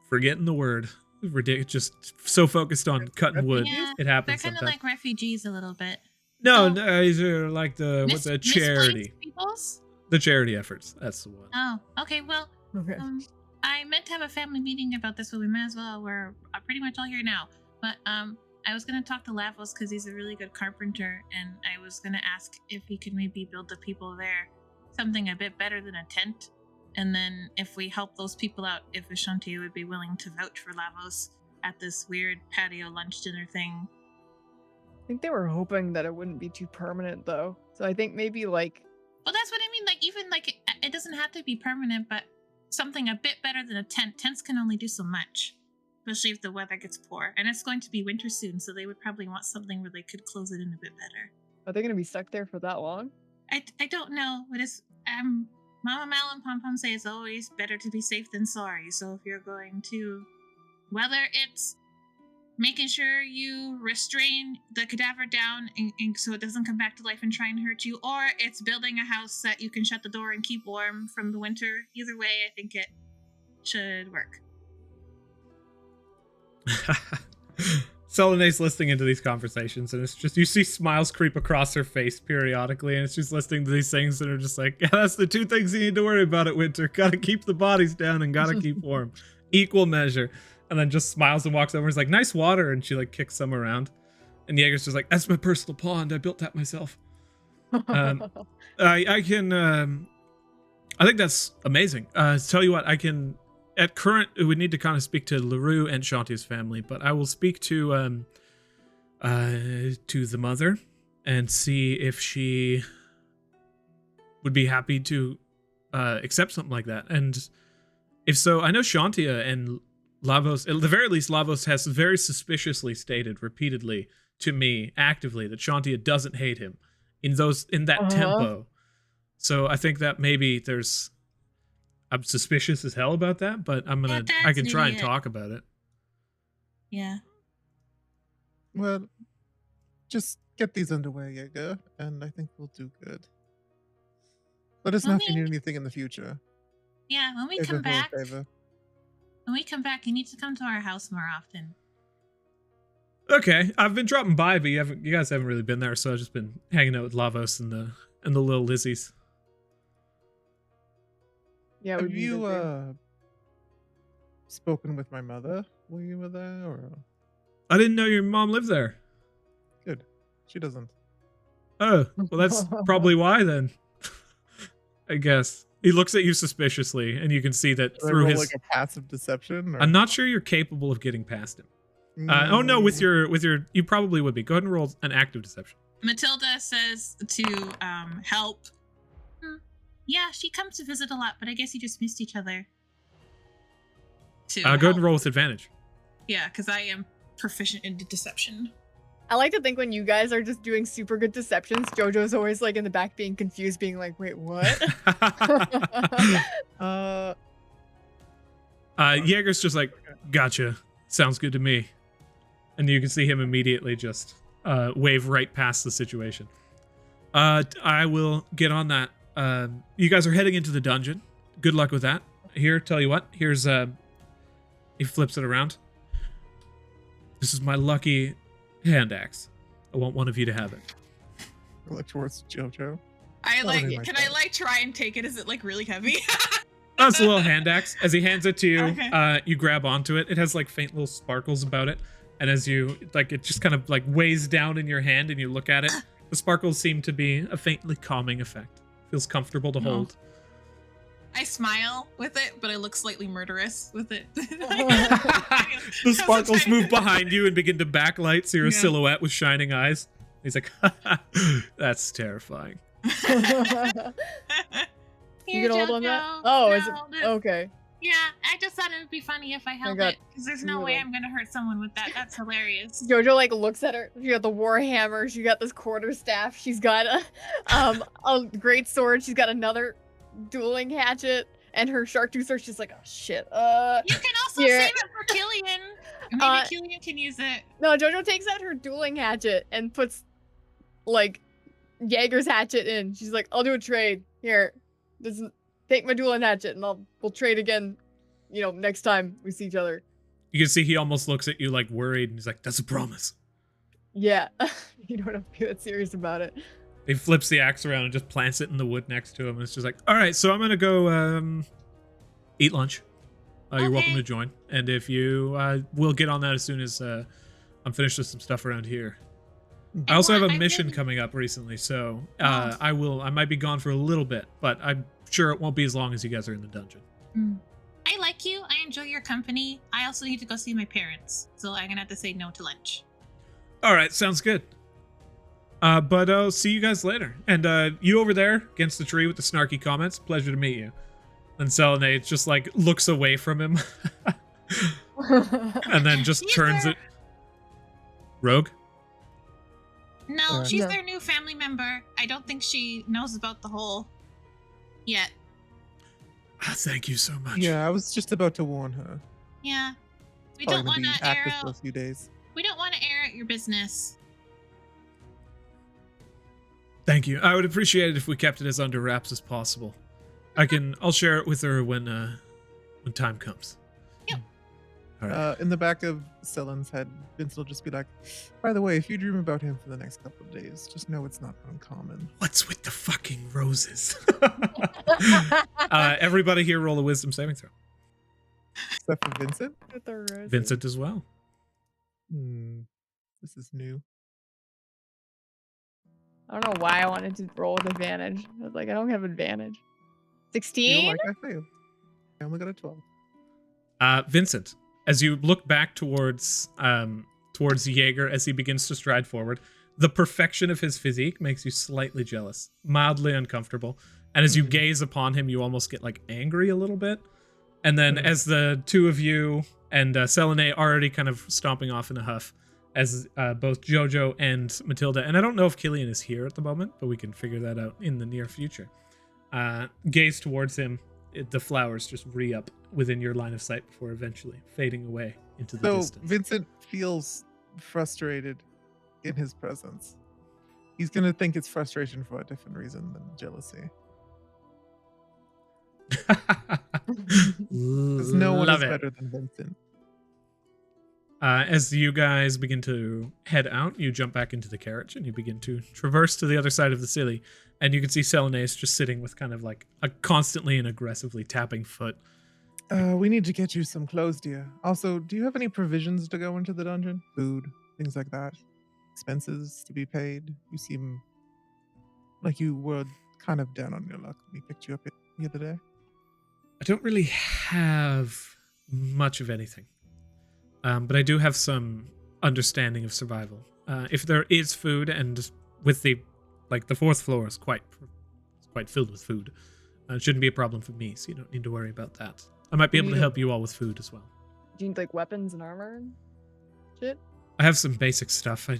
forgetting the word. Ridiculous, just so focused on cutting wood, it happens. They're kind of like refugees a little bit. No, these are like what's a charity? Peoples? The charity efforts. That's the one. Oh, okay. Well, Okay. I meant to have a family meeting about this, but we might as well. We're pretty much all here now. But I was gonna talk to Lavos because he's a really good carpenter, and I was gonna ask if he could maybe build the people there something a bit better than a tent. And then if we help those people out, if Ashanti would be willing to vouch for Lavos at this weird patio lunch dinner thing. I think they were hoping that it wouldn't be too permanent, though. So I think maybe Well, that's what I mean. Even it doesn't have to be permanent, but something a bit better than a tent. Tents can only do so much, especially if the weather gets poor. And it's going to be winter soon, so they would probably want something where they could close it in a bit better. Are they going to be stuck there for that long? I don't know, but it's Mama Mal and Pom Pom say it's always better to be safe than sorry. So if you're going to, whether it's making sure you restrain the cadaver down and so it doesn't come back to life and try and hurt you, or it's building a house that you can shut the door and keep warm from the winter, either way, I think it should work. Selenei's listening into these conversations, and it's just, you see smiles creep across her face periodically, and it's just listening to these things that are just like, yeah, that's the two things you need to worry about at winter. Gotta keep the bodies down and gotta keep warm. Equal measure. And then just smiles and walks over and is like, nice water, and she kicks some around. And Jaeger's just like, that's my personal pond. I built that myself. I think that's amazing. Tell you what, I can... At current, we need to kind of speak to LaRue and Shanti's family, but I will speak to the mother and see if she would be happy to accept something like that. And if so, I know Shantia and Lavos, at the very least, Lavos has very suspiciously stated repeatedly to me actively that Shantia doesn't hate him in that tempo. So I think that maybe I'm suspicious as hell about that, but I can try and talk about it. Yeah. Well, just get these underway, Jaeger, and I think we'll do good. Let us know if you need anything in the future. Yeah, when we come back, you need to come to our house more often. Okay, I've been dropping by, but you guys haven't really been there, so I've just been hanging out with Lavos and the little Lizzies. Yeah, have you spoken with my mother while you were there, or? I didn't know your mom lived there. Good. She doesn't. Oh, well, that's probably why then. I guess. He looks at you suspiciously, and you can see that Do I through roll his. like a passive deception? Or? I'm not sure you're capable of getting past him. Oh no, with your you probably would be. Go ahead and roll an active deception. Matilda says to help. Yeah, she comes to visit a lot, but I guess you just missed each other. Go ahead and roll with advantage. Yeah, because I am proficient in deception. I like to think when you guys are just doing super good deceptions, JoJo's always like in the back being confused, being like, wait, what? Jaeger's just like, gotcha. Sounds good to me. And you can see him immediately just wave right past the situation. I will get on that. You guys are heading into the dungeon. Good luck with that. Here, tell you what. Here's he flips it around. This is my lucky hand axe. I want one of you to have it. I look towards JoJo. I Oh, like. they Can might I go. like try and take it? Is it like really heavy? Oh, it's a little hand axe. As he hands it to you, Okay. you grab onto it. It has like faint little sparkles about it. And as you, like, it just kind of like weighs down in your hand and you look at it, the sparkles seem to be a faintly calming effect. Feels comfortable to hold. I smile with it, but I look slightly murderous with it. The sparkles move behind you and begin to backlight, so you're a Yeah. silhouette with shining eyes. He's like, that's terrifying. You can hold on that? Jojo. Oh, is it? No, this- Okay. Yeah, I just thought it would be funny if I held got it, because there's no way little- I'm gonna hurt someone with that. That's hilarious. JoJo like looks at her. She got the war hammer. She got this quarterstaff. She's got a great sword. She's got another dueling hatchet and her shark tooth sword. She's like, oh shit. You can also Yeah. save it for Killian. Maybe Killian can use it. No, JoJo takes out her dueling hatchet and puts like Jaeger's hatchet in. She's like, I'll do a trade here. Take my dueling hatchet and we'll trade again. You know, next time we see each other. You can see he almost looks at you like worried, and he's like, that's a promise. Yeah, you don't have to be that serious about it. He flips the axe around and just plants it in the wood next to him. And it's just like, all right, so I'm going to go eat lunch. You're welcome Okay. to join. And if you, we'll get on that as soon as I'm finished with some stuff around here. I also have a mission coming up recently, so I might be gone for a little bit, but I'm sure it won't be as long as you guys are in the dungeon. I like you. I enjoy your company. I also need to go see my parents, so I'm gonna have to say no to lunch. All right, sounds good. But I'll see you guys later. And you over there against the tree with the snarky comments, pleasure to meet you. And Selenei just like looks away from him and then just turns it. Rogue? No, she's No. their new family member. I don't think she knows about the whole yet. Thank you so much. Yeah, I was just about to warn her. Yeah. We Probably don't gonna want be to air active for a out. few days. We don't want to air out your business. Thank you. I would appreciate it if we kept it as under wraps as possible. I'll share it with her when time comes. Yep. All right. In the back of Selen's head, Vince will just be like, by the way, if you dream about him for the next couple of days, just know it's not uncommon. What's with the fucking roses? Everybody here roll a wisdom saving throw. Except for Vincent? Vincent as well. This is new. I don't know why I wanted to roll with advantage. I was like, I don't have advantage. Feel 16? like I failed. I only got a 12. Vincent, as you look back towards Jaeger as he begins to stride forward, the perfection of his physique makes you slightly jealous, mildly uncomfortable. And as you gaze upon him, you almost get like angry a little bit. And then as the two of you and Selenei already kind of stomping off in a huff, as both Jojo and Matilda, and I don't know if Killian is here at the moment, but we can figure that out in the near future, gaze towards him, the flowers just re-up within your line of sight before eventually fading away into the So distance. Vincent feels frustrated in his presence. He's going to think it's frustration for a different reason than jealousy. Because no one Love is it. better than Vincent. As you guys begin to head out, you jump back into the carriage and you begin to traverse to the other side of the city. And you can see Selenei just sitting with kind of like a constantly and aggressively tapping foot. We need to get you some clothes, dear. Also, do you have any provisions to go into the dungeon? Food, things like that. Expenses to be paid. You seem like you were kind of down on your luck when we picked you up. the other day? I don't really have much of anything, but I do have some understanding of survival. If there is food, and with the fourth floor is quite filled with food, it shouldn't be a problem for me. So you don't need to worry about that. I might be able to help you all with food as well. Do you need like weapons and armor and shit? I have some basic stuff. I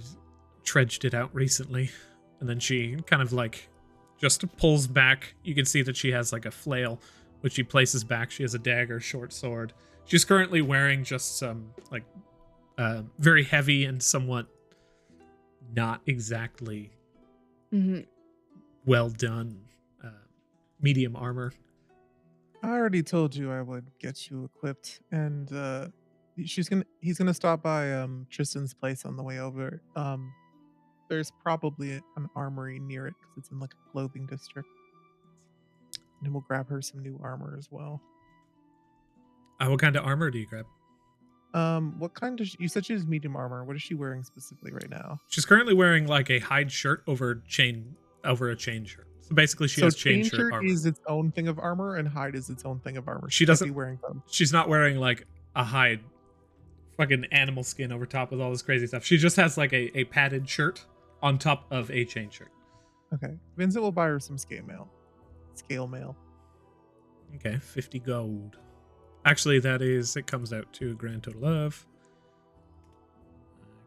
dredged it out recently, and then she kind of just pulls back. You can see that she has a flail, which she places back. She has a dagger, short sword. She's currently wearing just some very heavy and somewhat not exactly well done medium armor. I already told you I would get you equipped, and he's gonna stop by Tristan's place on the way over. There's probably an armory near it because it's in a clothing district. And we'll grab her some new armor as well. What kind of armor do you grab? What kind of? You said she has medium armor. What is she wearing specifically right now? She's currently wearing a hide shirt over a chain shirt. So basically, she has chain shirt armor. Is its own thing of armor, and hide is its own thing of armor. She doesn't be wearing them. She's not wearing a hide, fucking animal skin over top with all this crazy stuff. She just has a padded shirt on top of a chain shirt. Okay, Vincent will buy her some scale mail. Okay, 50 gold. Actually, it comes out to a grand total of.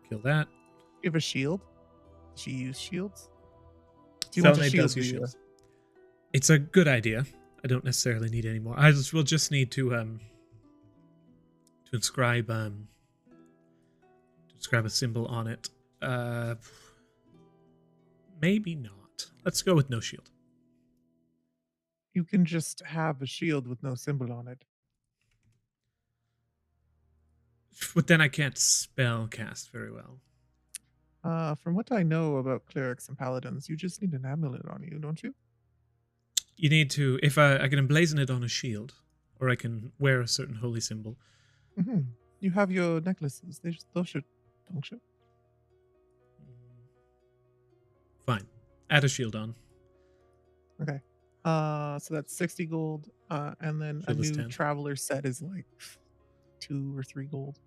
Kill that. You have a shield? Does she use shields? Selenei does use shields. It's a good idea. I don't necessarily need any more. We'll just need to inscribe a symbol on it. Maybe not. Let's go with no shield. You can just have a shield with no symbol on it. But then I can't spell cast very well. From what I know about clerics and paladins, you just need an amulet on you, don't you? You need to, if I can emblazon it on a shield, or I can wear a certain holy symbol. Mm-hmm. You have your necklaces. Those should function. Fine. Add a shield on. Okay. So that's 60 gold, and then Shield a is new 10. traveler set is 2 or 3 gold.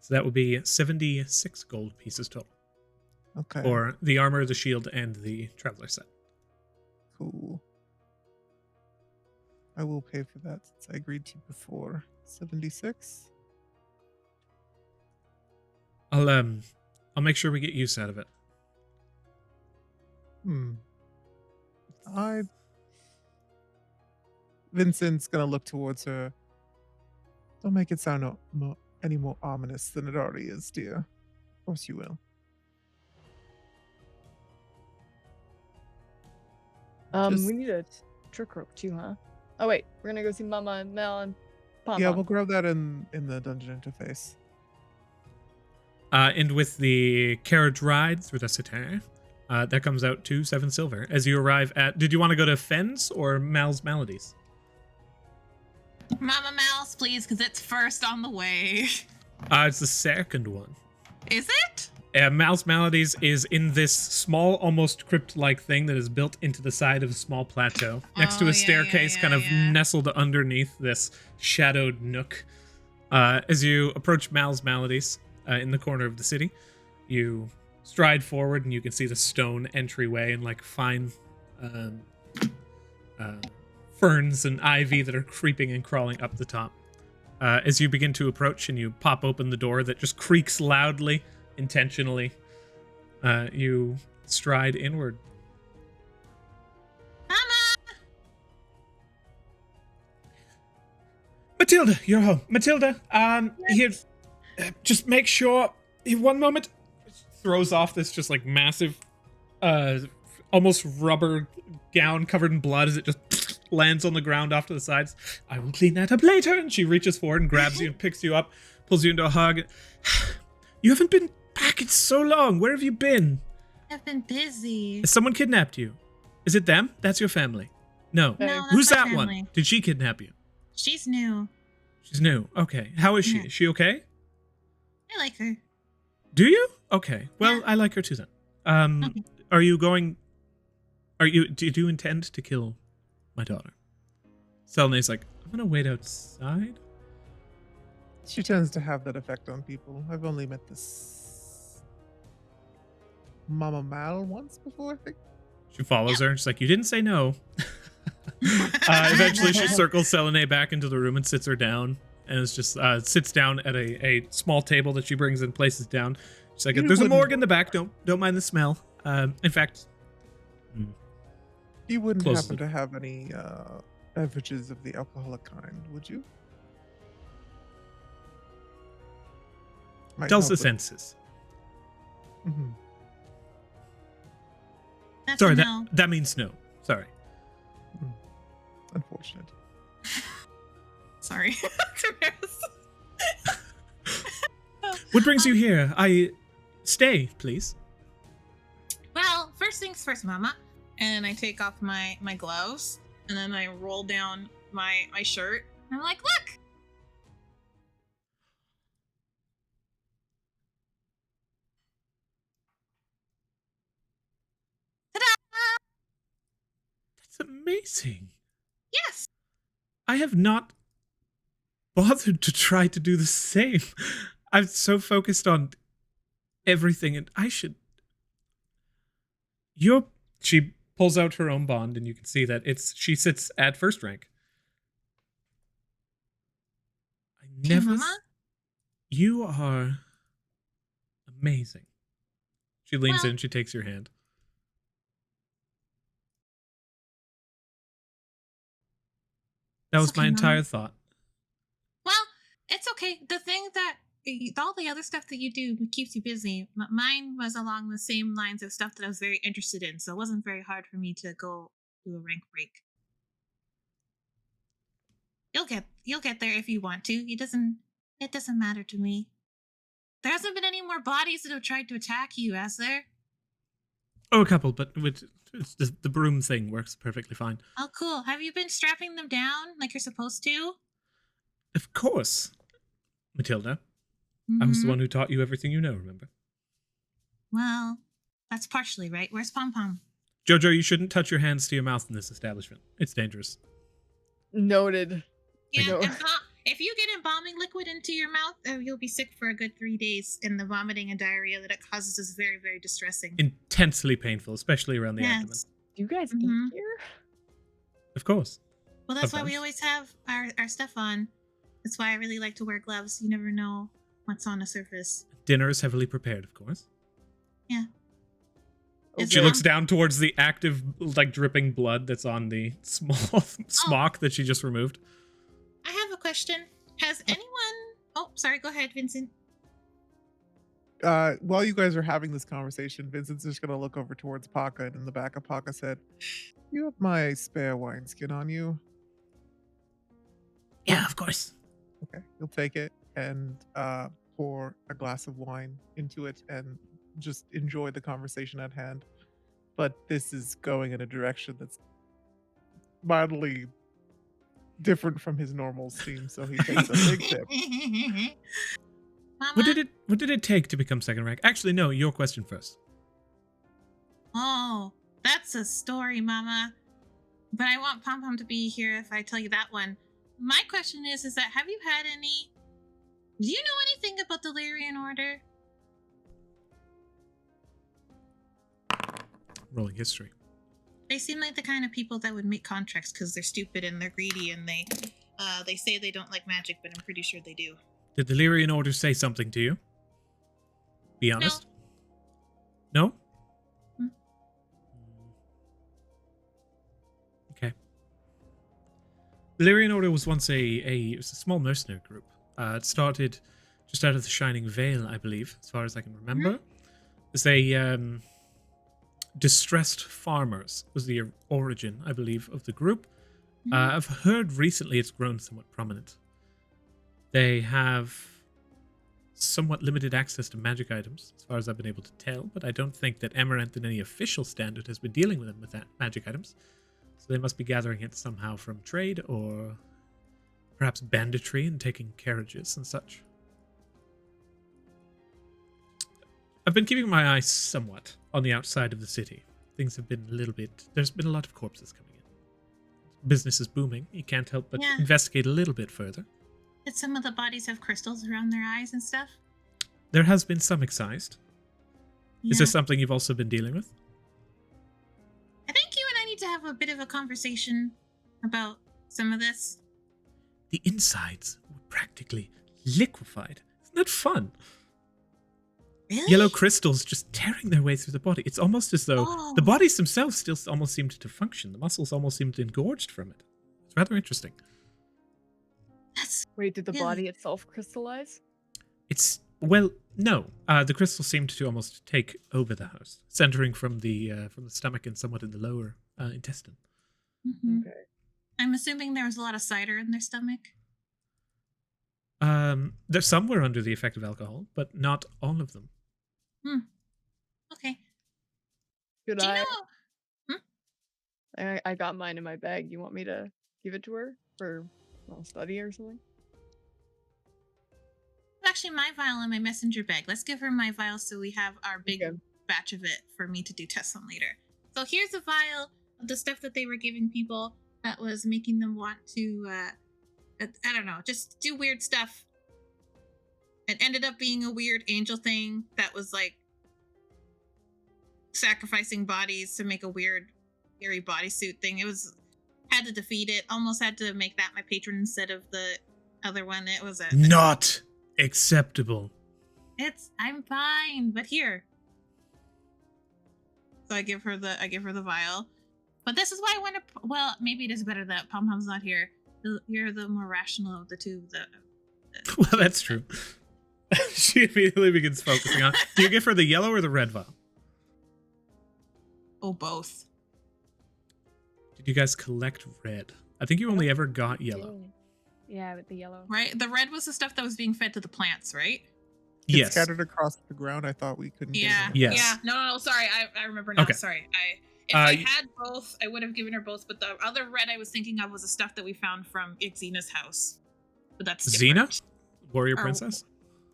So that would be 76 gold pieces total. Okay. For the armor, the shield, and the traveler set. Cool. I will pay for that since I agreed to before. 76. I'll make sure we get use out of it. Vincent's gonna look towards her. Don't make it sound any more ominous than it already is, dear. Of course you will. We need a trick rope too, huh? Oh wait, we're gonna go see Mama and Mel and Pom. Yeah, we'll grab that in the dungeon interface. And with the carriage ride through the city, that comes out to 7 silver. As you arrive at, did you want to go to Fens or Mal's Maladies? Mama Mouse, please, because it's first on the way. It's the second one. Is it? Mal's Maladies is in this small, almost crypt-like thing that is built into the side of a small plateau, next to a staircase kind of nestled underneath this shadowed nook. As you approach Mal's Maladies in the corner of the city, you stride forward and you can see the stone entryway and fine ferns and ivy that are creeping and crawling up the top. As you begin to approach and you pop open the door that just creaks loudly, intentionally, you stride inward. Mama! Matilda, you're home. Matilda, here, just make sure, one moment. Throws off this just massive, almost rubber gown covered in blood as it just lands on the ground off to the sides. I will clean that up later. And she reaches forward and grabs you and picks you up, pulls you into a hug. You haven't been back in so long. Where have you been? I've been busy. Has someone kidnapped you? Is it them? That's your family. No. No, that's Who's my that family. one? Did she kidnap you? She's new. She's new. Okay. How is she? Yeah. Is she okay? I like her. Do you? Okay. Well, Yeah. I like her too then. Okay. Are you going Do you intend to kill my daughter? Selenei's like, I'm gonna wait outside. She tends to have that effect on people. I've only met this Mama Mal once before, I think. She follows her and she's like, you didn't say no. Eventually she circles Selenei back into the room and sits her down. And it's just sits down at a small table that she brings and places down. She's like, there's a morgue in the back. Don't mind the smell. In fact, you wouldn't Close happen to have any beverages of the alcoholic kind, would you? Might dulls help the it. senses. Mhm. That's Sorry, a no. that means no. Sorry. Unfortunate. Sorry. What brings you here? Stay, please. Well, first things first, Mama. And I take off my gloves, and then I roll down my shirt. I'm like, look. Ta-da! That's amazing. Yes. I have not bothered to try to do the same. I'm so focused on everything, and I should. She pulls out her own bond, and you can see that she sits at first rank. I never. Mama? You are amazing. She leans Well- in. She takes your hand. That was It's my okay, entire Mama. thought. Well, it's okay. The thing that all the other stuff that you do keeps you busy. Mine was along the same lines of stuff that I was very interested in, so it wasn't very hard for me to go do a rank break. You'll get there if you want to. It doesn't matter to me. There hasn't been any more bodies that have tried to attack you, has there? Oh, a couple, but it's the broom thing works perfectly fine. Oh, cool. Have you been strapping them down like you're supposed to? Of course, Matilda. I was the Mhm. one who taught you everything you know, remember? Well, that's partially right. Where's Pom Pom? Jojo, you shouldn't touch your hands to your mouth in this establishment. It's dangerous. Noted. Yeah, No. if you get embalming liquid into your mouth, you'll be sick for a good 3 days, and the vomiting and diarrhea that it causes is very, very distressing. Intensely painful, especially around the abdomen. Yes. Do you guys Mhm. eat here? Of course. Well, that's why we Sometimes. always have our stuff on. That's why I really like to wear gloves. You never know what's on the surface. Dinner is heavily prepared, of course. Yeah. Is She it looks on- down towards the active, dripping blood that's on the small smock that she just removed. I have a question. Has anyone... Oh, sorry. Go ahead, Vincent. While you guys are having this conversation, Vincent's just gonna look over towards Paka, and in the back of Paka said, "You have my spare wineskin on you." Yeah, of course. Okay, you'll take it and pour a glass of wine into it and just enjoy the conversation at hand. But this is going in a direction that's mildly different from his normal steam, so he takes a big sip. Mama? What did it take to become second rank? Actually, no, your question first. Oh, that's a story, Mama. But I want Pom Pom to be here if I tell you that one. My question is that have you had any... Do you know anything about the Lyrian Order? Rolling history. They seem like the kind of people that would make contracts because they're stupid and they're greedy and they say they don't like magic, but I'm pretty sure they do. Did the Lyrian Order say something to you? Be honest. No? Hmm. Okay. The Lyrian Order was once it was a small mercenary group. It started just out of the Shining Vale, I believe, as far as I can remember. It's a distressed farmers was the origin, I believe, of the group. I've heard recently it's grown somewhat prominent. They have somewhat limited access to magic items, as far as I've been able to tell, but I don't think that Amaranth in any official standard has been dealing with them with that magic items. So they must be gathering it somehow from trade or perhaps banditry and taking carriages and such. I've been keeping my eyes somewhat on the outside of the city. things have been a little bit. There's been a lot of corpses coming in. Business is booming. You can't help but Yeah. investigate a little bit further. Did some of the bodies have crystals around their eyes and stuff? There has been some excised. Is Yeah. this something you've also been dealing with? I think you and I need to have a bit of a conversation about some of this. The insides were practically liquefied. Isn't that fun? Really? Yellow crystals just tearing their way through the body. It's almost as though the Oh. bodies themselves still almost seemed to function. The muscles almost seemed engorged from it. It's rather interesting. That's Wait, did the Really? body itself crystallize? It's well, no. The crystal seemed to almost take over the house, centering from the stomach and somewhat in the lower intestine. Mhm. Okay. I'm assuming there was a lot of cider in their stomach. There's some were under the effect of alcohol, but not all of them. Okay. Should Do you I? know? I got mine in my bag. You want me to give it to her for study or something? Actually, my vial in my messenger bag. Let's give her my vial so we have our big Okay. batch of it for me to do tests on later. So here's a vial of the stuff that they were giving people that was making them want to, I don't know, just do weird stuff. It ended up being a weird angel thing that was like sacrificing bodies to make a weird, scary bodysuit thing. It was, had to defeat it, almost had to make that my patron instead of the other one. It was a. Not acceptable. I'm fine, but here. So I give her the vial. But this is why I want to. Well, maybe it is better that Pom Pom's not here. You're the more rational of the two. Well, that's true. She immediately begins focusing on. Do you give her the yellow or the red vial? Oh, both. Did you guys collect red? I think you only ever got yellow. Yeah, with the yellow. Right? The red was the stuff that was being fed to the plants, right? It's Yes. scattered across the ground. I thought we couldn't. Yeah. Get it. Yes. Yeah. No. Sorry. I remember now. Okay. Sorry. If I y- had both, I would have given her both. But the other red I was thinking of was the stuff that we found from Xena's house. But that's different. Xena? Warrior Or- princess?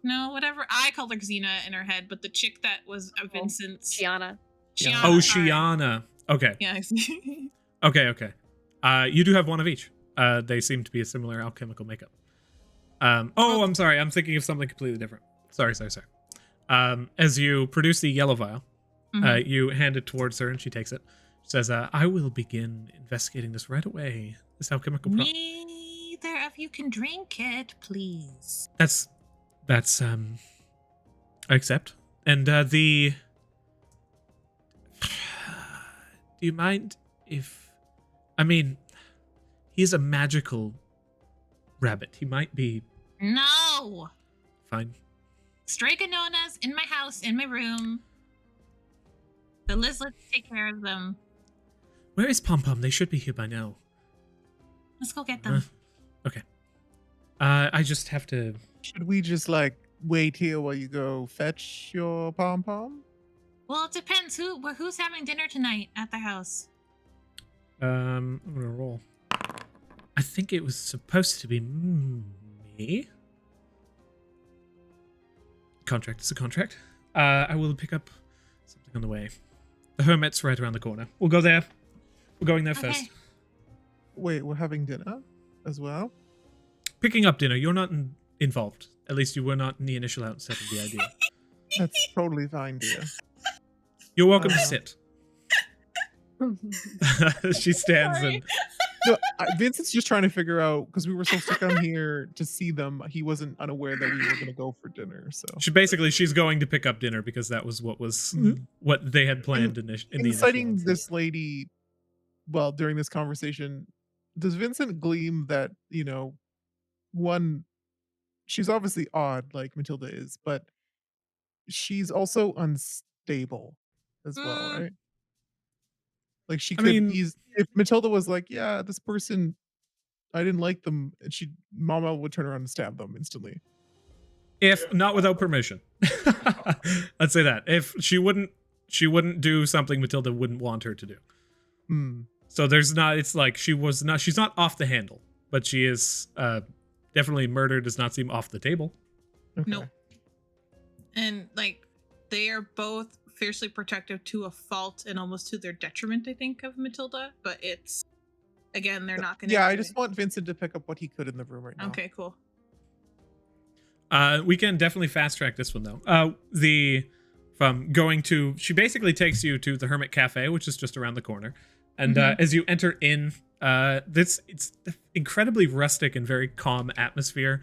No, whatever. I called her Xena in her head, but the chick that was Vincent's. Shiana. Shiana, Oh, sorry. Shiana. Okay. Yeah. Okay. You do have one of each. They seem to be a similar alchemical makeup. I'm sorry. I'm thinking of something completely different. Sorry. As you produce the yellow vial, Mhm. you hand it towards her and she takes it. She says, I will begin investigating this right away. This alchemical Neither of you can drink it, please. That's I accept. And do you mind if he's a magical rabbit. He might be No! fine. Straganonas in my house, in my room. The lizards take care of them. Where is Pom Pom? They should be here by now. Let's go get them. Okay. I just have to Should we just wait here while you go fetch your pom pom? Well, it depends. Who's having dinner tonight at the house? I'm gonna roll. I think it was supposed to be me. Contract is a contract. I will pick up something on the way. The hermit's right around the corner. We'll go there. We're going there first. Okay. Wait, we're having dinner as well? Picking up dinner. You're not involved. At least you were not in the initial outset of the idea. That's totally fine, dear. You're welcome to Uh, sit. She stands Sorry. and No, Vincent's just trying to figure out, because we were supposed to come here to see them. He wasn't unaware that we were going to go for dinner, so. she's going to pick up dinner because that was Mhm. what they had planned in the initial Inciting outset. this lady, well, during this conversation, does Vincent gleam that, one, she's obviously odd, like Matilda is, but she's also unstable as well, right? Like she I could mean- if Matilda was like, yeah, this person, I didn't like them, and Mama would turn around and stab them instantly. If not without permission. Let's say that. If she wouldn't do something Matilda wouldn't want her to do. Hmm. So she's not off the handle, but she is definitely murder does not seem off the table. Okay. Nope. And they are both fiercely protective to a fault and almost to their detriment, I think, of Matilda. But it's, again, they're not going to... Yeah, I just want Vincent to pick up what he could in the room right now. Okay, cool. We can definitely fast track this one though. She basically takes you to the Hermit Cafe, which is just around the corner. And as you enter in, it's incredibly rustic and very calm atmosphere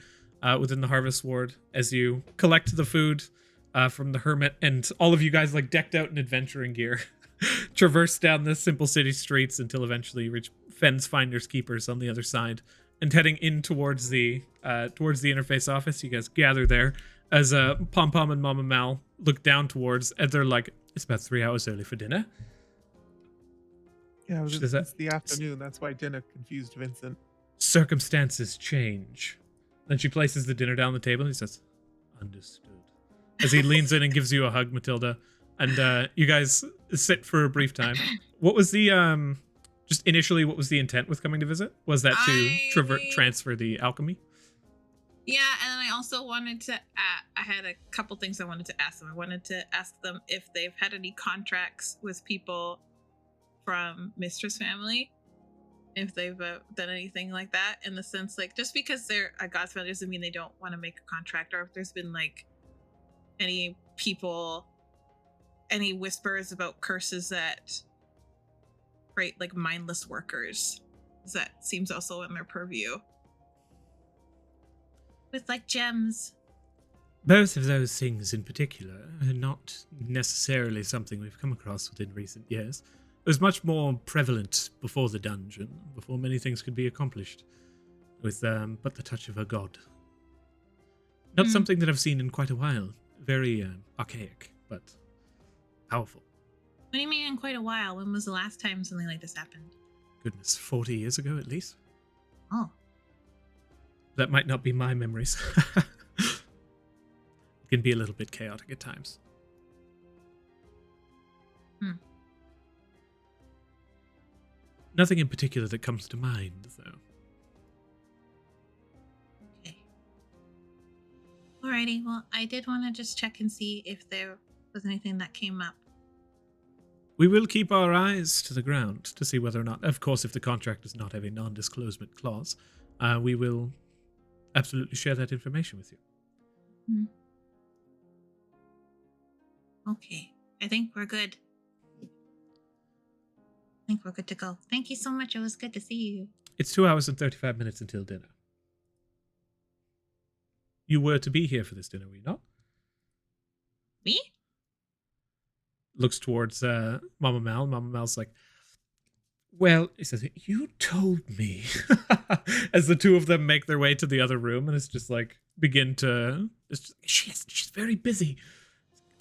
within the Harvest Ward as you collect the food from the Hermit, and all of you guys, like, decked out in adventuring gear, traverse down the simple city streets until eventually you reach Fenn's Finders Keepers on the other side. And heading in towards the interface office, you guys gather there as Pom Pom and Mama Mal look down towards, and they're like, "It's about 3 hours early for dinner." Yeah, it's the afternoon. That's why dinner confused Vincent. Circumstances change. Then she places the dinner down on the table and he says, "Understood." As he leans in and gives you a hug, Matilda, and you guys sit for a brief time. What was the just initially, what was the intent with coming to visit? Was that to transfer the alchemy? Yeah, and then I also wanted to... I had a couple things I wanted to ask them. I wanted to ask them if they've had any contracts with people from Mistra's family, if they've done anything like that, in the sense, like, just because they're a God's family doesn't mean they don't want to make a contract, or if there's been, like, any whispers about curses that... Right, like mindless workers. That seems also in their purview. With, like, gems. Both of those things in particular are not necessarily something we've come across within recent years. It was much more prevalent before the dungeon, before many things could be accomplished with but the touch of a god. Not something that I've seen in quite a while. Very archaic, but powerful. What do you mean in quite a while? When was the last time something like this happened? Goodness, 40 years ago at least. Oh. That might not be my memories. It can be a little bit chaotic at times. Nothing in particular that comes to mind, though. Okay. Alrighty, well, I did want to just check and see if there was anything that came up. We will keep our eyes to the ground to see whether or not, of course, if the contract does not have a non-disclosement clause, we will absolutely share that information with you. Okay, I think we're good. I think we're good to go. Thank you so much. It was good to see you. It's 2 hours and 35 minutes until dinner. You were to be here for this dinner, were you not? Me? Looks towards Mama Mal. Mama Mal's like, well, he says, you told me. As the two of them make their way to the other room, and it's just like, she's very busy.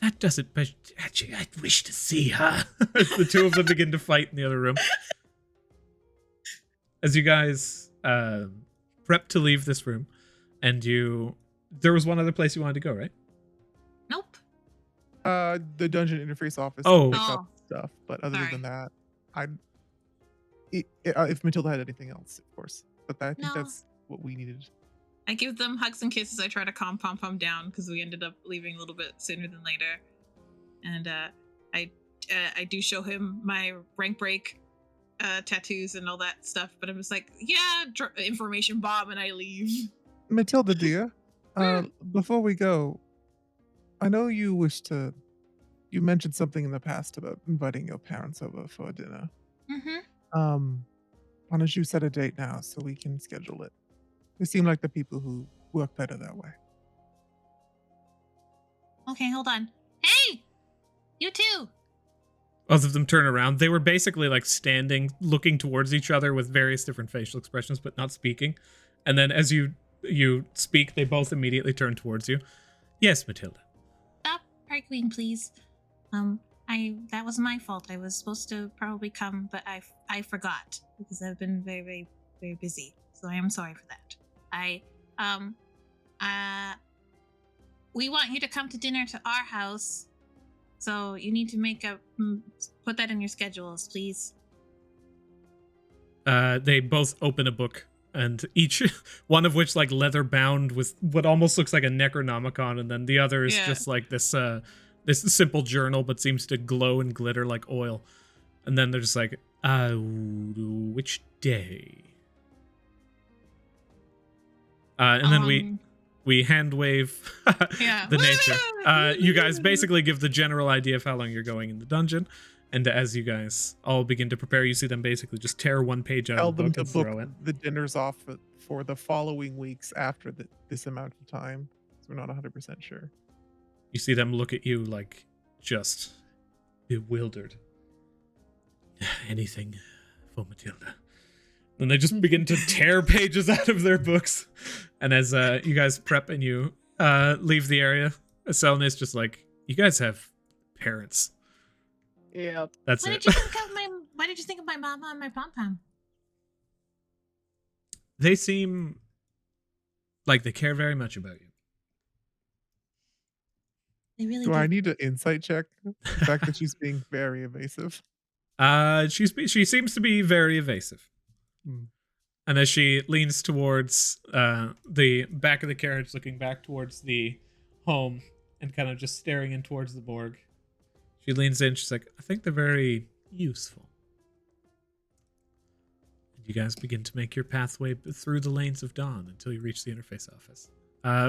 That doesn't, but actually, I wish to see her. As the two of them begin to fight in the other room. As you guys prep to leave this room, and there was one other place you wanted to go, right? Nope. The dungeon interface office. Oh. To pick up stuff, but other than that, if Matilda had anything else, of course. But I think that's what we needed. I give them hugs and kisses. I try to calm Pom Pom down because we ended up leaving a little bit sooner than later. And I do show him my rank break tattoos and all that stuff. But I'm just like, yeah, information bomb, and I leave. Matilda, dear, before we go, I know you mentioned something in the past about inviting your parents over for dinner. Why don't you set a date now so we can schedule it? They seem like the people who work better that way. Okay, hold on. Hey! You too! Both of them turn around. They were basically like standing, looking towards each other with various different facial expressions, but not speaking. And then as you speak, they both immediately turn towards you. Yes, Matilda. Stop arguing, please. That was my fault. I was supposed to probably come, but I forgot because I've been very, very, very busy. So I am sorry for that. We want you to come to dinner to our house. So you need to put that in your schedules, please. They both open a book, and each one of which like leather bound with what almost looks like a Necronomicon, and then the other is just like this this simple journal, but seems to glow and glitter like oil. And then they're just like, which day? And then we hand wave Yeah. the nature. You guys basically give the general idea of how long you're going in the dungeon. And as you guys all begin to prepare, you see them basically just tear one page out Tell of the them book to and book throw it. the dinners off for the following weeks after this amount of time. So we're not 100% sure. You see them look at you like just bewildered. Anything for Matilda. And they just begin to tear pages out of their books. And as you guys prep and you leave the area, Selenei's just like, you guys have parents. Yep. That's What it. did you think of my mama and my pom pom? They seem like they care very much about you. They really Do do. I need an insight check? The fact that she's being very evasive. She seems to be very evasive. Hmm. And as she leans towards the back of the carriage, looking back towards the home and kind of just staring in towards the Borg, she leans in. She's like, I think they're very useful. And you guys begin to make your pathway through the lanes of dawn until you reach the interface office,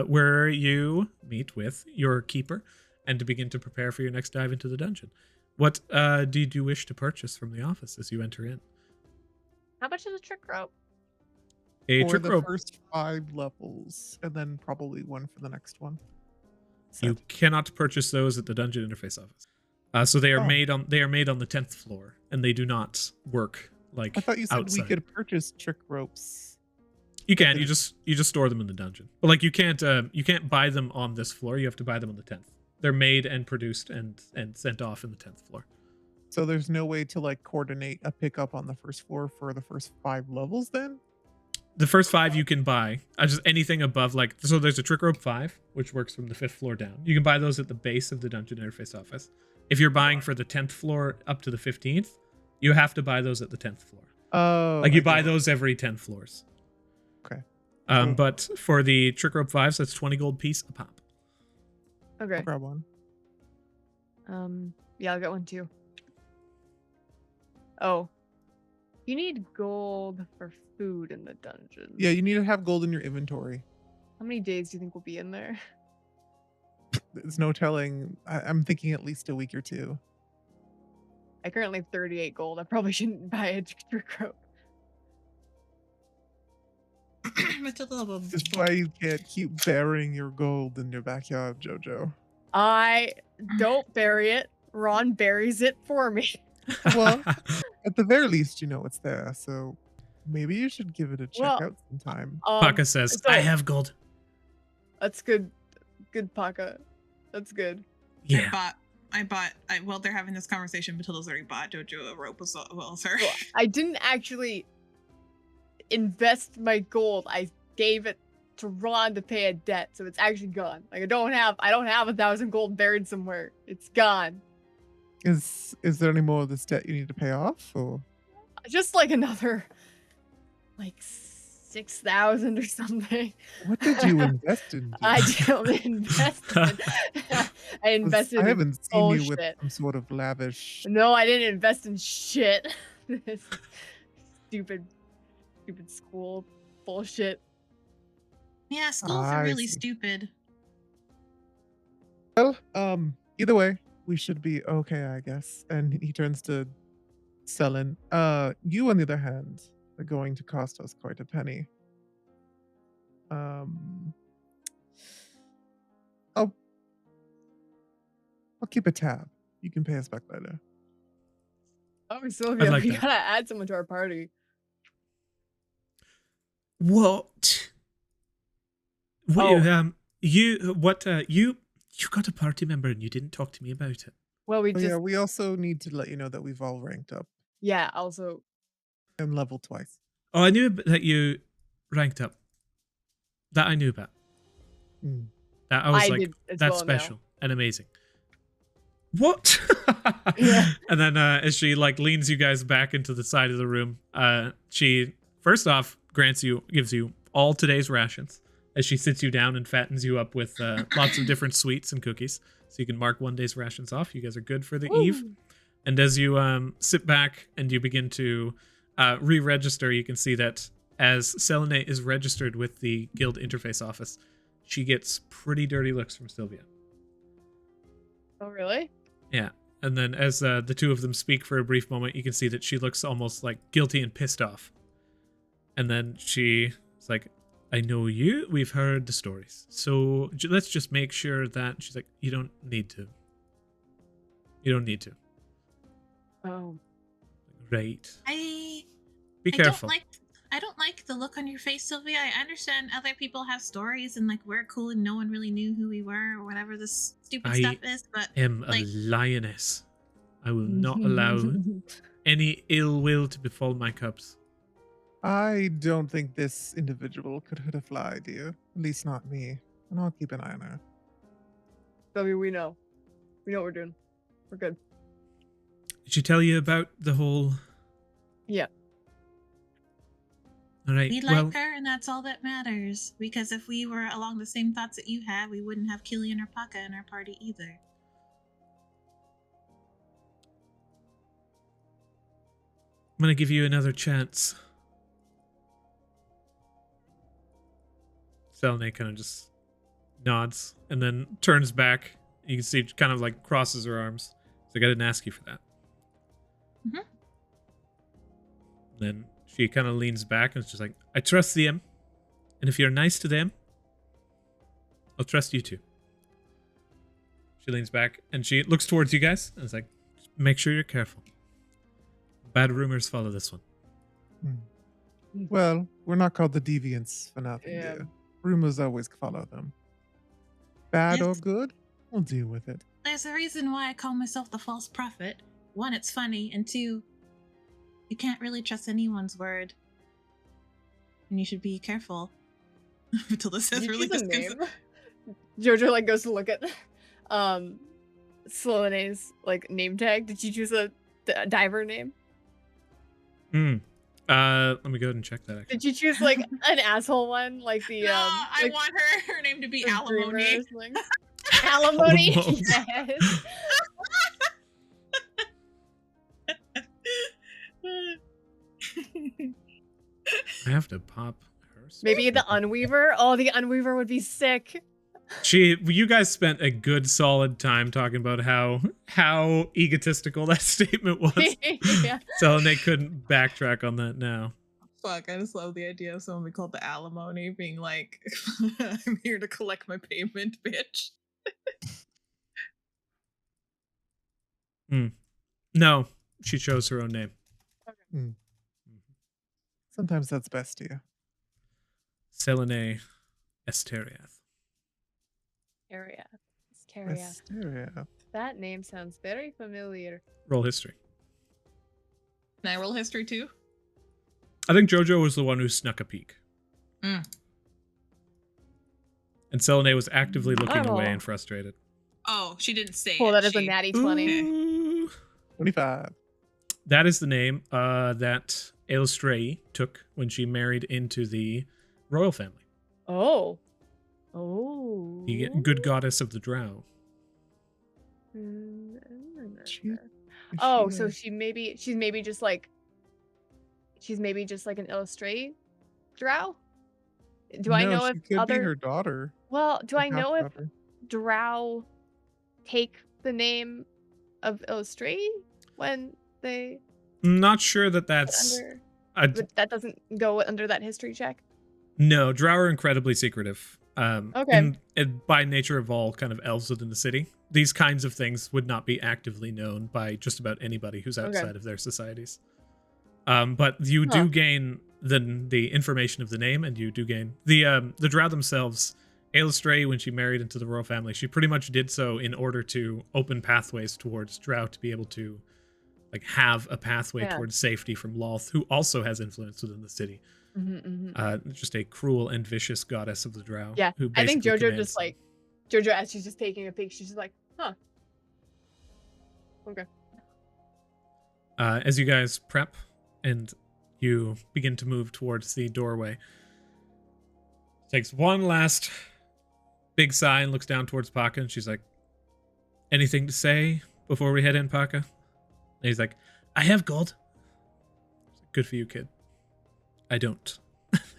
where you meet with your keeper and to begin to prepare for your next dive into the dungeon. What did you wish to purchase from the office as you enter in? How much is a trick rope? A For trick the rope. first 5 levels, and then probably one for the next one. You Set. cannot purchase those at the dungeon interface office. So they are made on the 10th floor, and they do not work like I thought you said outside. we could purchase trick ropes. You can. You just store them in the dungeon. But like you can't buy them on this floor. You have to buy them on the 10th. They're made and produced and sent off in the 10th floor. So there's no way to like coordinate a pickup on the first floor for the first 5 levels then? The first 5 you can buy. Just anything above so there's a trick rope 5, which works from the 5th floor down. You can buy those at the base of the dungeon interface office. If you're buying for the 10th floor up to the 15th, you have to buy those at the 10th floor. Oh. Like you buy those every 10 floors. Okay. But for the trick rope 5s, that's 20 gold piece a pop. Okay. I'll grab one. Yeah, I'll get one too. Oh. You need gold for food in the dungeon. Yeah, you need to have gold in your inventory. How many days do you think we'll be in there? There's no telling. I'm thinking at least a week or 2. I currently have 38 gold. I probably shouldn't buy a trick rope. Matilda will This is why you can't keep burying your gold in your backyard, Jojo. I don't bury it. Ron buries it for me. Well, at the very least, you know it's there. So maybe you should give it a check Well, out sometime. Paka says, so- I have gold. That's good. Good, Paka. That's good. Yeah. While they're having this conversation, Matilda's already bought Jojo a rope as well as her. Well, I didn't actually invest my gold. I gave it to Ron to pay a debt, so it's actually gone. Like I don't have 1,000 gold buried somewhere. It's gone. Is there any more of this debt you need to pay off? Or Just like another, like 6,000 or something. what did you invest in? I don't invest. I invested. I haven't seen you with bullshit. some sort of lavish. No, I didn't invest in shit. This stupid school bullshit. Yeah, schools are I really see. stupid. Well, either way, we should be okay, I guess. And he turns to Selen. You, on the other hand, are going to cost us quite a penny. I'll keep a tab. You can pay us back later. Oh, Sylvia, like we that. gotta add someone to our party. What? You got a party member and you didn't talk to me about it. Well, we Oh, just yeah, we also need to let you know that we've all ranked up also and leveled twice. Oh, I knew that you ranked up. That I knew about. Hmm. That I was I like, did as that's well now. special and amazing. What? Yeah. And then as she like leans you guys back into the side of the room, she first off gives you all today's rations as she sits you down and fattens you up with lots of different sweets and cookies So you can mark 1 day's rations off. You guys are good for the Woo. eve. And as you sit back and you begin to re-register, you can see that as Selenei is registered with the guild interface office, she gets pretty dirty looks from Sylvia. Oh, really? Yeah. And then as the two of them speak for a brief moment, you can see that she looks almost like guilty and pissed off. And then she's like, I know you. We've heard the stories. So let's just make sure that... She's like, you don't need to. You don't need to. Oh. Right. I Be careful. I don't like the look on your face, Sylvia. I understand other people have stories and like we're cool and no one really knew who we were or whatever this stupid stuff is, but I am a lioness. I will not allow any ill will to befall my cubs. I don't think this individual could hurt a fly, dear. At least not me. And I'll keep an eye on her. W, we know. We know what we're doing. We're good. Did she tell you about the whole... Yeah. All right, we like her and that's all that matters. Because if we were along the same thoughts that you had, we wouldn't have Killian or Paka in our party either. I'm going to give you another chance. Selenei kind of just nods and then turns back. You can see she kind of like crosses her arms. So I didn't ask you for that. Mm-hmm. Then she kind of leans back and is just like, I trust them. And if you're nice to them, I'll trust you too. She leans back and she looks towards you guys and is like, make sure you're careful. Bad rumors follow this one. Well, we're not called the Deviants for nothing, Yeah. dear. Rumors always follow them. Bad or Yes. good, we'll deal with it. There's a reason why I call myself the false prophet. One, it's funny, and two, you can't really trust anyone's word. And you should be careful. Matilda says Did you really choose a disconcerted. name? Jojo like goes to look at Selenei's like name tag. Did you choose a diver name? Let me go ahead and check that. Actually. Did you choose like an asshole one, like the No, I like, want her name to be the Alimony. dreamers, like- Alimony. Whoa. Yes. I have to pop her. Maybe the Unweaver. Oh, the Unweaver would be sick. You guys spent a good solid time talking about how egotistical that statement was. Yeah. So they couldn't backtrack on that now. Fuck, I just love the idea of someone being called the alimony, being like, I'm here to collect my payment, bitch. No, she chose her own name. Sometimes that's best, dear. Selenei Esteriath. Caria. Asteria. That name sounds very familiar. Roll history. Can I roll history too? I think Jojo was the one who snuck a peek. Mm. And Selenei was actively looking Oh. away and frustrated. Oh, she didn't say Oh, it. that is a She- natty 20. Ooh. 25. That is the name that Ailstrei took when she married into the royal family. Oh. Oh. The good goddess of the Drow. She- is Oh, she so a- she's maybe just like an illustrate drow? Do I No, know she if could be other her daughter? Well, do her I know if half-daughter. drow take the name of illustrate when they I'm not sure that put that's... under I- that doesn't go under that history check? No, Drow are incredibly secretive. Okay. And by nature of all kind of elves within the city, these kinds of things would not be actively known by just about anybody who's outside of their societies. But you Huh. do gain the information of the name, and you do gain the Drow themselves. Ailstrei, when she married into the royal family, she pretty much did so in order to open pathways towards Drow to be able to like have a pathway Yeah. towards safety from Lolth, who also has influence within the city. Just a cruel and vicious goddess of the Drow. Yeah, who I think basically Jojo commands just them. like Jojo as she's just taking a peek, she's just like, huh. Okay. As you guys prep and you begin to move towards the doorway, takes one last big sigh and looks down towards Paka, and she's like, Anything to say before we head in, Paka? And he's like, I have gold. Good for you, kid. I don't.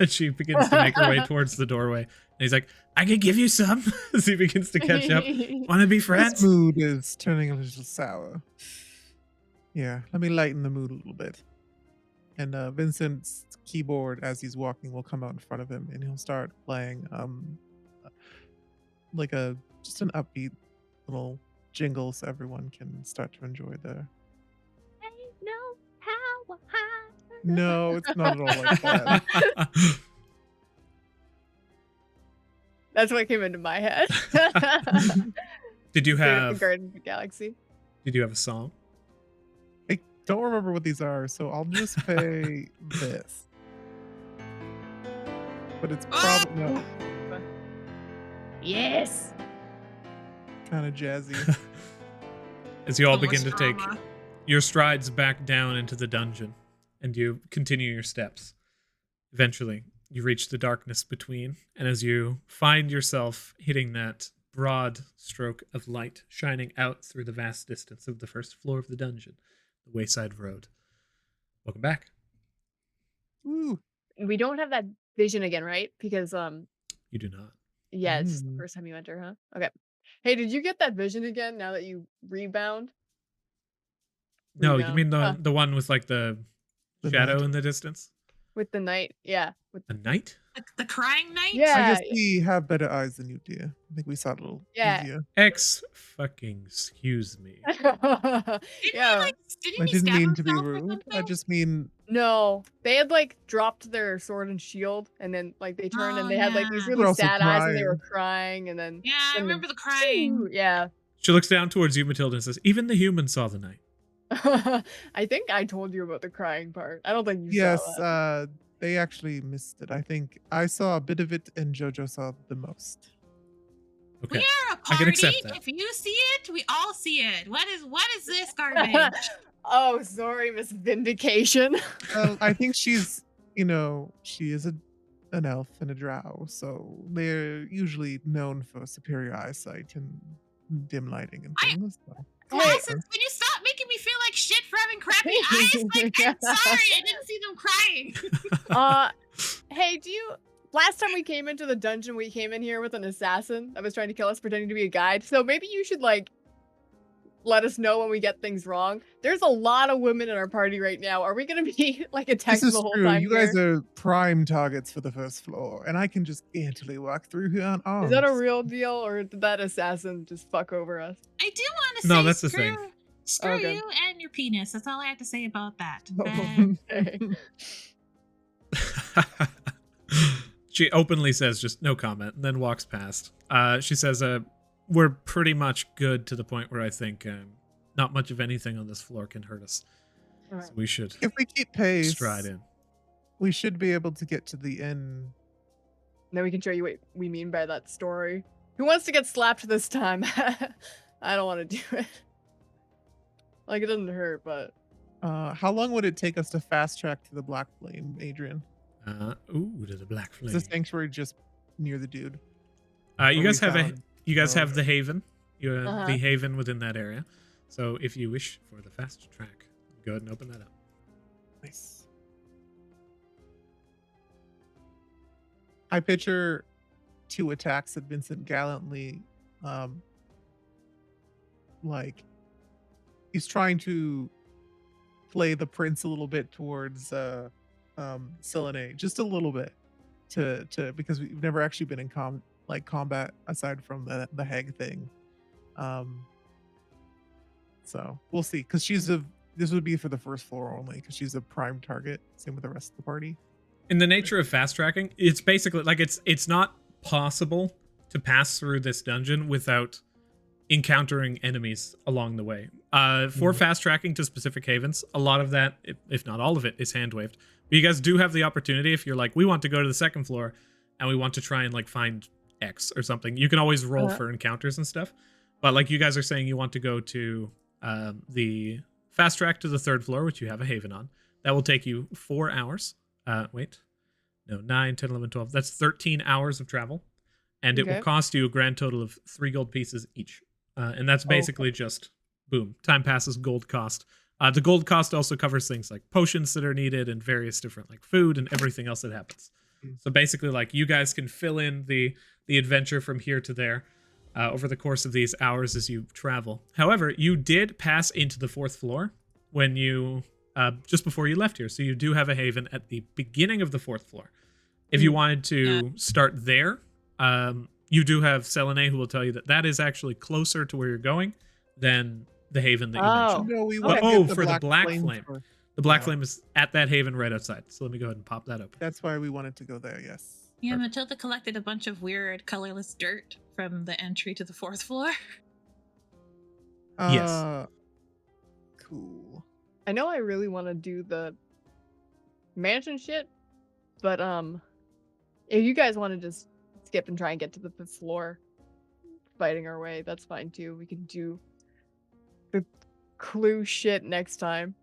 And she begins to make her way towards the doorway. And he's like, I can give you some. As he begins to catch up. Want to be friends? This mood is turning a little sour. Yeah, let me lighten the mood a little bit. And Vincent's keyboard, as he's walking, will come out in front of him, and he'll start playing like just an upbeat little jingle, so everyone can start to enjoy the. No, it's not at all like that. That's what came into my head. Did you Spirit of have the Garden of the Galaxy? Did you have a song? I don't remember what these are, so I'll just play this. But it's probably not Yes. kind of jazzy. As you all So much begin to take drama. your strides back down into the dungeon, and you continue your steps. Eventually, you reach the darkness between, and as you find yourself hitting that broad stroke of light shining out through the vast distance of the first floor of the dungeon, the Wayside Road. Welcome back. Woo. We don't have that vision again, right? Because You do not. yeah, it's just the Mm. first time you enter, huh? Okay. Hey, did you get that vision again now that you rebound? No, you Rebound. mean the one with like the The shadow knight. in the distance? With the knight. Yeah. With A knight? The crying knight? Yeah. I guess we have better eyes than you, dear. I think we saw it a little Yeah. easier. Excuse me. Didn't Yeah. didn't I he didn't stab mean to be himself or rude. I something? just mean No, they had like dropped their sword and shield, and then like they turned Oh, and they had like these yeah. really We're also sad eyes, and they were crying. crying, and then Yeah, I then the- remember the crying. Yeah. She looks down towards you, Matilda, and says, even the humans saw the night. I think I told you about the crying part. I don't think you yes, saw that. they actually missed it. I think I saw a bit of it, and JoJo saw the most. Okay. We are a I can party. accept that. If you see it, we all see it. What is this garbage? Oh, sorry, Miss Vindication. Well, I think she's, she is an elf and a drow, so they're usually known for superior eyesight and dim lighting and I- things. So. Glasses, can you stop making me feel like shit for having crappy eyes? Like, I'm sorry, I didn't see them crying. Hey, last time we came into the dungeon, we came in here with an assassin that was trying to kill us, pretending to be a guide. So maybe you should like let us know when we get things wrong. There's a lot of women in our party right now. Are we gonna be like attacked This is the whole true. time? You guys are prime targets for the first floor, and I can just easily walk through here on arms. Is that a real deal, or did that assassin just fuck over us? I do want to say No, that's the thing. screw Okay. you and your penis. That's all I have to say about that. Okay. She openly says just no comment, and then walks past. She says, we're pretty much good to the point where I think not much of anything on this floor can hurt us. Alright. So we should If we keep pace, stride in. we should be able to get to the end. Then we can show you what we mean by that story. Who wants to get slapped this time? I don't want to do it. Like, it doesn't hurt, but How long would it take us to fast track to the Black Flame, Adrian? Ooh, to the Black Is Flame. the sanctuary just near the dude? You Or guys we have found- the Haven. You have Uh-huh. the Haven within that area. So if you wish for the fast track, go ahead and open that up. Nice. I picture 2 attacks that Vincent gallantly, like, he's trying to play the prince a little bit towards Selenei, just a little bit, to because we've never actually been in combat aside from the hag thing. So we'll see, because this would be for the first floor only, because she's a prime target. Same with the rest of the party. In the nature of fast tracking, it's basically like it's not possible to pass through this dungeon without encountering enemies along the way. For fast tracking to specific havens, a lot of that, if not all of it, is hand waved. But you guys do have the opportunity, if you're like, we want to go to the second floor and we want to try and like find X or something, you can always roll for encounters and stuff. But like you guys are saying, you want to go to the fast track to the 3rd floor, which you have a haven on. That will take you 4 hours. 9, 10, 11, 12. That's 13 hours of travel. And it will Okay. cost you a grand total of 3 gold pieces each And that's basically just, boom, time passes, gold cost. The gold cost also covers things like potions that are needed and various different like food and everything else that happens. So basically, like, you guys can fill in the adventure from here to there over the course of these hours as you travel. However, you did pass into the 4th floor when you just before you left here, so you do have a haven at the beginning of the 4th floor. If you wanted to start there, you do have Selenei, who will tell you that that is actually closer to where you're going than the haven that you mentioned. No, we But, want for the black flame. The black Yeah. flame is at that haven right outside. So let me go ahead and pop that open. That's why we wanted to go there. Yes. Yeah, Matilda collected a bunch of weird colorless dirt from the entry to the 4th floor. Yes. Cool. I know I really want to do the mansion shit, but if you guys want to just skip and try and get to the 5th floor, fighting our way, that's fine too. We can do the clue shit next time.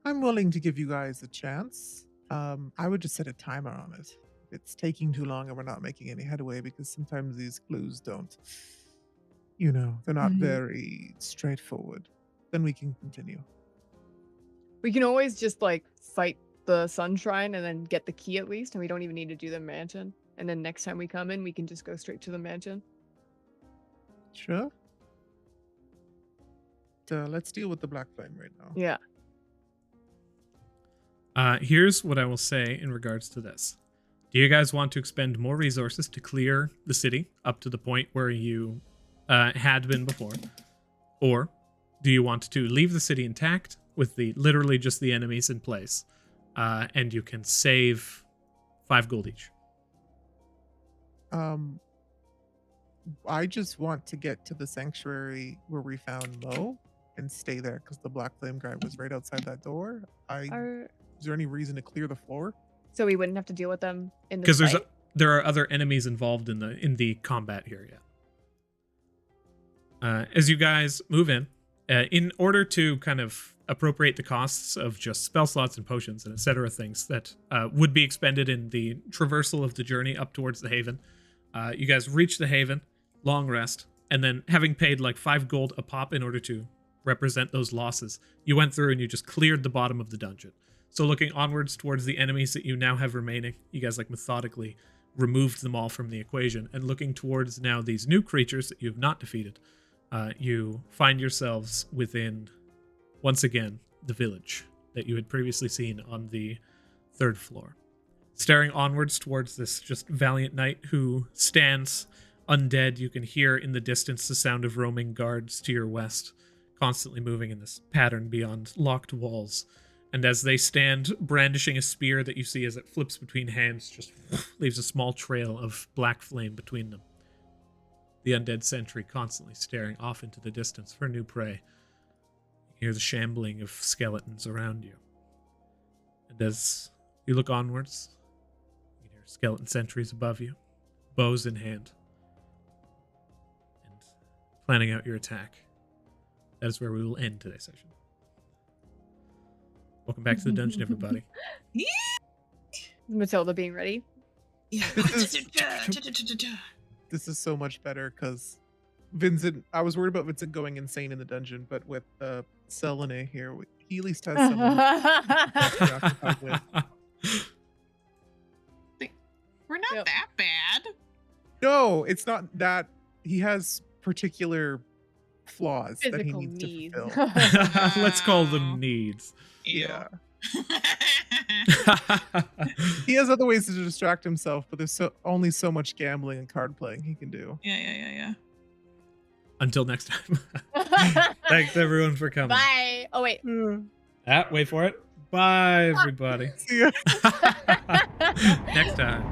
I'm willing to give you guys a chance. I would just set a timer on it. If it's taking too long and we're not making any headway, because sometimes these clues don't, they're not very straightforward. Then we can continue. We can always just like fight the sun shrine and then get the key at least, and we don't even need to do the mansion. And then next time we come in, we can just go straight to the mansion. Sure. Let's deal with the black flame right now. Yeah. Here's what I will say in regards to this. Do you guys want to expend more resources to clear the city up to the point where you had been before? Or do you want to leave the city intact with literally just the enemies in place, and you can save 5 gold each? I just want to get to the sanctuary where we found Mo and stay there, because the black flame guy was right outside that door. Is there any reason to clear the floor? So we wouldn't have to deal with them in the Because fight? there are other enemies involved in the combat here yet. As you guys move in order to kind of appropriate the costs of just spell slots and potions and etc. things that would be expended in the traversal of the journey up towards the haven, you guys reach the haven, long rest, and then having paid like 5 gold a pop in order to represent those losses, you went through and you just cleared the bottom of the dungeon. So looking onwards towards the enemies that you now have remaining, you guys like methodically removed them all from the equation, and looking towards now these new creatures that you have not defeated, you find yourselves within, once again, the village that you had previously seen on the 3rd floor. Staring onwards towards this just valiant knight who stands undead, you can hear in the distance the sound of roaming guards to your west, constantly moving in this pattern beyond locked walls. And as they stand brandishing a spear that you see as it flips between hands, just leaves a small trail of black flame between them. The undead sentry constantly staring off into the distance for new prey. You hear the shambling of skeletons around you. And as you look onwards, you hear skeleton sentries above you, bows in hand, and planning out your attack. That is where we will end today's session. Welcome back to the dungeon, everybody. Matilda being ready. Yeah. This is so much better because Vincent, I was worried about Vincent going insane in the dungeon, but with Selenei here, he at least has someone to be occupied with. We're not that bad. No, it's not that. He has particular flaws that he Physical needs needs. to fulfill. Let's call them needs. Yeah. He has other ways to distract himself, but there's only so much gambling and card playing he can do. Yeah. Until next time. Thanks everyone for coming. Bye. Oh, wait. Wait for it. Bye everybody. See ya. Next time.